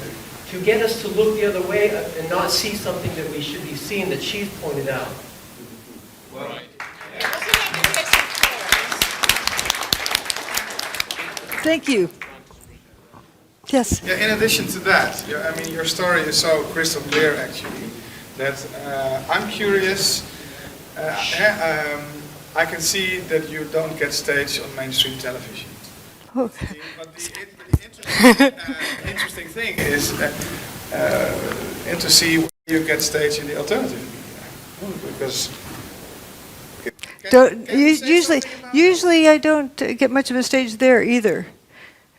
to get us to look the other way and not see something that we should be seeing that she's pointed out.
Well,
Thank you. Yes.
Yeah, in addition to that, I mean, your story is so crystal clear, actually, that I'm curious. I can see that you don't get staged on mainstream television.
Okay.
But the interesting thing is to see where you get staged in the alternative media. Because
usually I don't get much of a stage there either.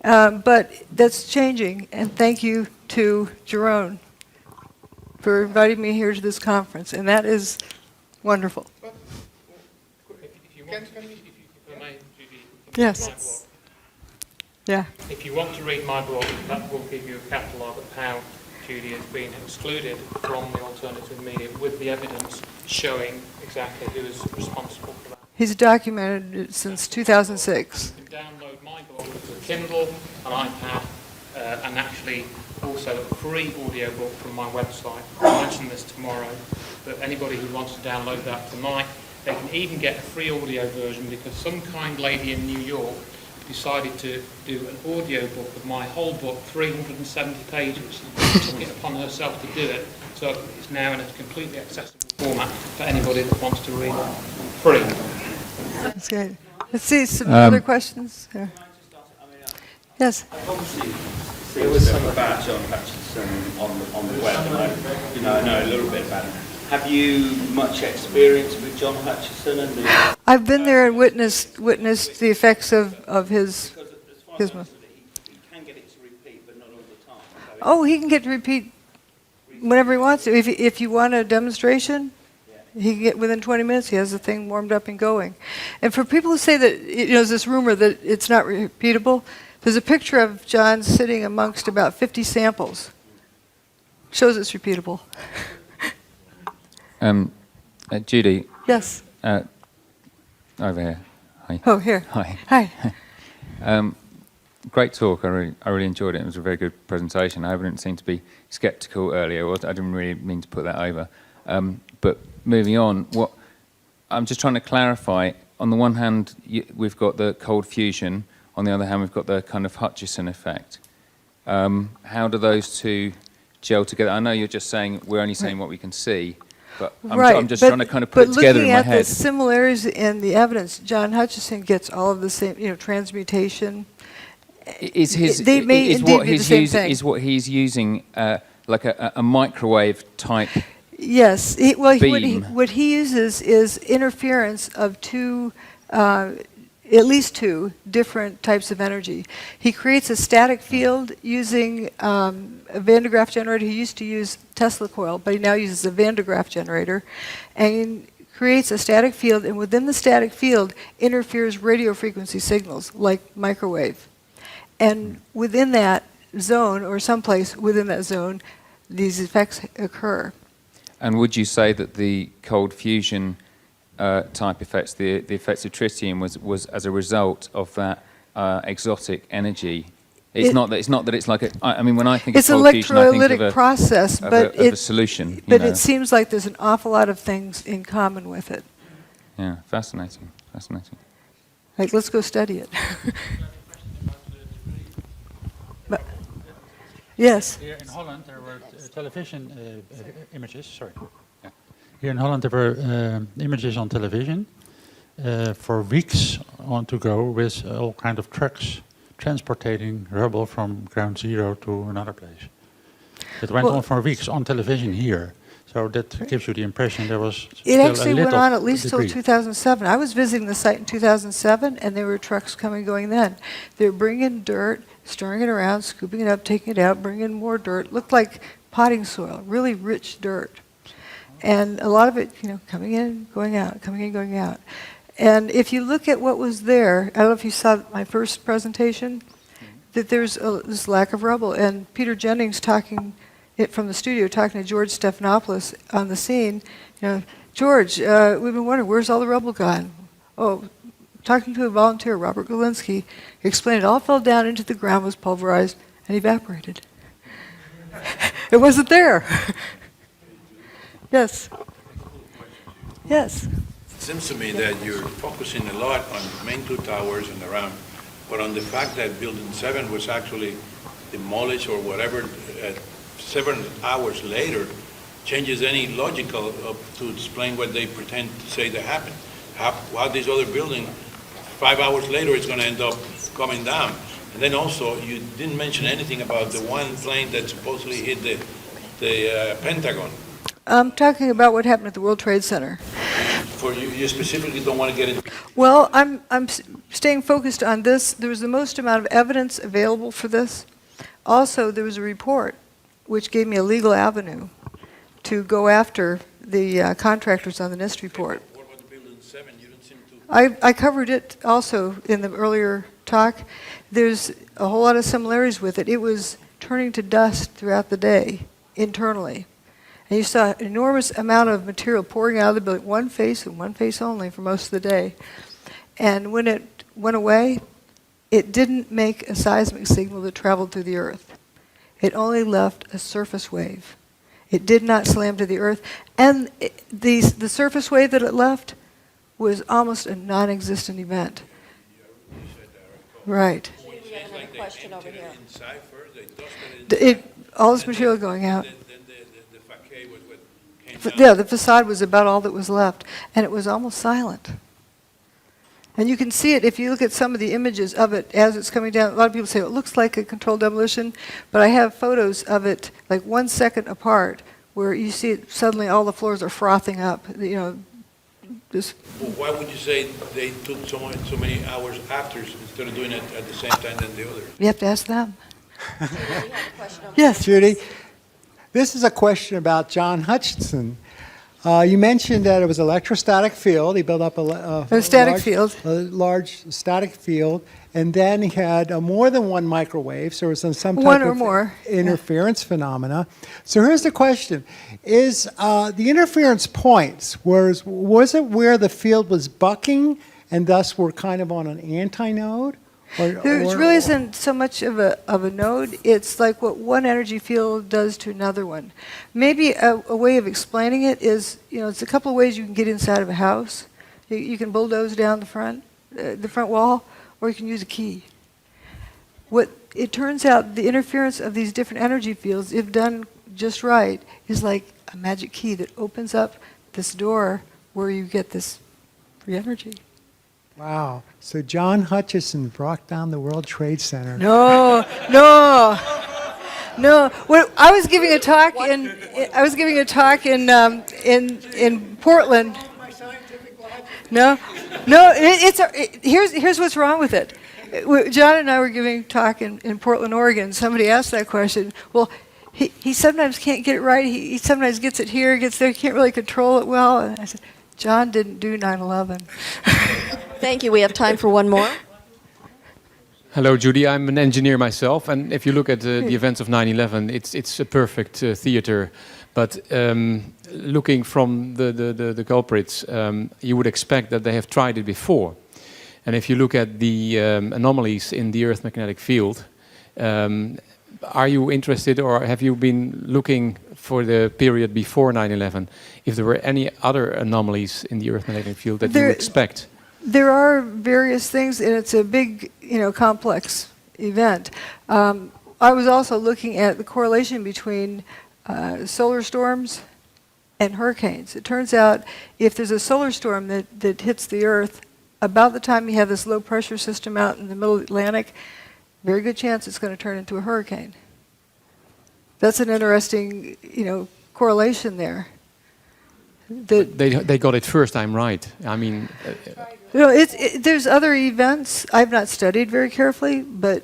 But that's changing, and thank you to Jerome for inviting me here to this conference, and that is wonderful. Yes. Yeah.
If you want to read my book, that will give you a catalogue of how Judy has been excluded from the alternative media with the evidence showing exactly who is responsible for that.
He's documented it since 2006.
You can download my book as a Kindle, an iPad, and actually also a free audiobook from my website. I'll mention this tomorrow, but anybody who wants to download that tonight, they can even get a free audio version because some kind lady in New York decided to do an audiobook of my whole book, 370 pages. She took it upon herself to do it, so it's now in a completely accessible format for anybody that wants to read it. Free.
That's good. Let's see some other questions. Here. Yes.
There was some about John Hutchison on the web, and I know a little bit about him. Have you much experience with John Hutchison and the?
I've been there and witnessed the effects of his.
He can get it to repeat, but not all the time.
Oh, he can get to repeat whenever he wants to. If you want a demonstration, he can get within 20 minutes. He has the thing warmed up and going. And for people who say that there's this rumor that it's not repeatable, there's a picture of John sitting amongst about 50 samples. Shows it's repeatable.
Judy.
Yes.
Over here. Hi.
Oh, here.
Hi.
Hi.
Great talk. I really enjoyed it. It was a very good presentation. I didn't seem to be sceptical earlier. I didn't really mean to put that over. But moving on, I'm just trying to clarify. On the one hand, we've got the cold fusion. On the other hand, we've got the kind of Hutchison effect. How do those two gel together? I know you're just saying we're only saying what we can see. But I'm just trying to kind of put it together in my head.
But looking at the similarities in the evidence, John Hutchison gets all of the same, transmutation.
Is what he's using like a microwave type?
Yes.
Beam.
What he uses is interference of at least two different types of energy. He creates a static field using a Van de Graaff generator. He used to use Tesla coil, but he now uses a Van de Graaff generator, and creates a static field, and within the static field interferes radio frequency signals like microwave. And within that zone, or someplace within that zone, these effects occur.
And would you say that the cold fusion type effects, the effects of tritium, was as a result of that exotic energy? It's not that it's like I mean, when I think of cold fusion, I think of
electrolytic process, but
a solution.
It seems like there's an awful lot of things in common with it.
Yeah, fascinating.
Like, let's go study it. But, yes.
Here in Holland, there were television images. Sorry. Yeah. Here in Holland, there were images on television for weeks on to go with all kind of trucks transporting rubble from ground zero to another place. It went on for weeks on television here. So that gives you the impression there was
It actually went on at least
debris.
till 2007. I was visiting the site in 2007, and there were trucks coming going then. They were bringing dirt, stirring it around, scooping it up, taking it out, bringing in more dirt. Looked like potting soil, really rich dirt. And a lot of it, coming in, going out, coming in, going out. And if you look at what was there, I don't know if you saw my first presentation, that there's this lack of rubble. And Peter Jennings talking from the studio, talking to George Stephanopoulos on the scene, George, we've been wondering, where's all the rubble gone? Oh, talking to a volunteer, Robert Galinsky, explained it all fell down into the ground, was pulverized, and evaporated. It wasn't there. Yes. Yes.
It seems to me that you're focusing a lot on the main two towers and around,
but on the fact that Building 7 was actually demolished or whatever 7 hours later changes any logical to explain what they pretend to say that happened. How this other building, 5 hours later, is going to end up coming down. And then also, you didn't mention anything about the one plane that supposedly hit the Pentagon.
I'm talking about what happened at the World Trade Center.
For you specifically don't want to get into.
Well, I'm staying focused on this. There was the most amount of evidence available for this. Also, there was a report which gave me a legal avenue to go after the contractors on the NIST report.
What about the Building 7? You don't seem to.
I covered it also in the earlier talk. There's a whole lot of similarities with it. It was turning to dust throughout the day internally. And you saw an enormous amount of material pouring out of the building, one face and one face only for most of the day. And when it went away, it didn't make a seismic signal that traveled through the earth. It only left a surface wave. It did not slam to the earth. And the surface wave that it left was almost a non-existent event. Right.
Question over here.
All this material going out. Yeah, the facade was about all that was left, and it was almost silent. And you can see it if you look at some of the images of it as it's coming down. A lot of people say, well, it looks like a controlled demolition, but I have photos of it like 1 second apart where you see it suddenly all the floors are frothing up. You know, just.
Well, why would you say they took so many hours after instead of doing it at the same time than the other?
You have to ask them.
Yes, Judy. This is a question about John Hutchison. You mentioned that it was electrostatic field. He built up a large static field, and then he had more than one microwave, so there was some type of interference phenomena. So here's the question. Is the interference points, was it where the field was bucking and thus we're kind of on an antinode?
There really isn't so much of a node. It's like what one energy field does to another one. Maybe a way of explaining it is, it's a couple of ways you can get inside of a house. You can bulldoze down the front wall, or you can use a key. What it turns out, the interference of these different energy fields, if done just right, is like a magic key that opens up this door where you get this free energy.
Wow. So John Hutchison brought down the World Trade Center.
No. Well, I was giving a talk in Portland. Here's what's wrong with it. John and I were giving a talk in Portland, Oregon. Somebody asked that question. Well, he sometimes can't get it right. He sometimes gets it here, gets there. He can't really control it well. And I said, John didn't do 9/11.
Thank you. We have time for one more.
Hello, Judy. I'm an engineer myself, and if you look at the events of 9/11, it's a perfect theater. But looking from the culprits, you would expect that they have tried it before. And if you look at the anomalies in the Earth magnetic field, are you interested, or have you been looking for the period before 9/11, if there were any other anomalies in the Earth magnetic field that you expect?
There are various things, and it's a big, complex event. I was also looking at the correlation between solar storms and hurricanes. It turns out if there's a solar storm that hits the Earth, about the time you have this low pressure system out in the middle of the Atlantic, very good chance it's going to turn into a hurricane. That's an interesting, correlation there.
They got it first time right. I mean,
there's other events I've not studied very carefully, but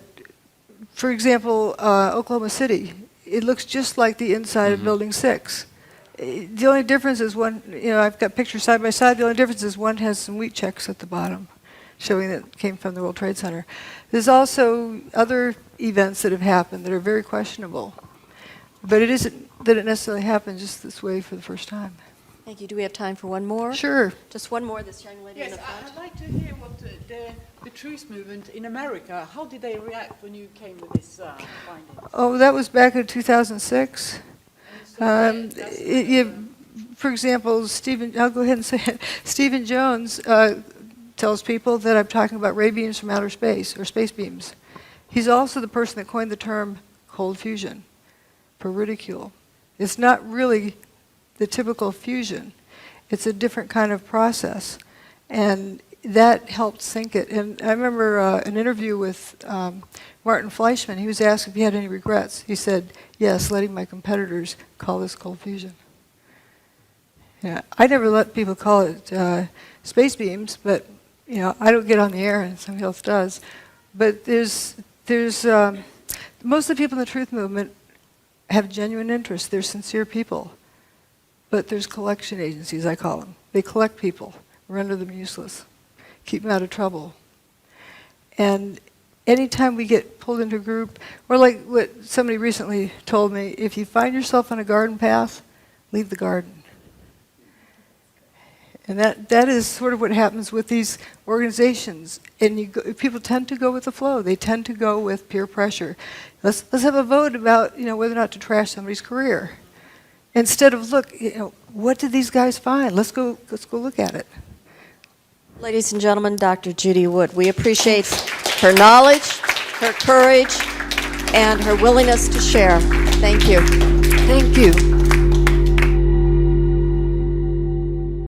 for example, Oklahoma City, it looks just like the inside of Building 6. The only difference is one, I've got pictures side by side. The only difference is one has some wheat checks at the bottom, showing that it came from the World Trade Center. There's also other events that have happened that are very questionable, but it isn't that it necessarily happened just this way for the first time.
Thank you. Do we have time for one more?
Sure.
Just one more, this young lady in the front.
I'd like to hear what the truth movement in America, how did they react when you came with this finding?
Oh, that was back in 2006. For example, I'll go ahead and say it. Stephen Jones tells people that I'm talking about ray beams from outer space, or space beams. He's also the person that coined the term cold fusion for ridicule. It's not really the typical fusion. It's a different kind of process. And that helped sink it. And I remember an interview with Martin Fleischmann. He was asked if he had any regrets. He said, yes, letting my competitors call this cold fusion. Yeah, I never let people call it space beams, but I don't get on the air and somebody else does. But there's most of the people in the truth movement have genuine interest. They're sincere people. But there's collection agencies, I call them. They collect people, render them useless, keep them out of trouble. And anytime we get pulled into a group, or like what somebody recently told me, if you find yourself on a garden path, leave the garden. And that is sort of what happens with these organizations. And people tend to go with the flow. They tend to go with peer pressure. Let's have a vote about whether or not to trash somebody's career. Instead of look, what did these guys find? Let's go look at it.
Ladies and gentlemen, Dr. Judy Wood. We appreciate her knowledge, her courage, and her willingness to share. Thank you.
Thank you.